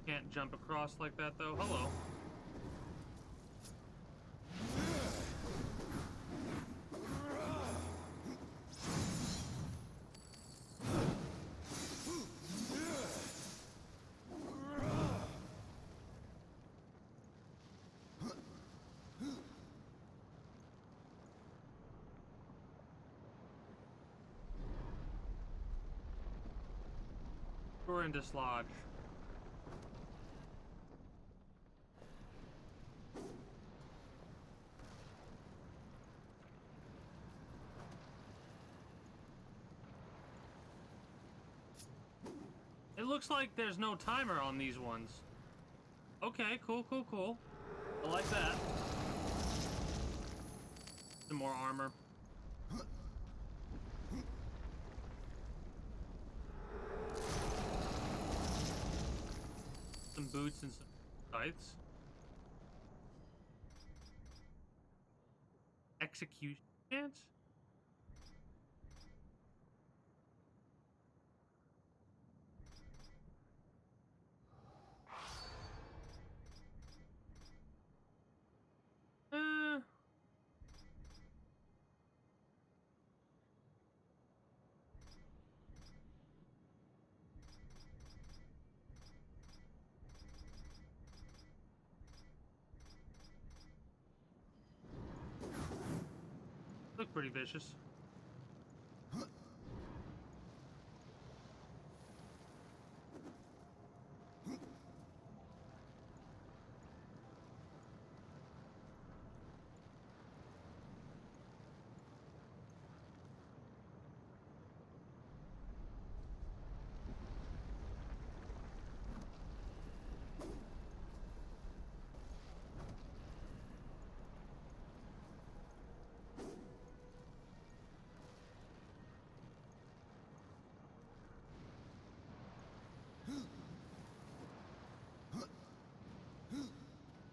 Can't jump across like that though. Hello. We're in dislodge. It looks like there's no timer on these ones. Okay, cool. I like that. Some more armor. Some boots and some scythes. Execution chance? Look pretty pretty vicious.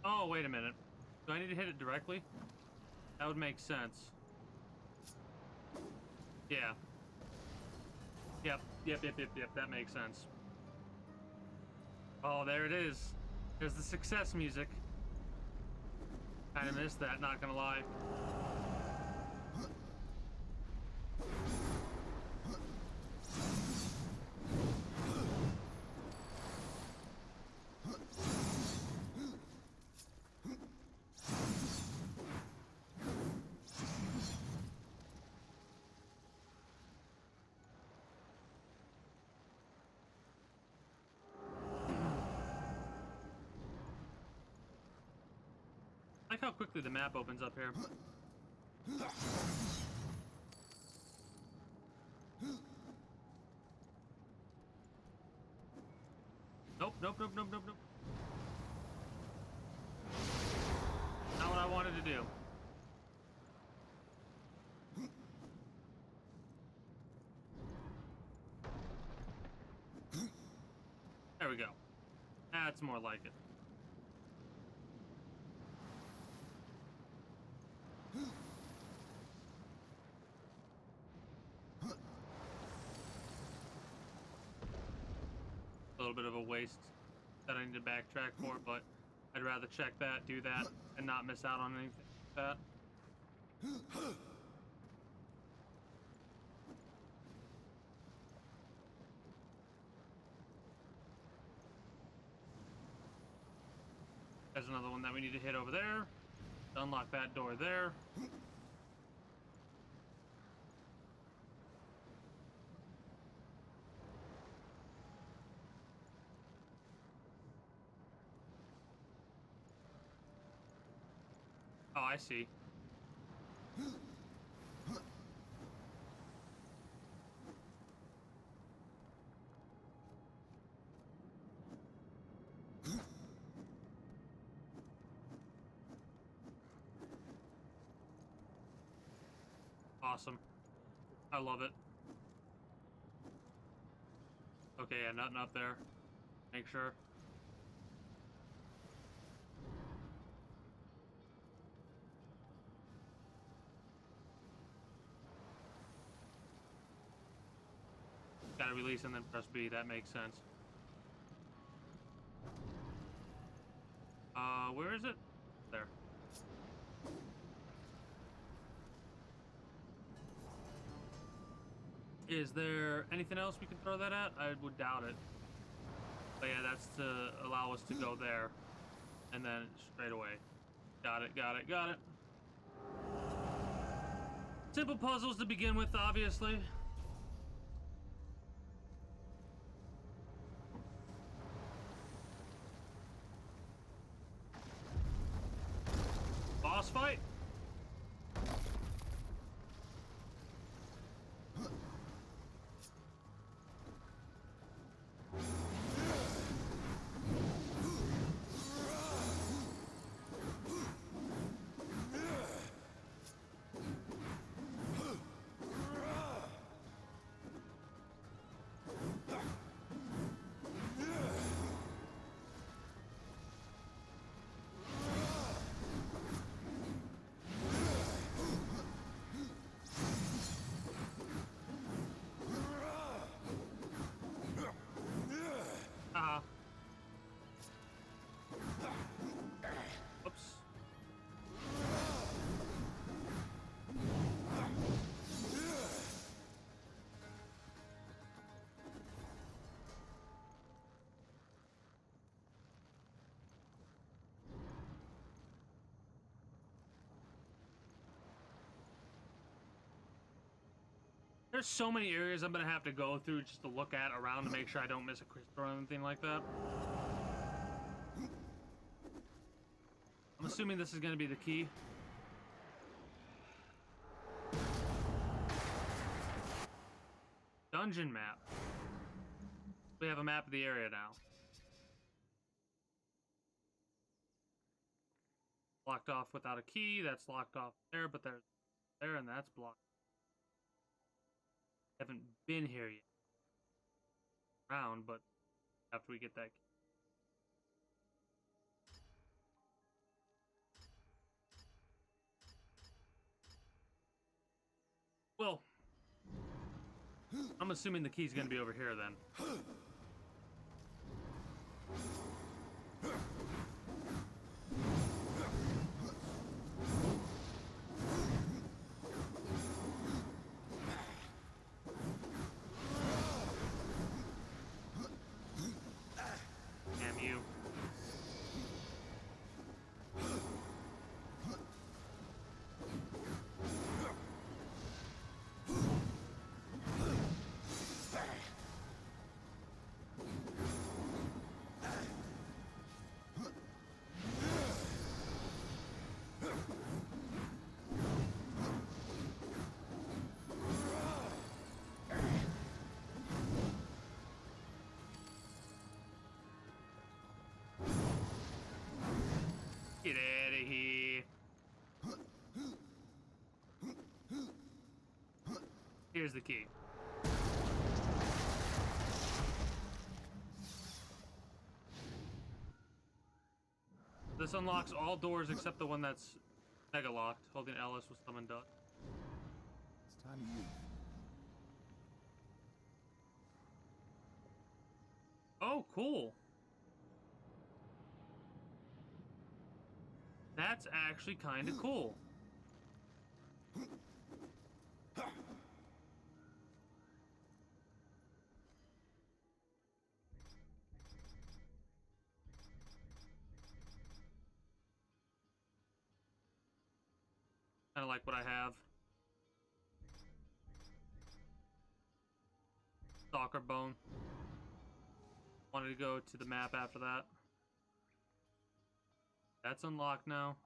Oh, wait a minute. Do I need to hit it directly? That would make sense. Yeah. Yep. That makes sense. Oh, there it is. There's the success music. Kinda missed that, not gonna lie. I like how quickly the map opens up here. Nope. Not what I wanted to do. There we go. That's more like it. A little bit of a waste that I need to backtrack for, but I'd rather check that, do that, and not miss out on anything like that. There's another one that we need to hit over there. Unlock that door there. Oh, I see. Awesome. I love it. Okay, yeah, nothing up there. Make sure. Gotta release and then press B, that makes sense. Where is it? There. Is there anything else we can throw that at? I would doubt it. But yeah, that's to allow us to go there. And then straight away. Got it. Simple puzzles to begin with, obviously. Boss fight? Oops. There's so many areas I'm gonna have to go through just to look at around to make sure I don't miss a crystal or anything like that. I'm assuming this is gonna be the key. Dungeon map. We have a map of the area now. Locked off without a key. That's locked off there, but there's there, and that's blocked. Haven't been here yet. Around, but after we get that key. Well, I'm assuming the key's gonna be over here then. Damn you. Get out of here. Here's the key. This unlocks all doors except the one that's mega locked. Holding Ellis will summon Duck. It's time you. Oh, cool. That's actually kind of cool. Kind of like what I have. Stalker bone. Wanted to go to the map after that. That's unlocked now.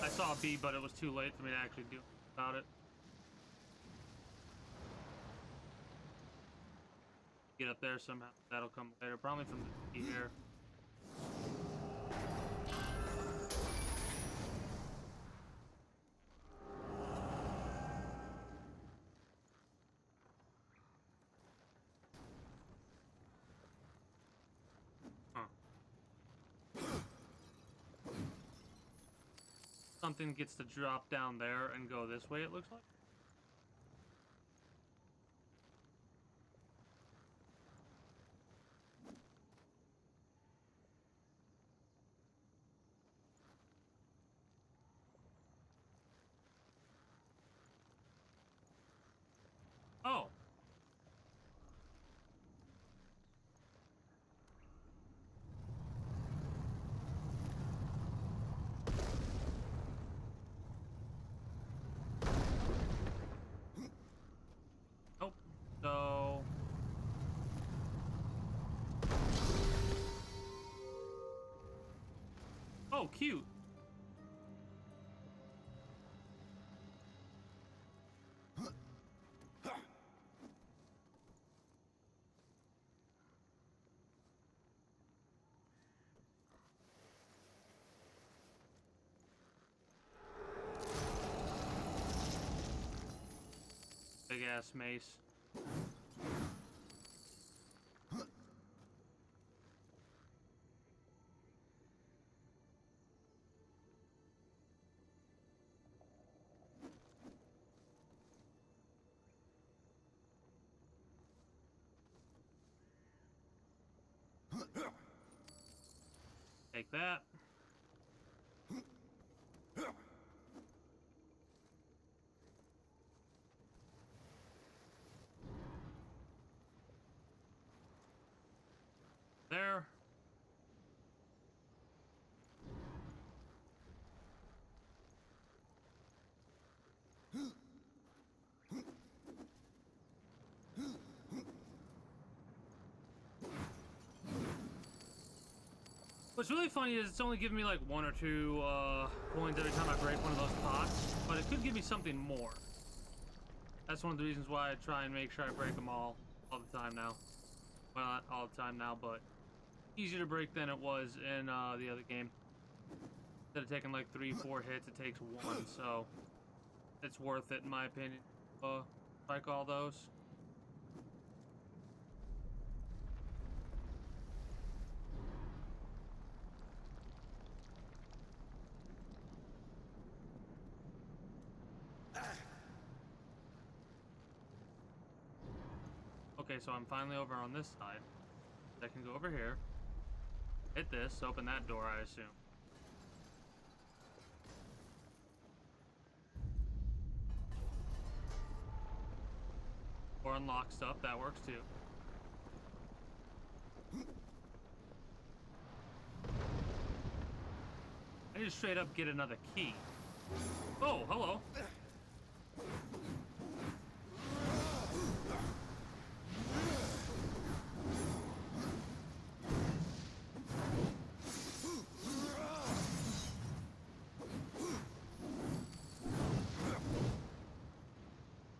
I saw a bee, but it was too late for me to actually do about it. Get up there somehow. That'll come later. Probably from the key here. Something gets to drop down there and go this way, it looks like. Oh. Nope. So. Oh, cute. Big ass mace. Take that. What's really funny is it's only giving me like 1 or 2 coins every time I break one of those pots, but it could give me something more. That's one of the reasons why I try and make sure I break them all the time now. Well, not all the time now, but easier to break than it was in the other game. Instead of taking like 3-4 hits, it takes 1, so it's worth it in my opinion. Strike all those. Okay, so I'm finally over on this side. I can go over here, hit this, open that door, I assume. Or unlock stuff, that works too. I just straight up get another key. Oh, hello.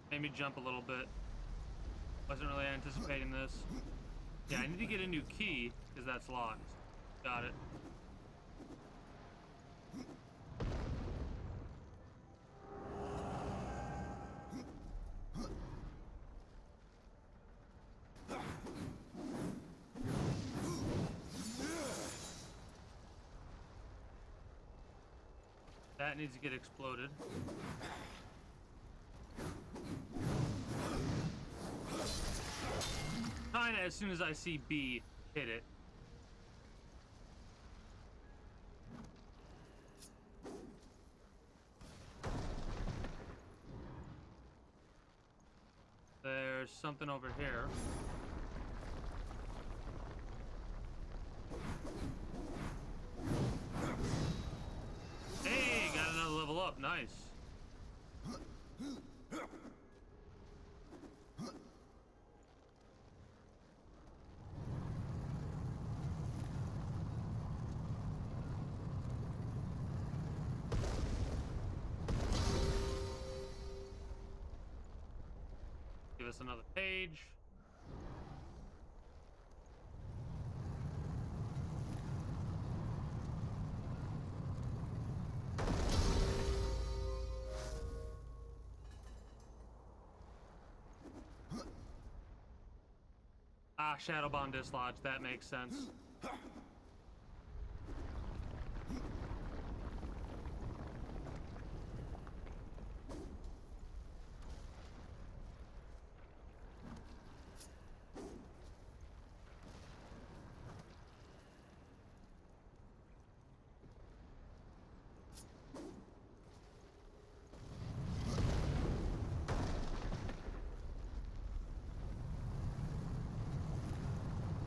Made me jump a little bit. Wasn't really anticipating this. Yeah, I need to get a new key because that's locked. Got it. That needs to get exploded. Kinda as soon as I see B, hit it. There's something over here. Hey, got another level up, nice. Give us another page. Ah, Shadow Bond dislodged. That makes sense.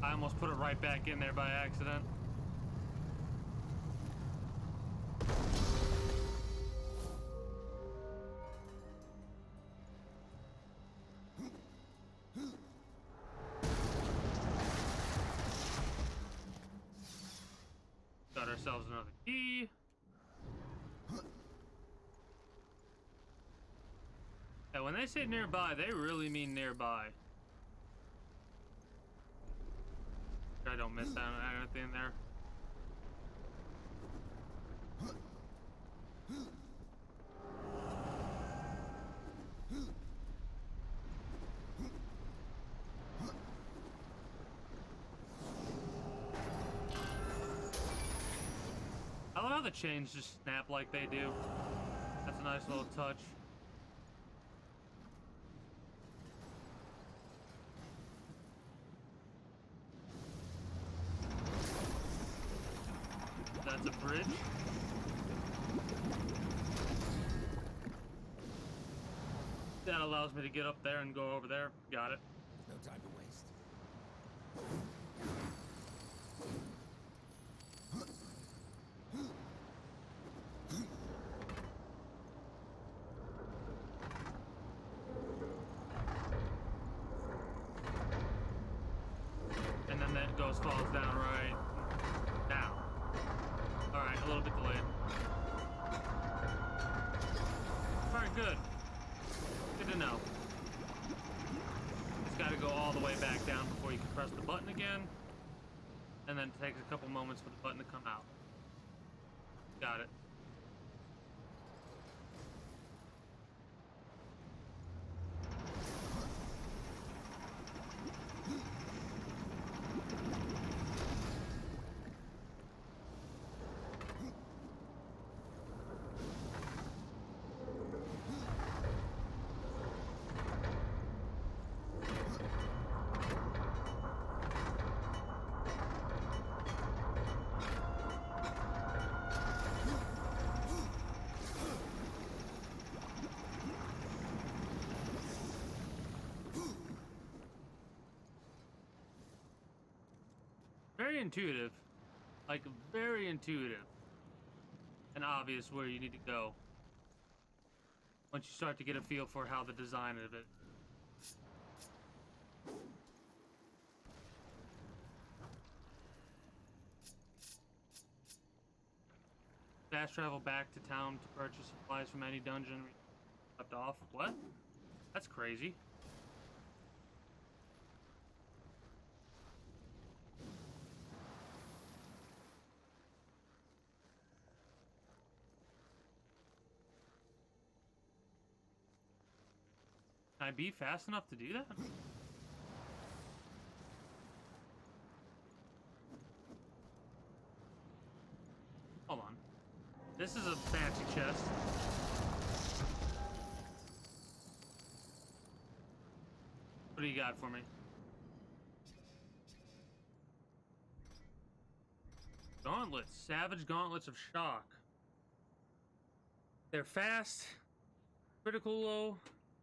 I almost put it right back in there by accident. Got ourselves another key. Yeah, when they say nearby, they really mean nearby. I don't miss out on anything there. I love how the chains just snap like they do. That's a nice little touch. That's a bridge. That allows me to get up there and go over there. Got it. No time to waste. And then that falls down right now. a little bit delayed. Alright, good. Good to know. Just gotta go all the way back down before you can press the button again. And then it takes a couple moments for the button to come out. Got it. Very intuitive, like very intuitive and obvious where you need to go once you start to get a feel for how the design of it. Fast travel back to town to purchase supplies from any dungeon left off. What? That's crazy. Can I be fast enough to do that? Hold on. This is a fancy chest. What do you got for me? Gauntlets. Savage gauntlets of shock. They're fast. Critical low.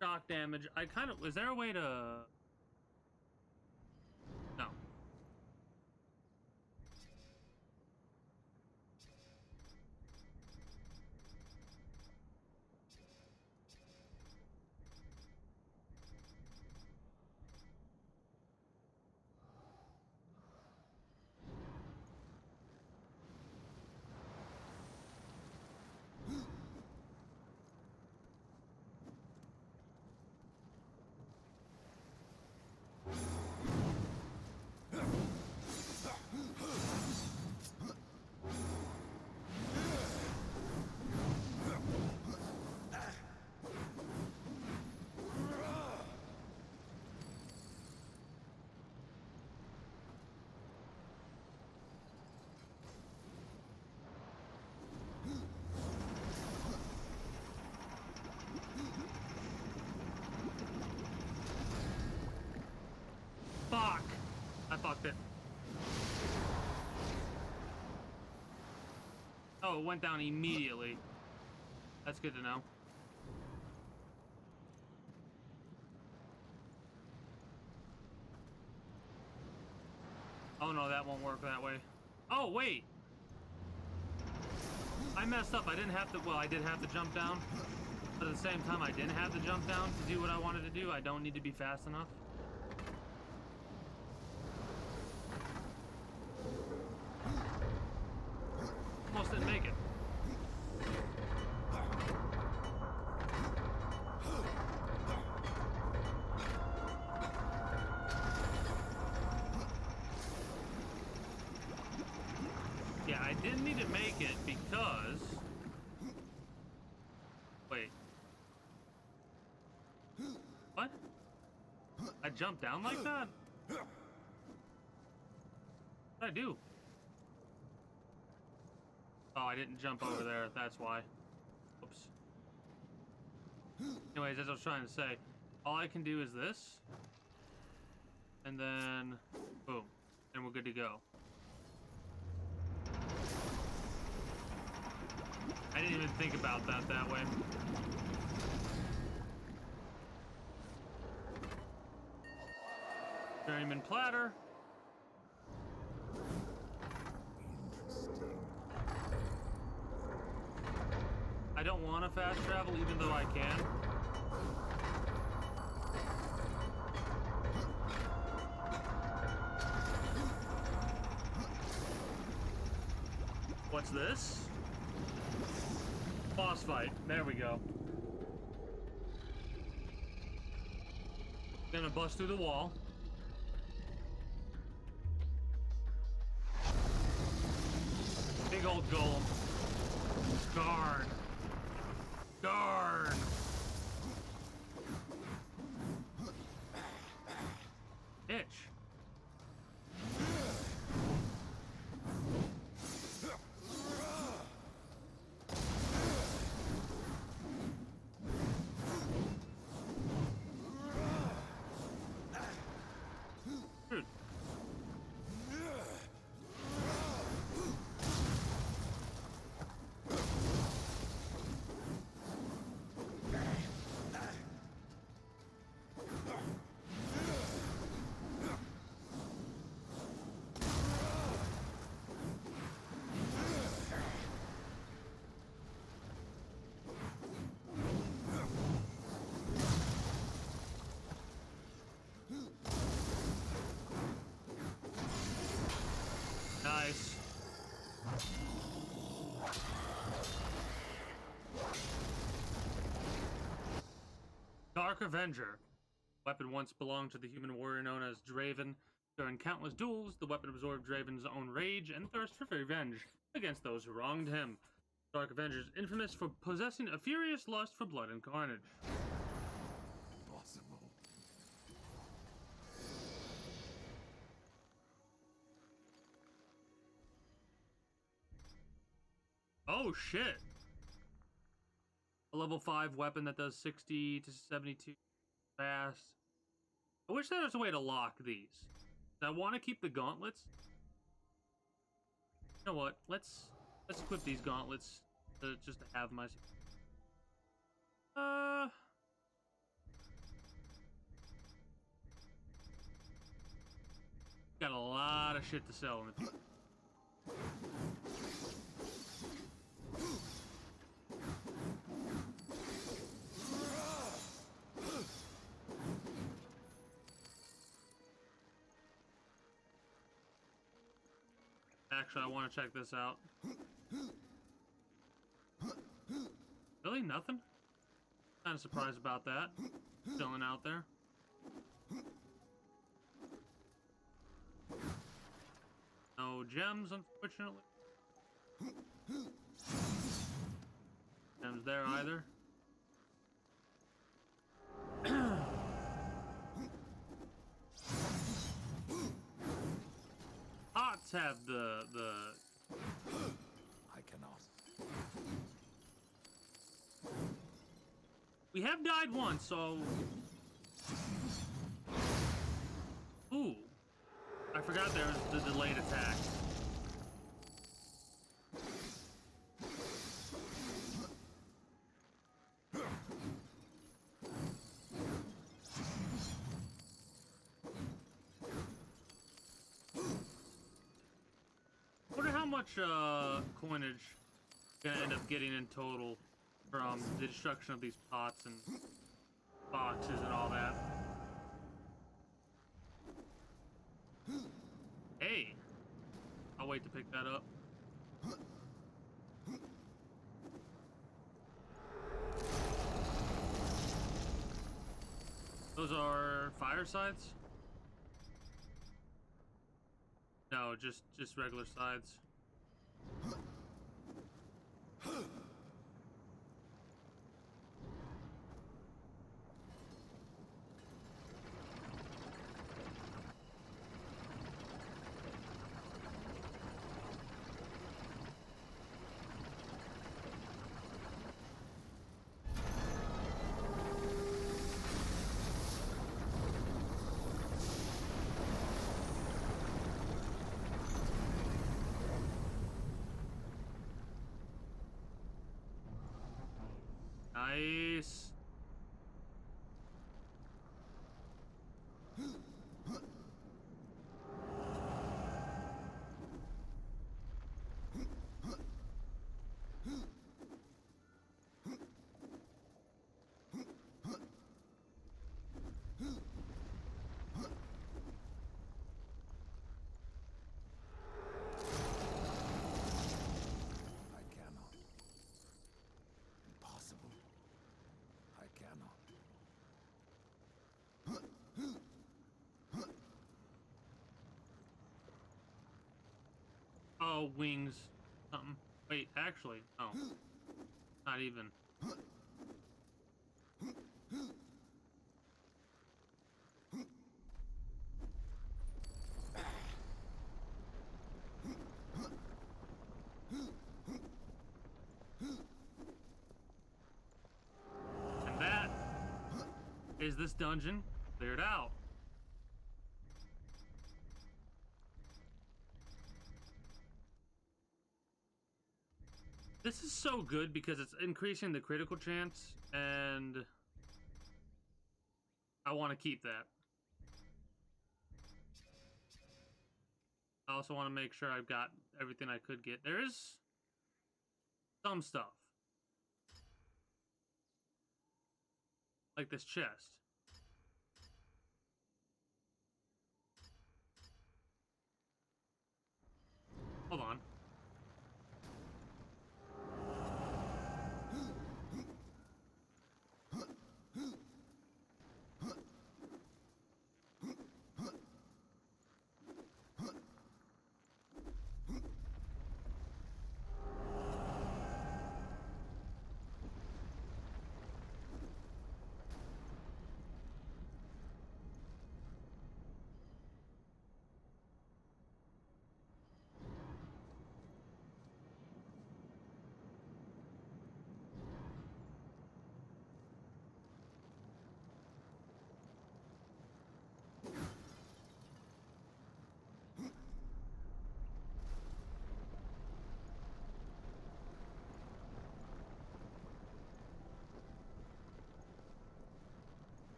Shock damage. I kind of... Is there a way to... No. Fuck! I fucked it. Oh, it went down immediately. That's good to know. Oh no, that won't work that way. Oh, wait! I messed up. I didn't have to... Well, I did have to jump down. But at the same time, I didn't have to jump down to do what I wanted to do. I don't need to be fast enough. Almost didn't make it. Yeah, I didn't need to make it because... Wait. What? I jumped down like that? What did I do? Oh, I didn't jump over there, that's why. Oops. Anyways, as I was trying to say, all I can do is this. And then, boom. And we're good to go. I didn't even think about that way. Journeyman platter. I don't want to fast travel even though I can. What's this? boss fight. There we go. Gonna bust through the wall. Big old golem. Guard. Guard. Itch. Dude. Nice. Dark Avenger. Weapon once belonged to the human warrior known as Draven. During countless duels, the weapon absorbed Draven's own rage and thirst for revenge against those who wronged him. Dark Avenger is infamous for possessing a furious lust for blood and carnage. Possible. Oh shit! A level 5 weapon that does 60 to 72 fast. I wish there was a way to lock these. I want to keep the gauntlets. You know what? Let's equip these gauntlets just to have my. Got a lot of shit to sell in the future. Actually, I want to check this out. Really? Nothing? Kind of surprised about that. Chilling out there. No gems, unfortunately. Gems there either. Pots have the I cannot. We have died once, so ooh. I forgot there was the delayed attack. Wonder how much coinage gonna end up getting in total from the destruction of these pots and boxes and all that. Hey, I'll wait to pick that up. Those are firesides? No, just regular sides. claw, wings, something. Wait, actually, no. Not even. And that is this dungeon cleared out. This is so good because it's increasing the critical chance, and I want to keep that. I also want to make sure I've got everything I could get. There is some stuff. Like this chest. Hold on.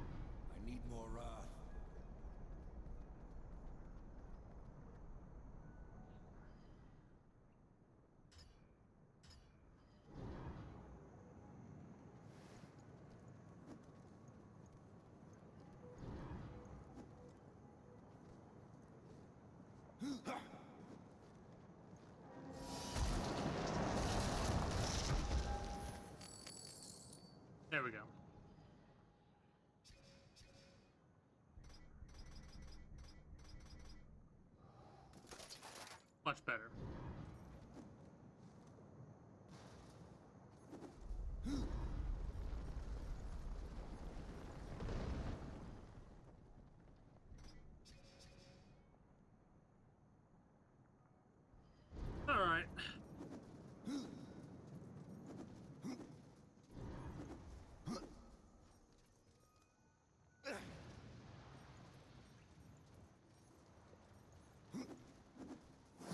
I need more wrath. There we go. Much better. All right.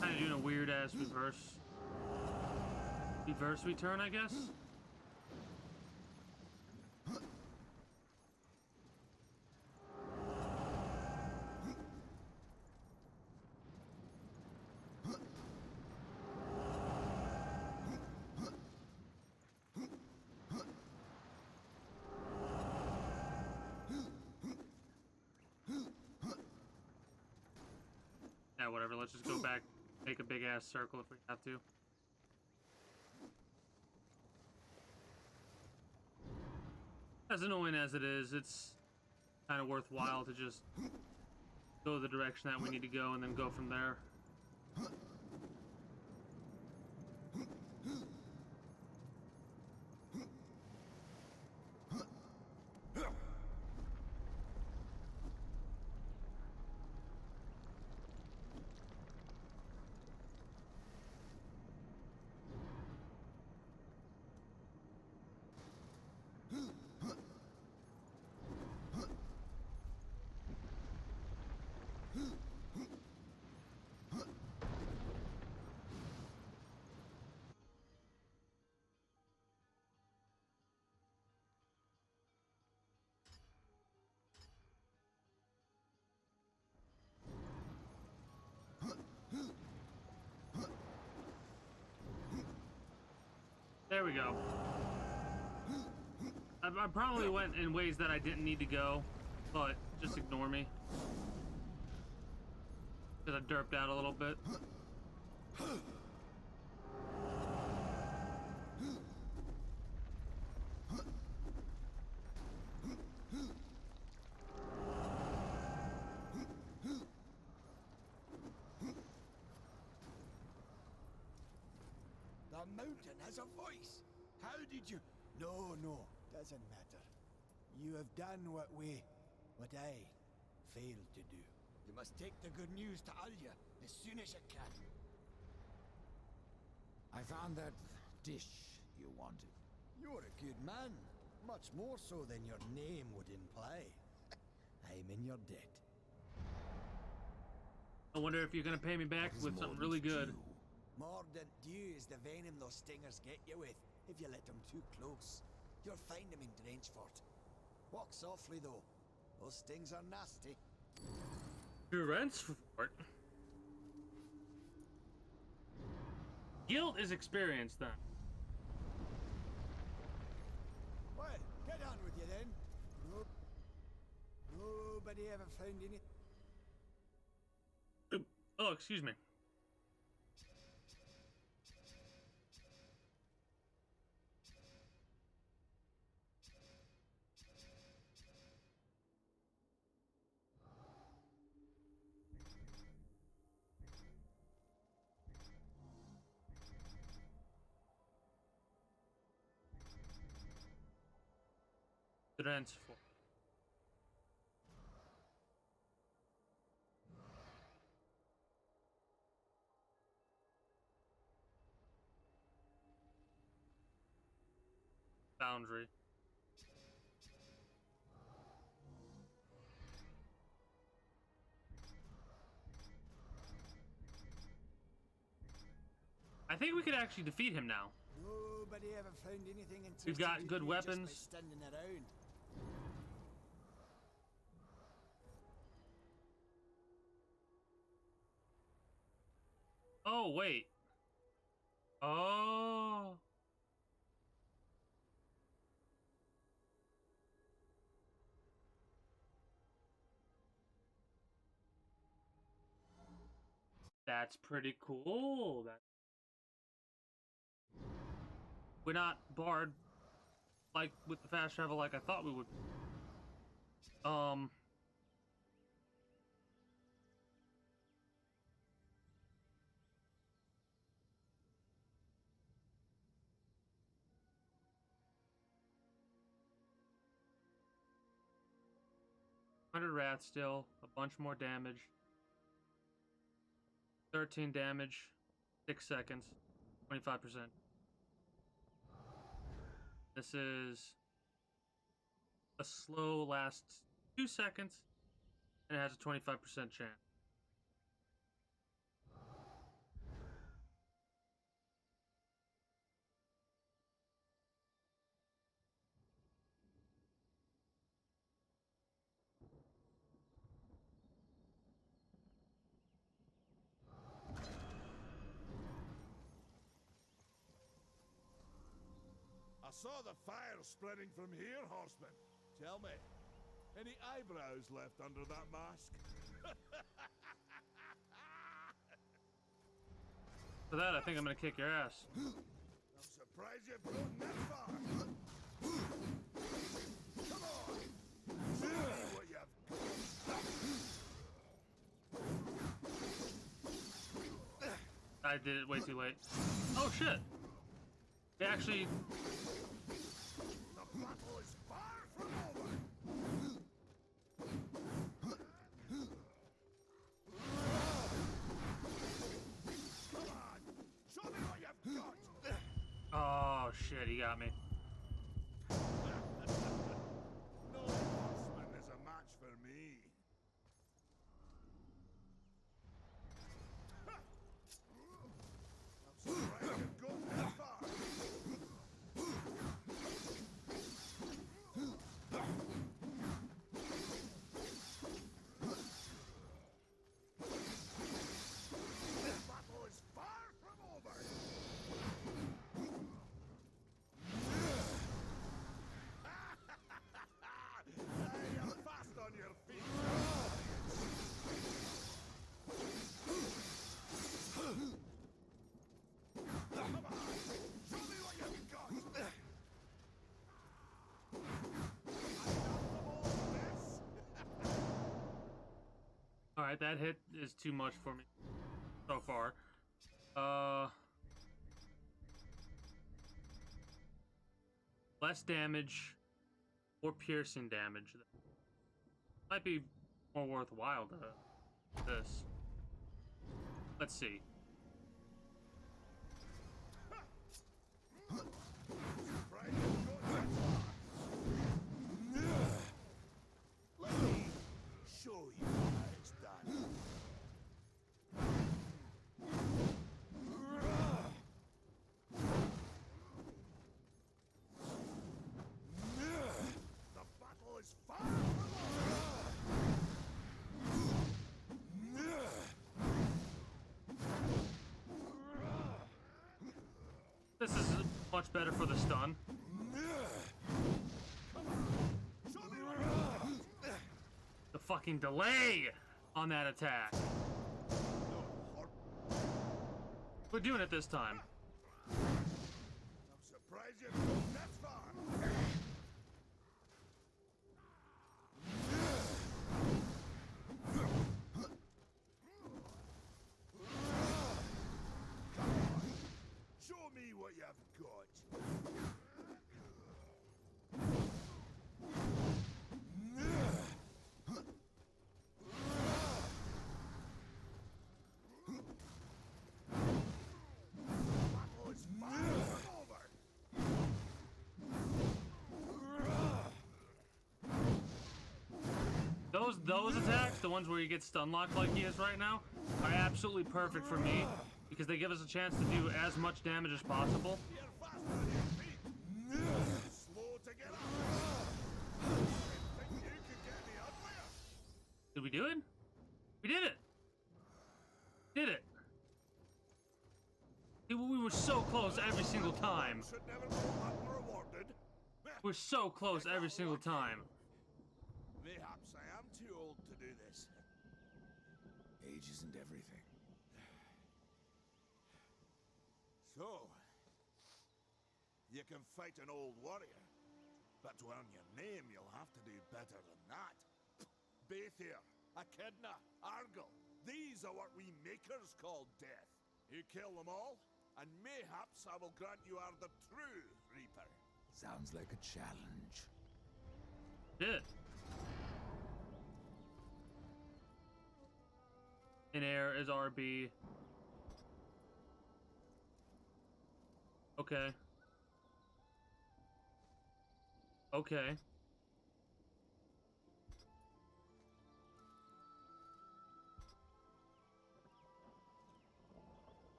Kind of doing a weird ass reverse return, I guess. Yeah, whatever. Let's just go back, make a big ass circle if we have to. As annoying as it is, it's kind of worthwhile to just go the direction that we need to go and then go from there. There we go. I probably went in ways that I didn't need to go, but just ignore me. Because I derped out a little bit. The mountain has a voice. How did you... No, doesn't matter. You have done what I failed to do. You must take the good news to Alya as soon as you can. I found that dish you wanted. You're a good man. Much more so than your name would imply. I'm in your debt. I wonder if you're gonna pay me back with something really good. Mordant dew is the venom those stingers get you with, if you let them too close. You'll find them in Drangeforth. Walk softly, though. Those stings are nasty. Drangeforth? Guilt is experience, then. Well, get on with you then. Nobody ever found any... Oh, excuse me. Drangeforth. Boundary. I think we could actually defeat him now. Nobody ever found anything interesting. We've got to good do weapons. Just by standing around. Oh, wait. Oh. That's pretty cool. We're not barred like with the fast travel like I thought we would. $100 rats still, a bunch more damage. 13 damage, 6 seconds, 25%. This is a slow lasts 2 seconds, and it has a 25% chance. I saw the fire spreading from here, horseman. Tell me, any eyebrows left under that mask? For that, I think I'm gonna kick your ass. I'm surprised you've gotten that far. Come on! Show me what you've got. I did it way too late. Oh shit! They actually... The battle is far from over. Come on! Show me what you've got! Oh shit, he got me. No horseman is a match for me. I'm surprised you've gotten that far. The battle is far from over. Alright, that hit is too much for me so far. Less damage, more piercing damage. Might be more worthwhile to this. Let's see. Let me show you how it's done. The battle is far from This is much better for the stun. The fucking delay on that attack. We're doing it this time. I'm surprised you've gone that far. Show me what you've got. Battle is far from over. Those attacks, the ones where you get stun locked like he is right now, are absolutely perfect for me because they give us a chance to do as much damage as possible. You're faster than your feet. Slow to get up. I think you could get me uglier. Did we do it? We did it! Did it! We were so close every single time. Should never go unrewarded. We're so close every single time. Mayhaps I am too old to do this. Age isn't everything. So, you can fight an old warrior, but to earn your name, you'll have to do better than that. Baethir, Echidna, Argyll, these are what we makers call death. You kill them all, and mayhaps I will grant you are the true Reaper. Sounds like a challenge. Did. In air is RB. Okay. Okay.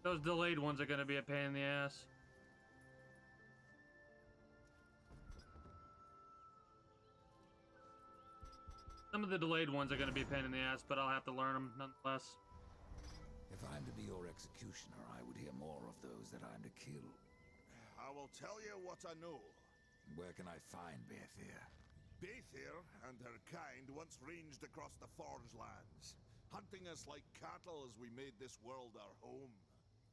Those delayed ones are gonna be a pain in the ass. Some of the delayed ones are gonna be a pain in the ass, but I'll have to learn them nonetheless. If I'm to be your executioner, I would hear more of those that I'm to kill. I will tell you what I know. Where can I find Baethir? Baethir and her kind once ranged across the Forge lands, hunting us like cattle as we made this world our home.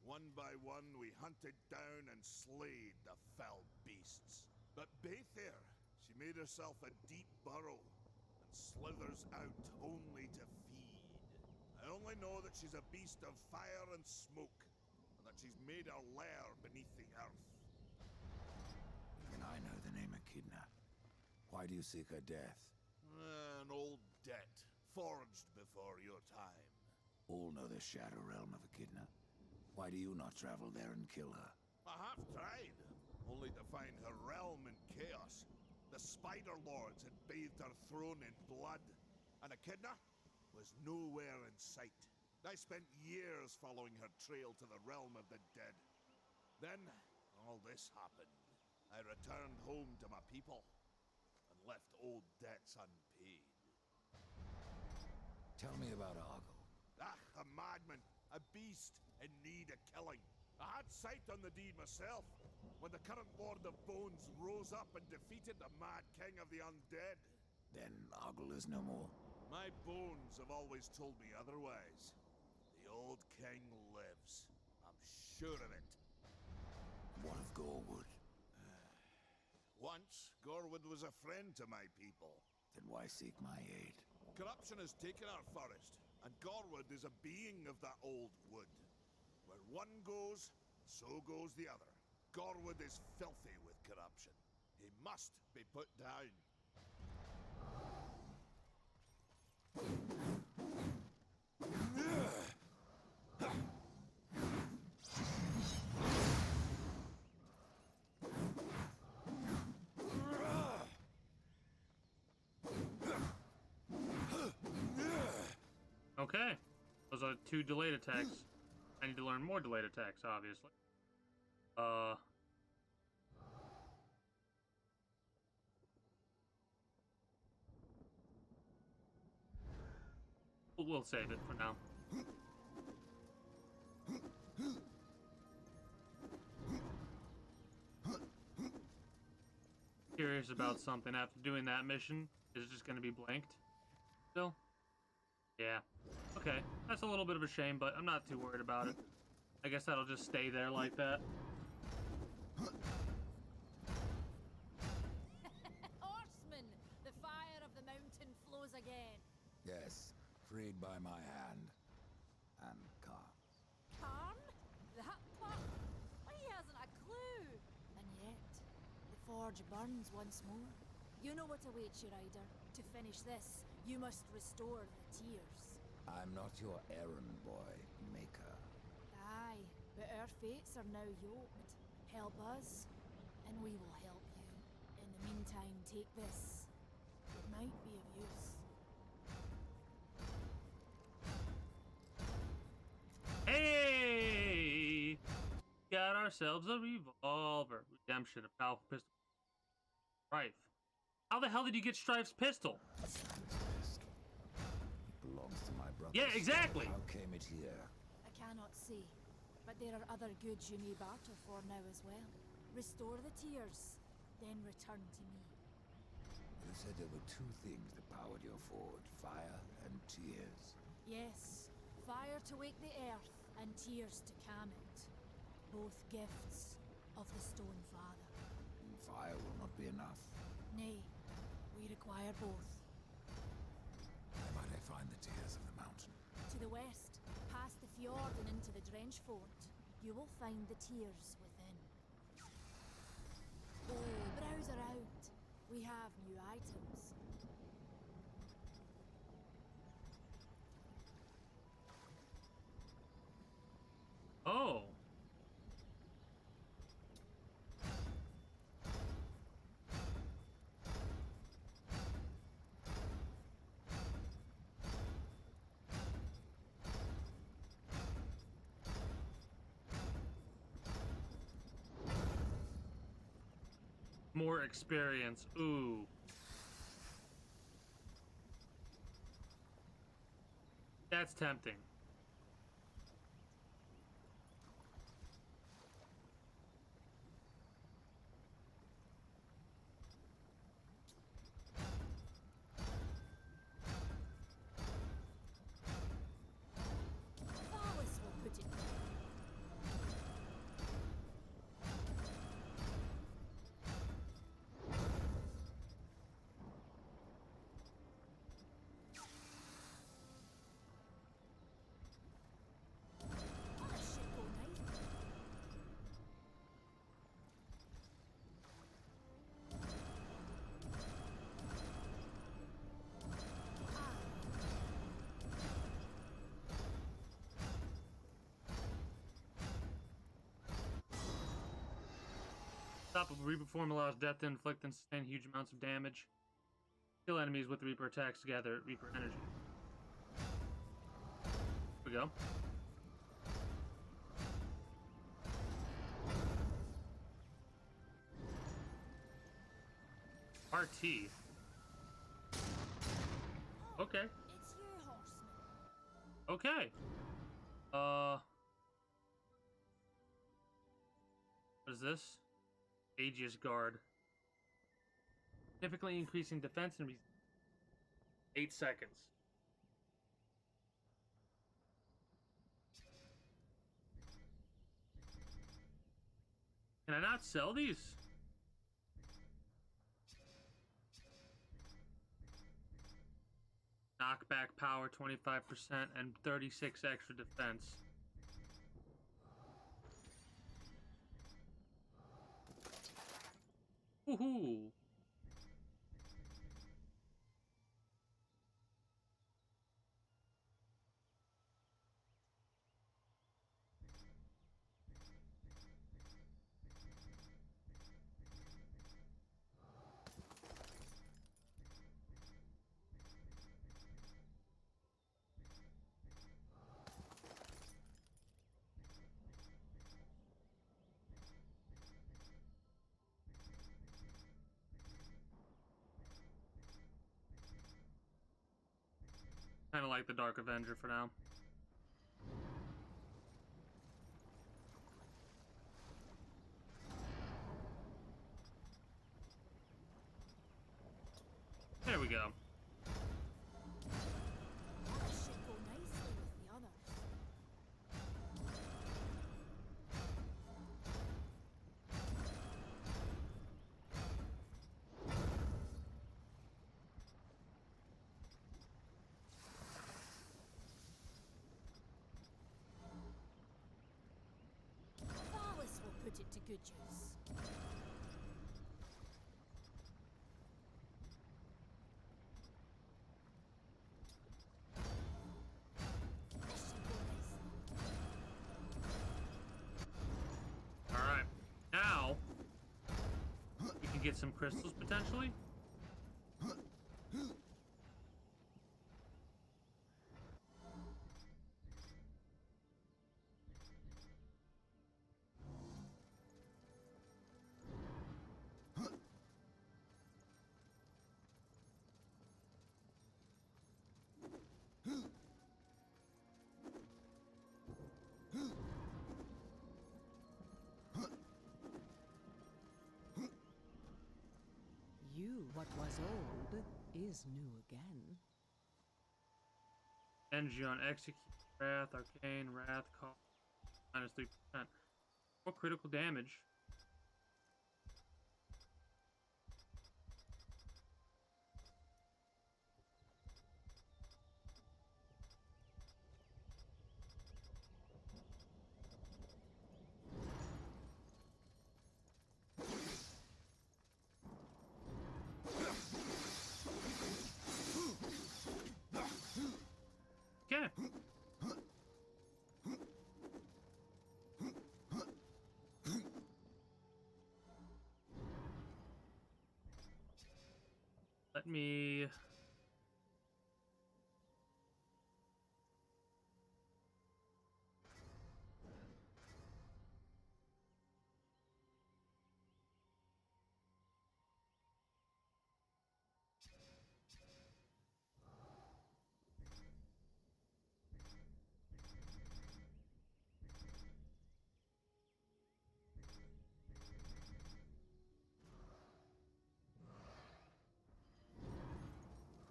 One by one, we hunted down and slayed the fell beasts. But Baethir, she made herself a deep burrow and slithers out only to feed. I only know that she's a beast of fire and smoke, and that she's made her lair beneath the earth. And I know the name Echidna. Why do you seek her death? An old debt, forged before your time. All know the Shadow Realm of Echidna. Why do you not travel there and kill her? I have tried, only to find her realm in chaos. The Spider Lords had bathed her throne in blood, and Echidna was nowhere in sight. I spent years following her trail to the realm of the dead. Then, all this happened. I returned home to my people, and left old debts unpaid. Tell me about Argyll. A madman, a beast in need of killing. I had sight on the deed myself, when the current Lord of Bones rose up and defeated the mad king of the undead. Then Argyll is no more. My bones have always told me otherwise. The old king lives. I'm sure of it. What of Gorwood? Once, Gorwood was a friend to my people. Then why seek my aid? Corruption has taken our forest, and Gorwood is a being of that old wood. Where one goes, so goes the other. Gorwood is filthy with corruption. He must be put down. Okay. Those are 2 delayed attacks. I need to learn more delayed attacks, obviously. We'll save it for now. Curious about something after doing that mission. Is it just going to be blanked still? Yeah. Okay. That's a little bit of a shame, but I'm not too worried about it. I guess that'll just stay there like that. Horseman! The fire of the mountain flows again. Yes, freed by my hand. And calm. Karn? That pup? He hasn't a clue. And yet, the forge burns once more. You know what awaits you, Rider. To finish this, you must restore the tears. I'm not your errand boy, Maker. Aye, but our fates are now yoked. Help us, and we will help you. In the meantime, take this. It might be of use. Hey! Got ourselves a revolver. Redemption, a powerful pistol. Strife. How the hell did you get Strife's pistol? It belongs to my brother. Yeah, exactly. How came it here? I cannot say, but there are other goods you may barter for now as well. Restore the tears, then return to me. You said there were 2 things that powered your forge, fire and tears. Yes, fire to wake the earth, and tears to calm it. Both gifts of the Stone Father. And fire will not be enough. Nay, we require both. Where might I find the tears of the mountain? To the west, past the fjord and into the Drench Fort, you will find the tears within. Oh, browse around. We have new items. Oh. More experience. Ooh. That's tempting. Flawless will put it. What a shit go night. Stop of Reaper form allows death to inflict and sustain huge amounts of damage. Kill enemies with Reaper attacks to gather Reaper energy. Here we go. RT. Okay. It's you, horseman. Okay. What is this? Aegis Guard. Significantly increasing defense and 8 seconds. Can I not sell these? power, 25%, and 36 extra defense. Woohoo! Kind of like the Dark Avenger for now. There we go. That should go nicely with the others. Valis will put it to good use. This should go nicely. Alright. Now, we can get some crystals potentially. You, what was old, is new again. Energy on execute, wrath, arcane, wrath, call, minus 3%. More critical damage. Okay. Let me...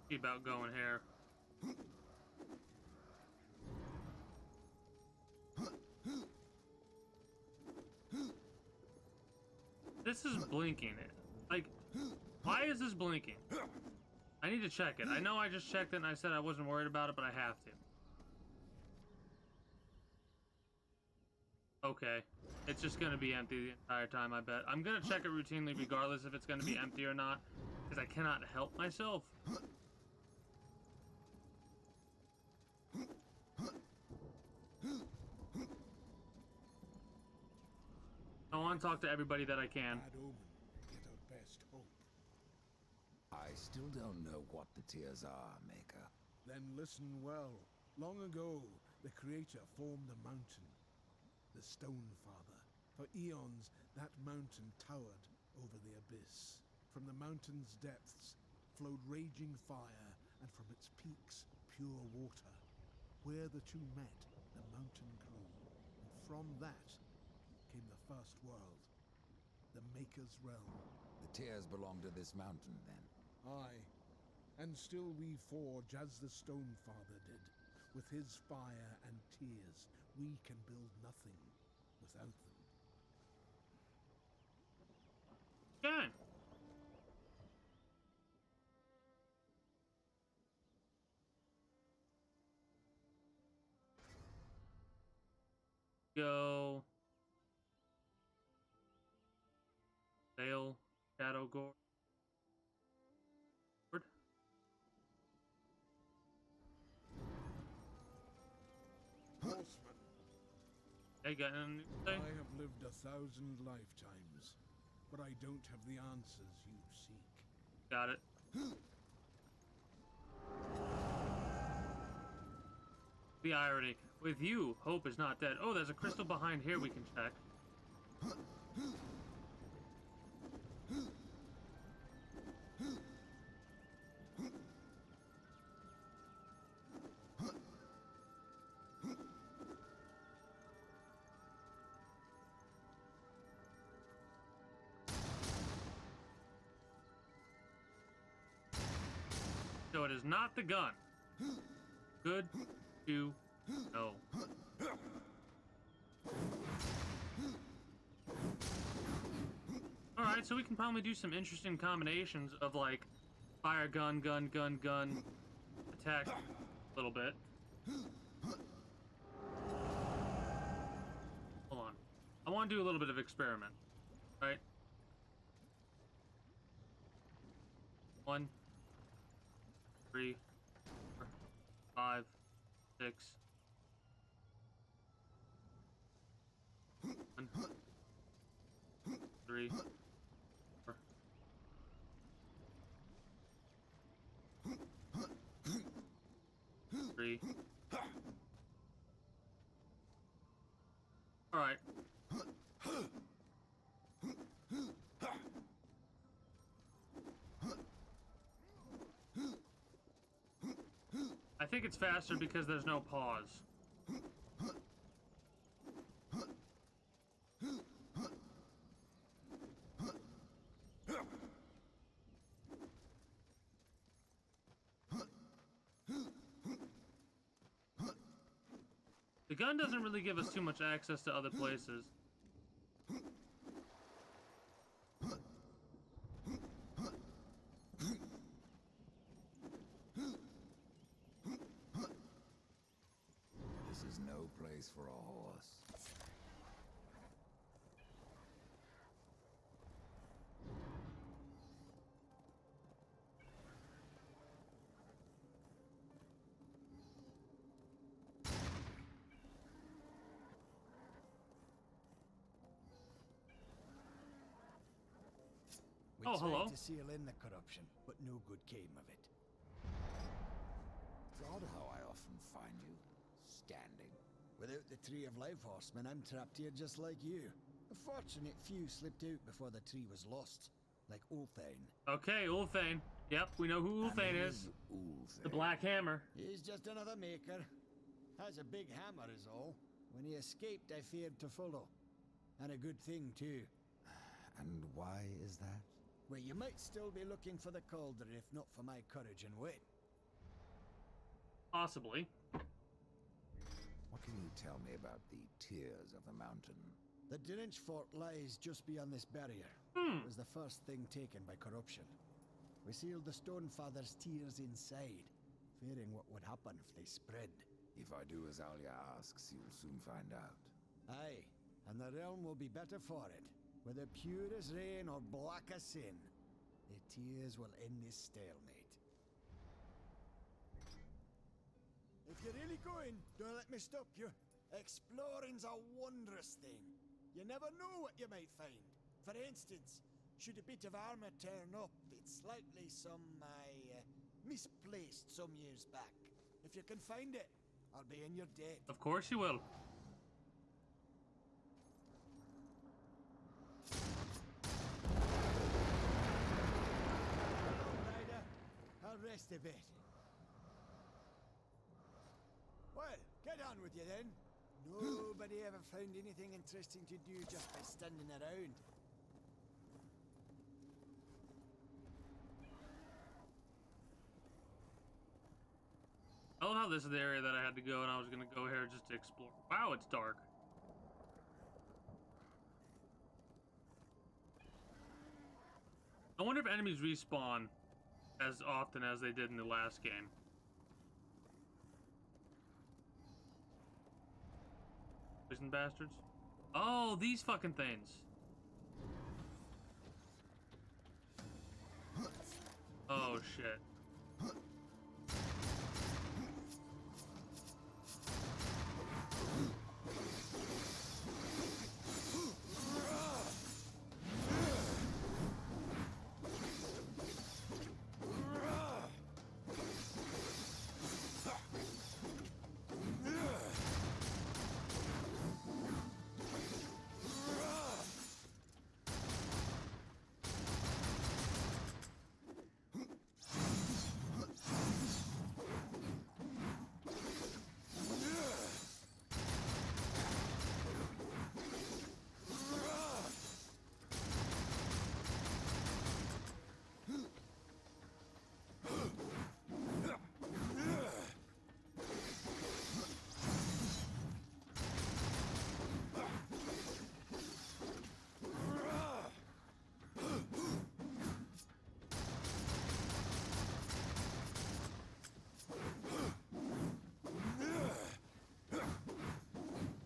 see about going here. This is blinking. Like, why is this blinking? I need to check it. I know I just checked it and I said I wasn't worried about it, but I have to. Okay. It's just gonna be empty the entire time, I bet. I'm gonna check it routinely regardless if it's gonna be empty or not, because I cannot help myself. I want to talk to everybody that I can. Bad omen, yet our best hope. I still don't know what the tears are, Maker. Then listen well. Long ago, the Creator formed a mountain, the Stone Father. For eons, that mountain towered over the abyss. From the mountain's depths flowed raging fire, and from its peaks, pure water. Where the two met, the mountain grew, and from that came the first world, the Maker's realm. The tears belong to this mountain, then. Aye, and still we forge as the Stone Father did. With his fire and tears, we can build nothing without them. Okay. go. Vale, Shadow Gore. Horseman, Hey, got anything to I say? have lived 1,000 lifetimes, but I don't have the answers you seek. Got it. The irony. With you, hope is not dead. Oh, there's a crystal behind here we can check. So it is not the gun. Good to know. Alright, so we can probably do some interesting combinations of like fire, gun, gun, gun, gun, attack a little bit. Hold on. I want to do a little bit of experiment. Right? 1, 3, 4, 5, 6. 1, 3, 4. Three. All right. I think it's faster because there's no pause. The gun doesn't really give us too much access to other places. This is no place for a horse. We Oh, tried hello. to seal in the corruption, but no good came of it. It's odd how I often find you standing. Without the Tree of Life, Horseman, I'm trapped here just like you. A fortunate few slipped out before the tree was lost, like Ulthane. Okay, Ulthane. Yep, we know who Ulthane is. Ulthane. The Black Hammer. He's just another maker. Has a big hammer is all. When he escaped, I feared to follow. And a good thing, too. And why is that? Well, you might still be looking for the cauldron if not for my courage and wit. Possibly. What can you tell me about the Tears of the Mountain? The Drench Fort lies just beyond this barrier. It was the first thing taken by corruption. We sealed the Stonefather's tears inside, fearing what would happen if they spread. If I do as Alia asks, you'll soon find out. Aye, and the realm will be better for it. Whether pure as rain or black as sin, the tears will end this stalemate. If you're really going, don't let me stop you. Exploring's a wondrous thing. You never know what you might find. For instance, should a bit of armor turn up, it's likely some misplaced some years back. If you can find it, I'll be in your debt. Of course you will. Rider, I'll rest a bit. Well, get on with you then. Nobody ever found anything interesting to do just by standing around. I love how this is the area that I had to go, and I was gonna go here just to explore. Wow, it's dark. I wonder if enemies respawn as often as they did in the last game. poison bastards. Oh, these fucking things. Oh shit.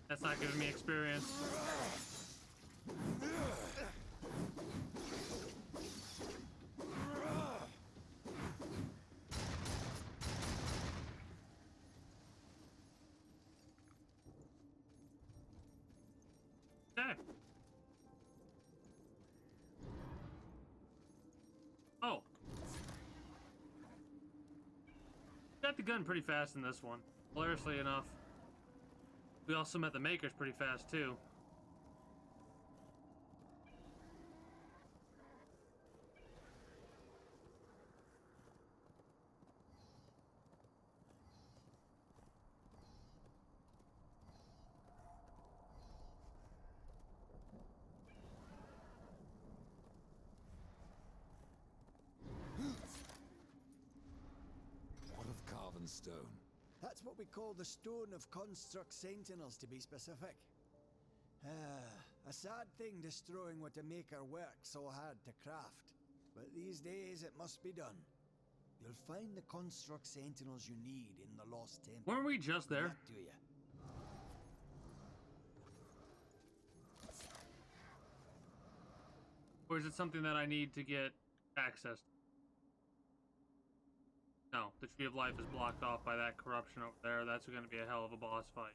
That's not giving me experience. Okay. Oh. Got the gun pretty fast in this one. Hilariously enough. We also met the makers pretty fast, too. What of carven stone? That's what we call the Stone of Construct Sentinels, to be specific. A sad thing destroying what a maker worked so hard to craft. But these days it must be done. You'll find the Construct Sentinels you need in the Lost Temple. Weren't we just Good there? luck to you. Or is it something that I need to get access to? No, the Tree of Life is blocked off by that corruption over there. That's going to be a hell of a boss fight.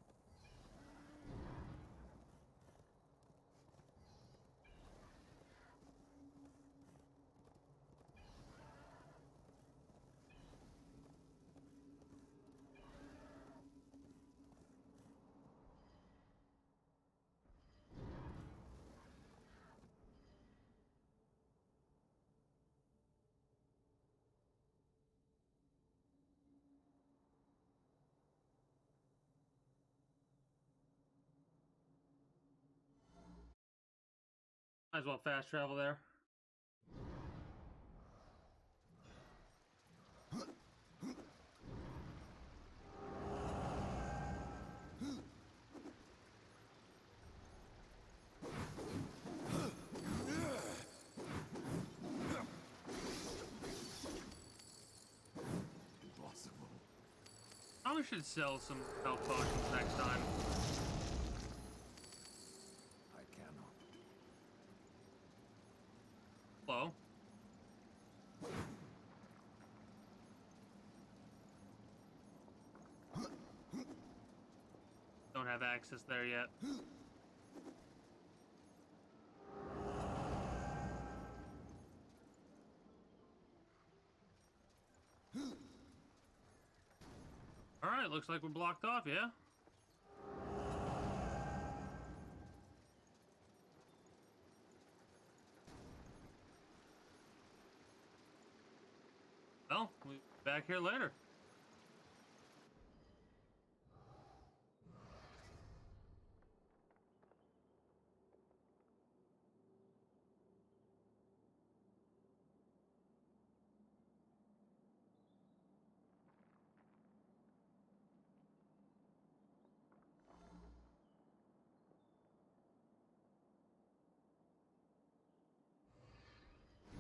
Might as well fast travel there. Impossible. Probably should sell some health potions next time. I cannot. Hello? Don't have access there yet. Alright, looks like we're blocked off, yeah? Well, we'll be back here later.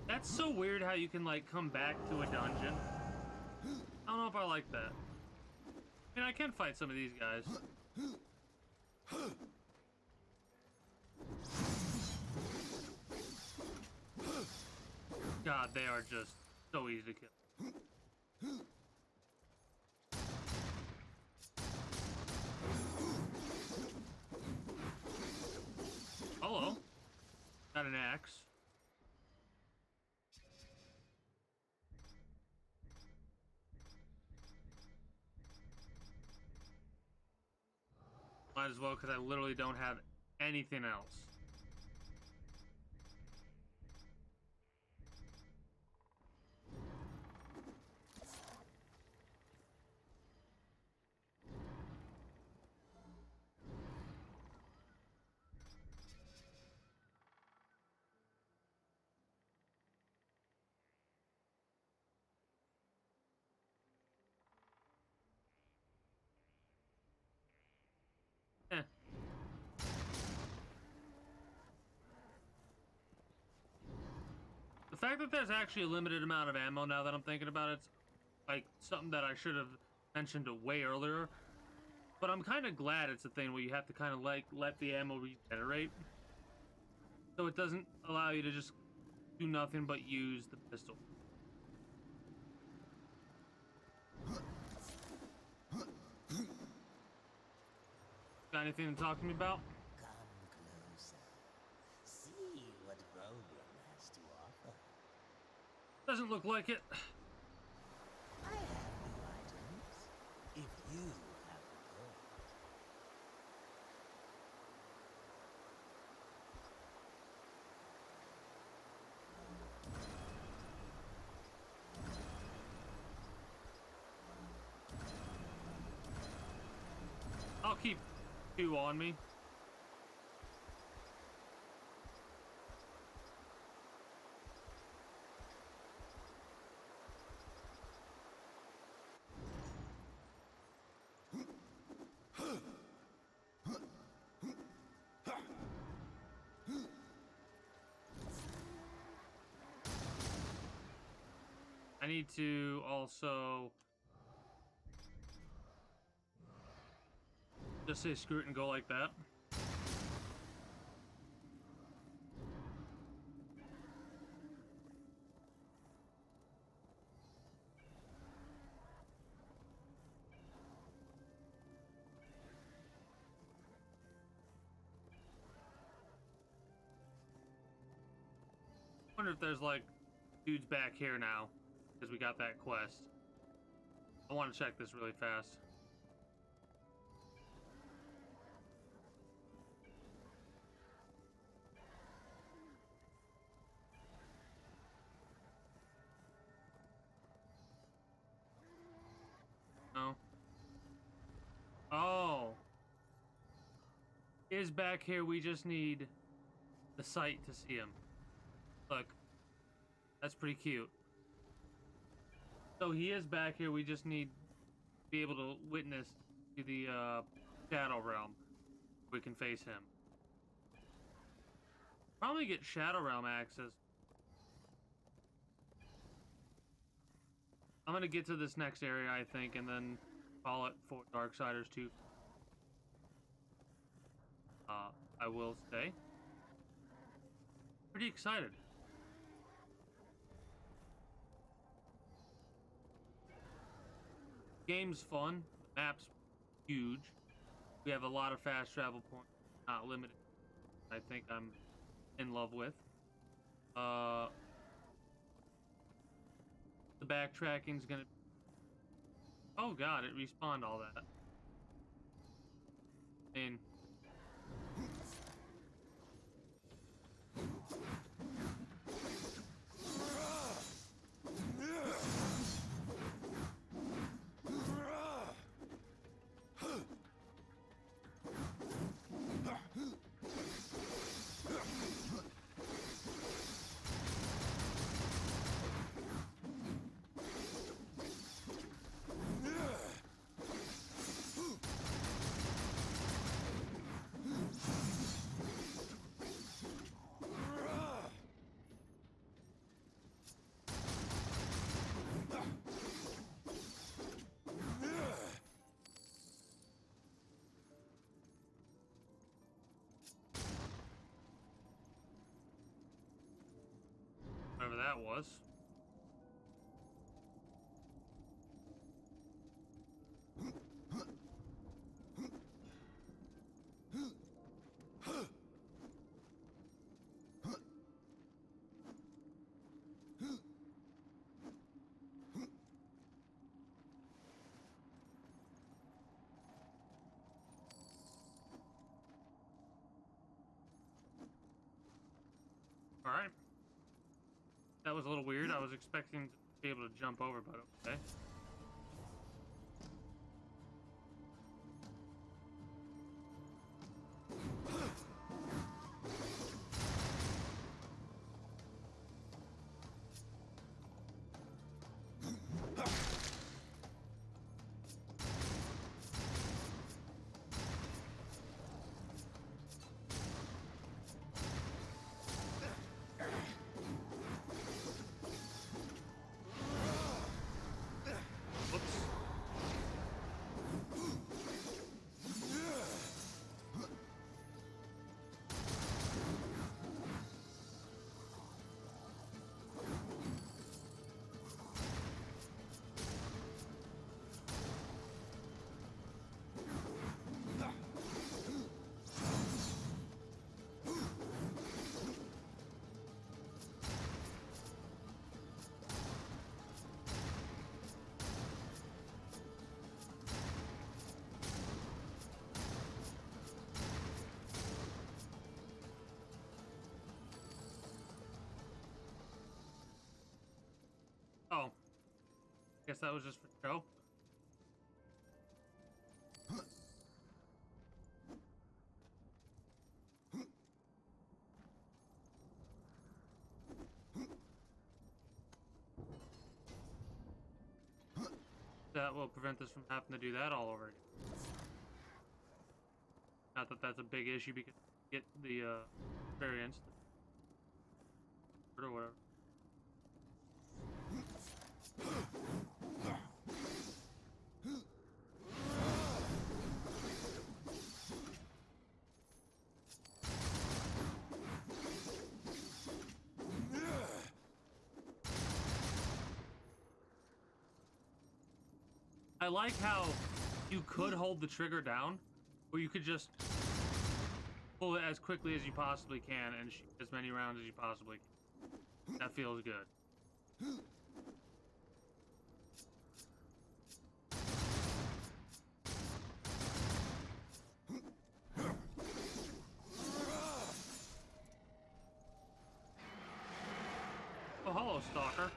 That's so weird how you can, like, come back to a dungeon. I don't know if I like that. I mean, I can fight some of these guys. God, they are just so easy to kill. Hello. Got an axe. Might as well, because I literally don't have anything else. Eh. The fact that there's actually a limited amount of ammo, now that I'm thinking about it, it's like something that I should have mentioned way earlier. But I'm kind of glad it's a thing where you have to kind of like let the ammo regenerate, so it doesn't allow you to just do nothing but use the pistol. Got anything to talk to me about? Come closer. See what Rogan has to offer. Doesn't look like it. I have new items. If you have the gold. I'll keep 2 on me. I need to also just say screw it and go like that. Wonder if there's like dudes back here now, because we got that quest. I want to check this really fast. No. Oh. He is back here. We just need the sight to see him. Look. That's pretty cute. So he is back here. We just need to be able to witness to the Shadow Realm. We can face him. Probably get Shadow Realm access. I'm gonna get to this next area, I think, and then call it for Darksiders 2. I will stay. Pretty excited. Game's fun. The map's huge. We have a lot of fast travel points, not limited. I think I'm in love with. The backtracking's gonna. Oh god, it respawned all that. I mean. that was. Alright. That was a little weird. I was expecting to be able to jump over, but okay. Whoops. Oh. Guess that was just for show. That will prevent us from having to do that all over again. Not that that's a big issue because you get the variance or whatever. I like how you could hold the trigger down, or you could just pull it as quickly as you possibly can and shoot as many rounds as you possibly can. That feels good. Oh, hello, Stalker.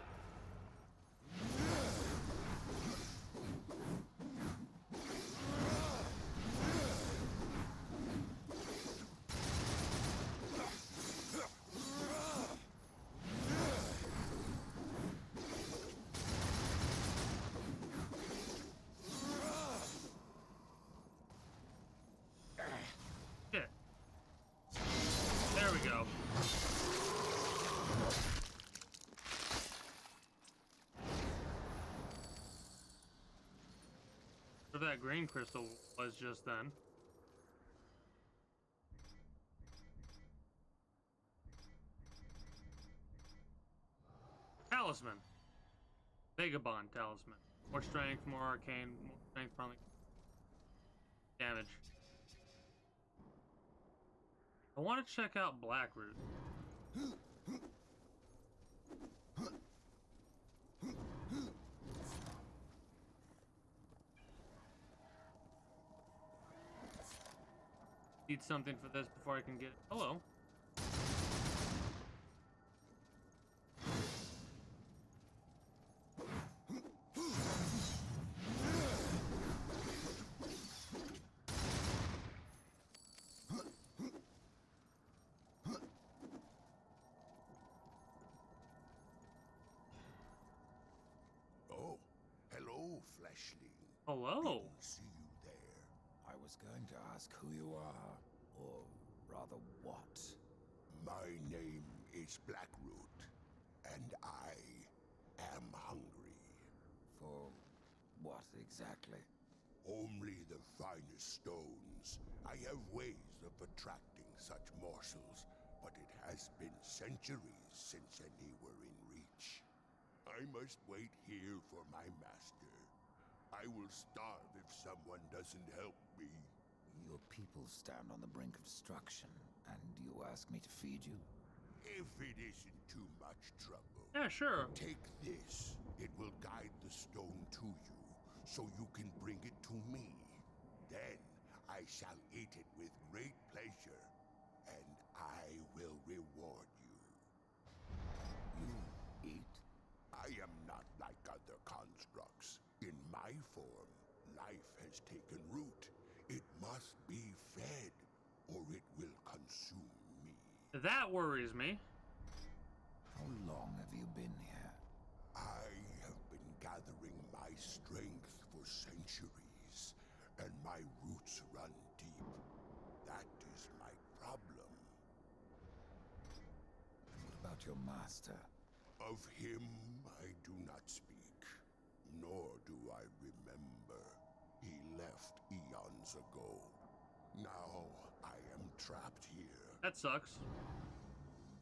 Shit. There we go. Whatever that green crystal was just then. Talisman. Vagabond talisman. More strength, more arcane, more strength, probably damage. I want to check out Blackroot. Need something for this before I can get. Hello. Oh, hello, fleshling. Hello. Didn't see you there. I was going to ask who you are, or rather what. My name is Blackroot, and I am hungry. For what exactly? Only the finest stones. I have ways of attracting such morsels, but it has been centuries since any were in reach. I must wait here for my master. I will starve if someone doesn't help me. Your people stand on the brink of destruction, and you ask me to feed you? If it isn't too much trouble. Yeah, sure. Take this. It will guide the stone to you, so you can bring it to me. Then I shall eat it with great pleasure, and I will reward you. You eat? I am not like other constructs. In my form, life has taken root. It must be fed, or it will consume me. That worries me. How long have you been here? I have been gathering my strength for centuries, and my roots run deep. That is my problem. What about your master? Of him I do not speak, nor do I remember. He left eons ago. Now I am trapped here. That sucks.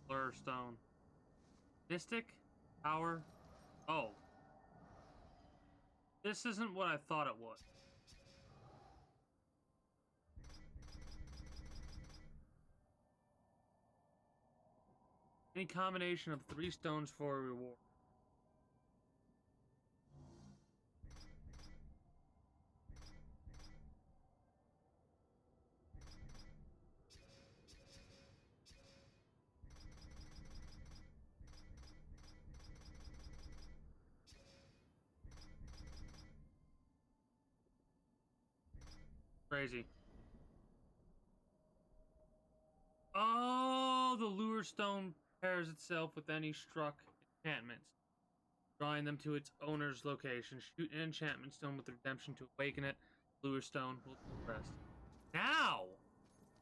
Blur stone. Mystic? Power? Oh. This isn't what I thought it was. Any combination of 3 stones for a reward. Crazy. Oh, the lure stone pairs itself with any struck enchantments, drawing them to its owner's location. Shoot an enchantment stone with redemption to awaken it. Lure stone will do the rest. Now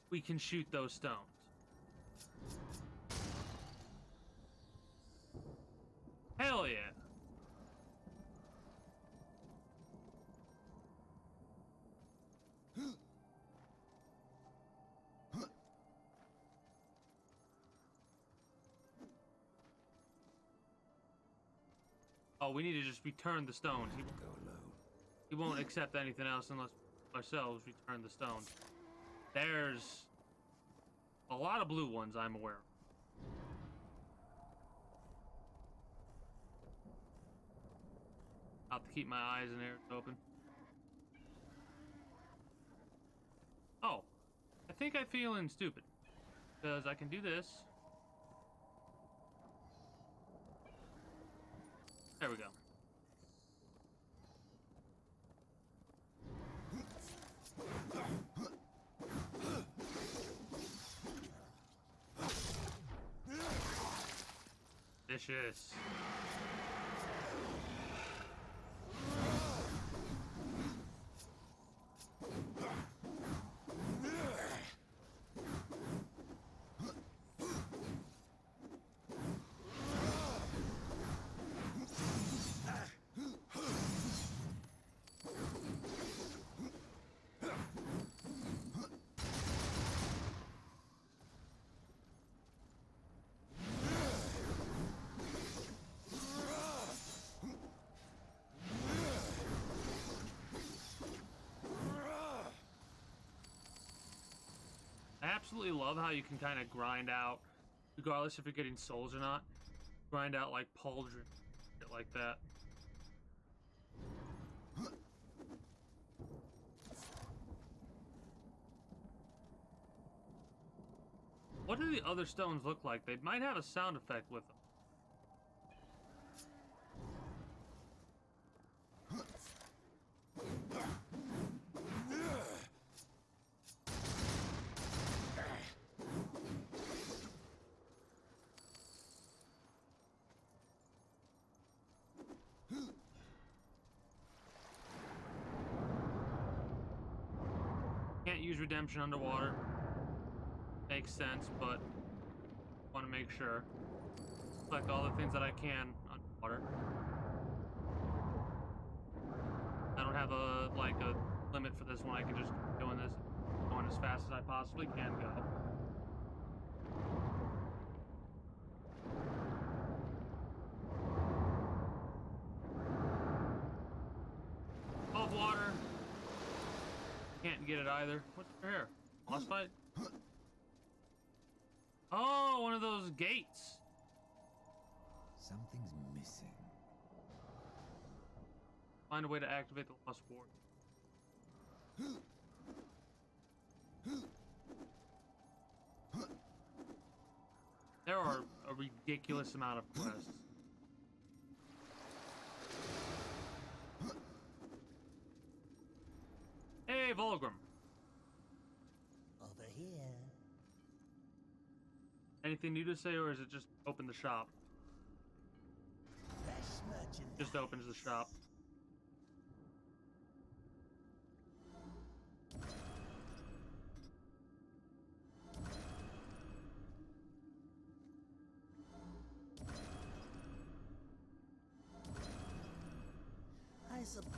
we can shoot those stones. Hell yeah. Oh, we need to just return the stones. Go alone. He won't accept anything else unless ourselves return the stones. There's a lot of blue ones, I'm aware of. I'll have to keep my eyes and ears open. Oh, I think I'm feeling stupid. Because I can do this. There we go. Vicious. I absolutely love how you can kind of grind out, regardless if you're getting souls or not, grind out like pauldron, shit like that. What do the other stones look like? They might have a sound effect with them. Can't use redemption underwater. Makes sense, but want to make sure. Collect all the things that I can underwater. I don't have a limit for this one. I can just keep doing this, going as fast as I possibly can go. get it either. What's here? Boss fight? Oh, one of those gates. Something's missing. Find a way to activate the lost ward. There are a ridiculous amount of quests. Hey, Volgrim. Over here. Anything new to say, or is it just open the shop? Fresh merchandise. Just opens the shop. I suppose.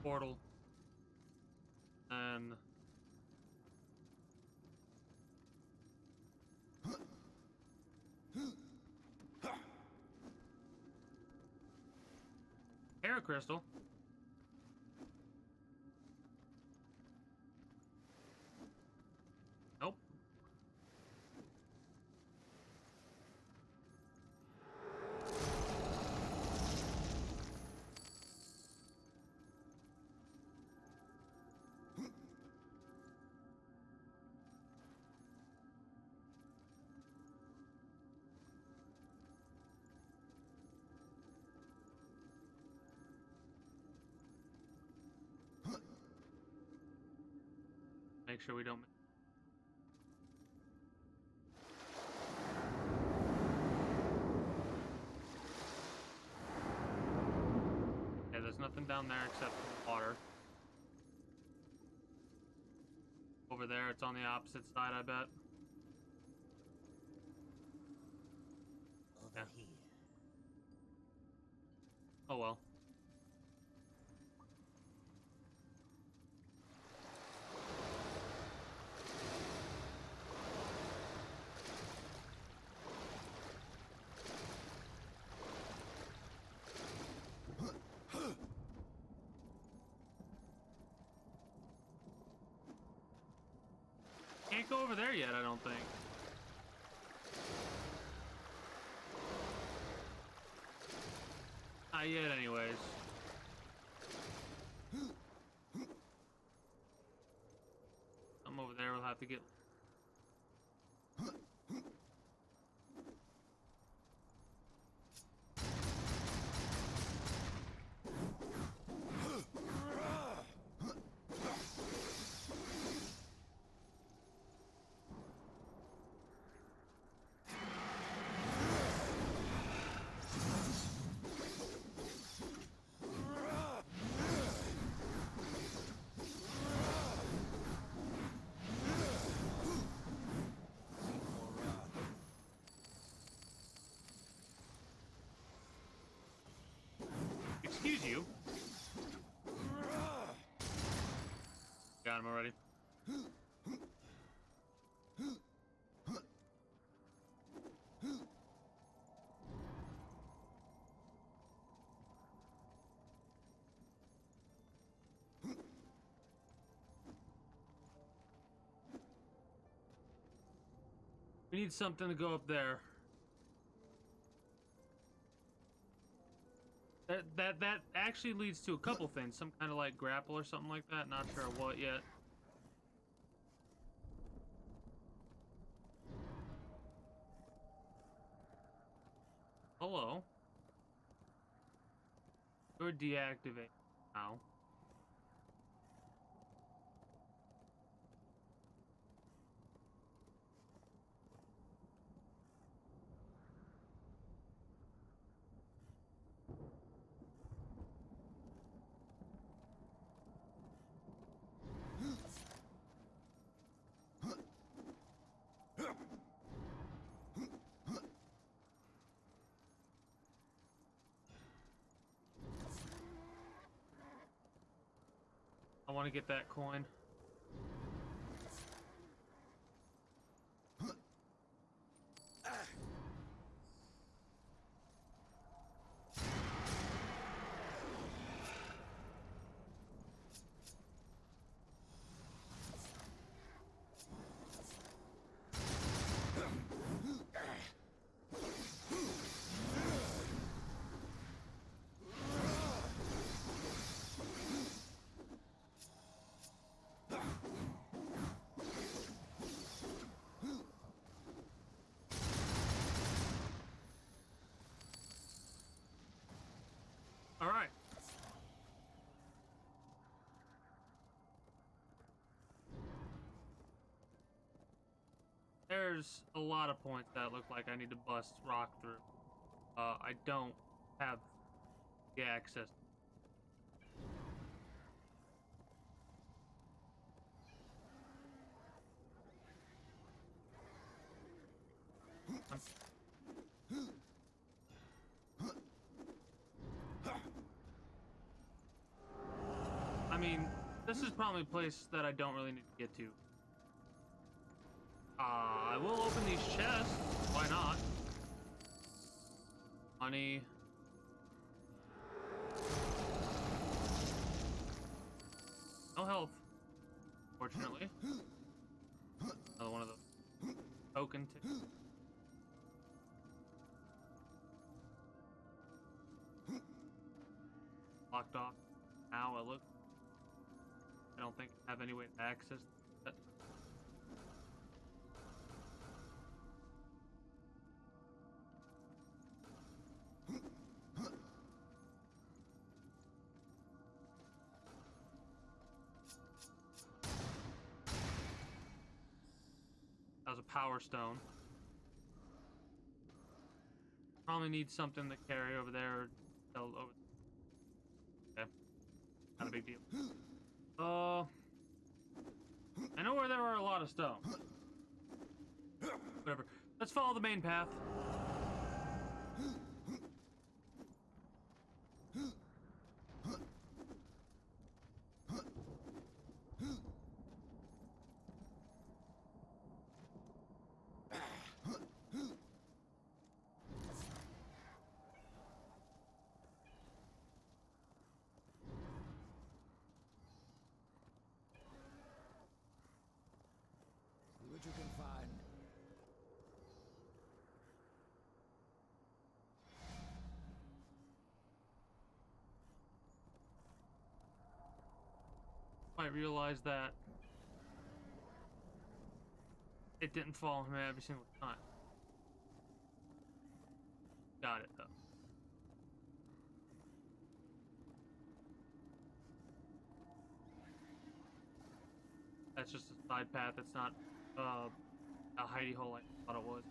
Portal. And Air crystal. Nope. Make sure we don't. Yeah, there's nothing down there except water. Over there, it's on the opposite side, I bet. Over Yeah. here. Oh well. Can't go over there yet, I don't think. Not yet, anyways. I'm over there, we'll have to get... Excuse you. Got him already. We need something to go up there. That actually leads to a couple things. Some kind of like grapple or something like that. Not sure what yet. Hello. You're deactivated now. I want to get that coin. there's a lot of points that look like I need to bust rock through. I don't have the access. I mean, this is probably a place that I don't really need to get to. I will open these chests. Why not? Money. No health, fortunately. Another one of those token tickets. Locked off. Now I look. I don't think I have any way to access that. That was a power stone. Probably need something to carry over there or sell over. Okay. Not a big deal. I know where there are a lot of stone. Whatever. Let's follow the main path. See what you can find. Might realize that it didn't fall on him every single time. Got it though. That's just a side path. It's not a hidey hole like I thought it was.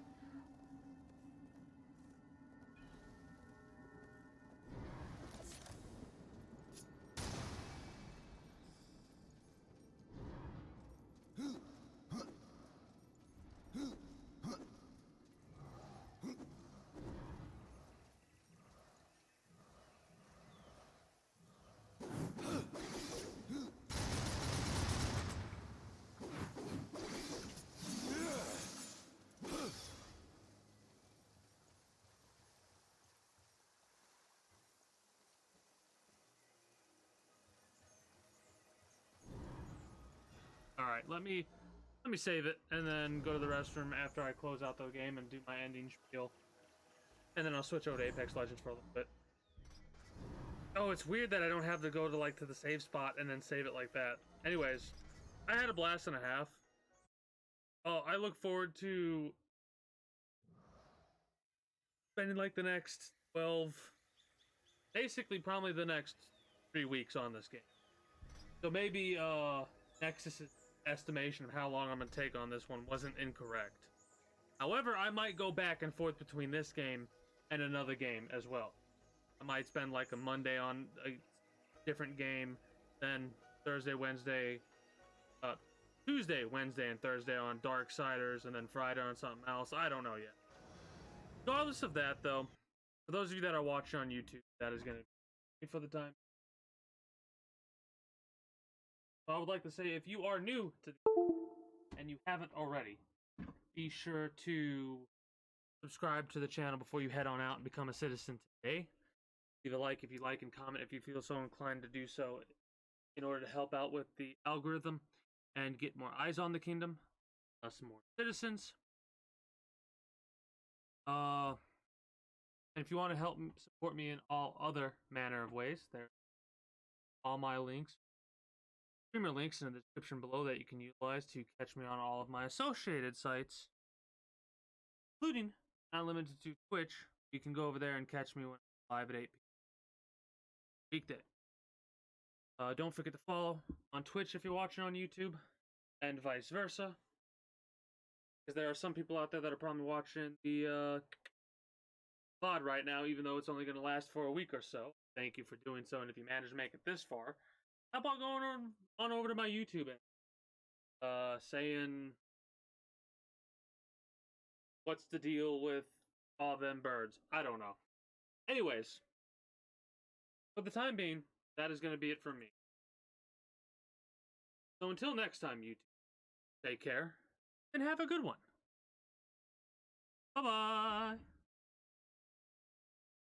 All right, let me save it and then go to the restroom after I close out the game and do my ending spiel, and then I'll switch over to Apex Legends for a little bit. Oh, it's weird that I don't have to go to the save spot and then save it like that. Anyways, I had a blast and a half. Oh, I look forward to spending like the next 12, basically probably the next 3 weeks on this game. So maybe Nexus's estimation of how long I'm going to take on this one wasn't incorrect. However, I might go back and forth between this game and another game as well. I might spend like a Monday on a different game, then Tuesday, Wednesday, and Thursday on Darksiders, and then Friday on something else. I don't know yet. Regardless of that, though, for those of you that are watching on YouTube, that is going to be for the time. So I would like to say, if you are new to and you haven't already, be sure to subscribe to the channel before you head on out and become a citizen today. Leave a like if you like and comment if you feel so inclined to do so in order to help out with the algorithm and get more eyes on the kingdom, some more citizens. And if you want to help support me in all other manner of ways, there all my links, streamer links in the description below that you can utilize to catch me on all of my associated sites, including, not limited to, Twitch. You can go over there and catch me when I'm live at 8 p.m. weekday. Don't forget to follow on Twitch if you're watching on YouTube, and vice versa. Because there are some people out there that are probably watching the VOD right now, even though it's only going to last for a week or so. Thank you for doing so, and if you manage to make it this far, how about going on over to my YouTube and saying what's the deal with all them birds? I don't know. Anyways, for the time being, that is going to be it from me. So until next time, YouTube, take care and have a good one. Bye-bye.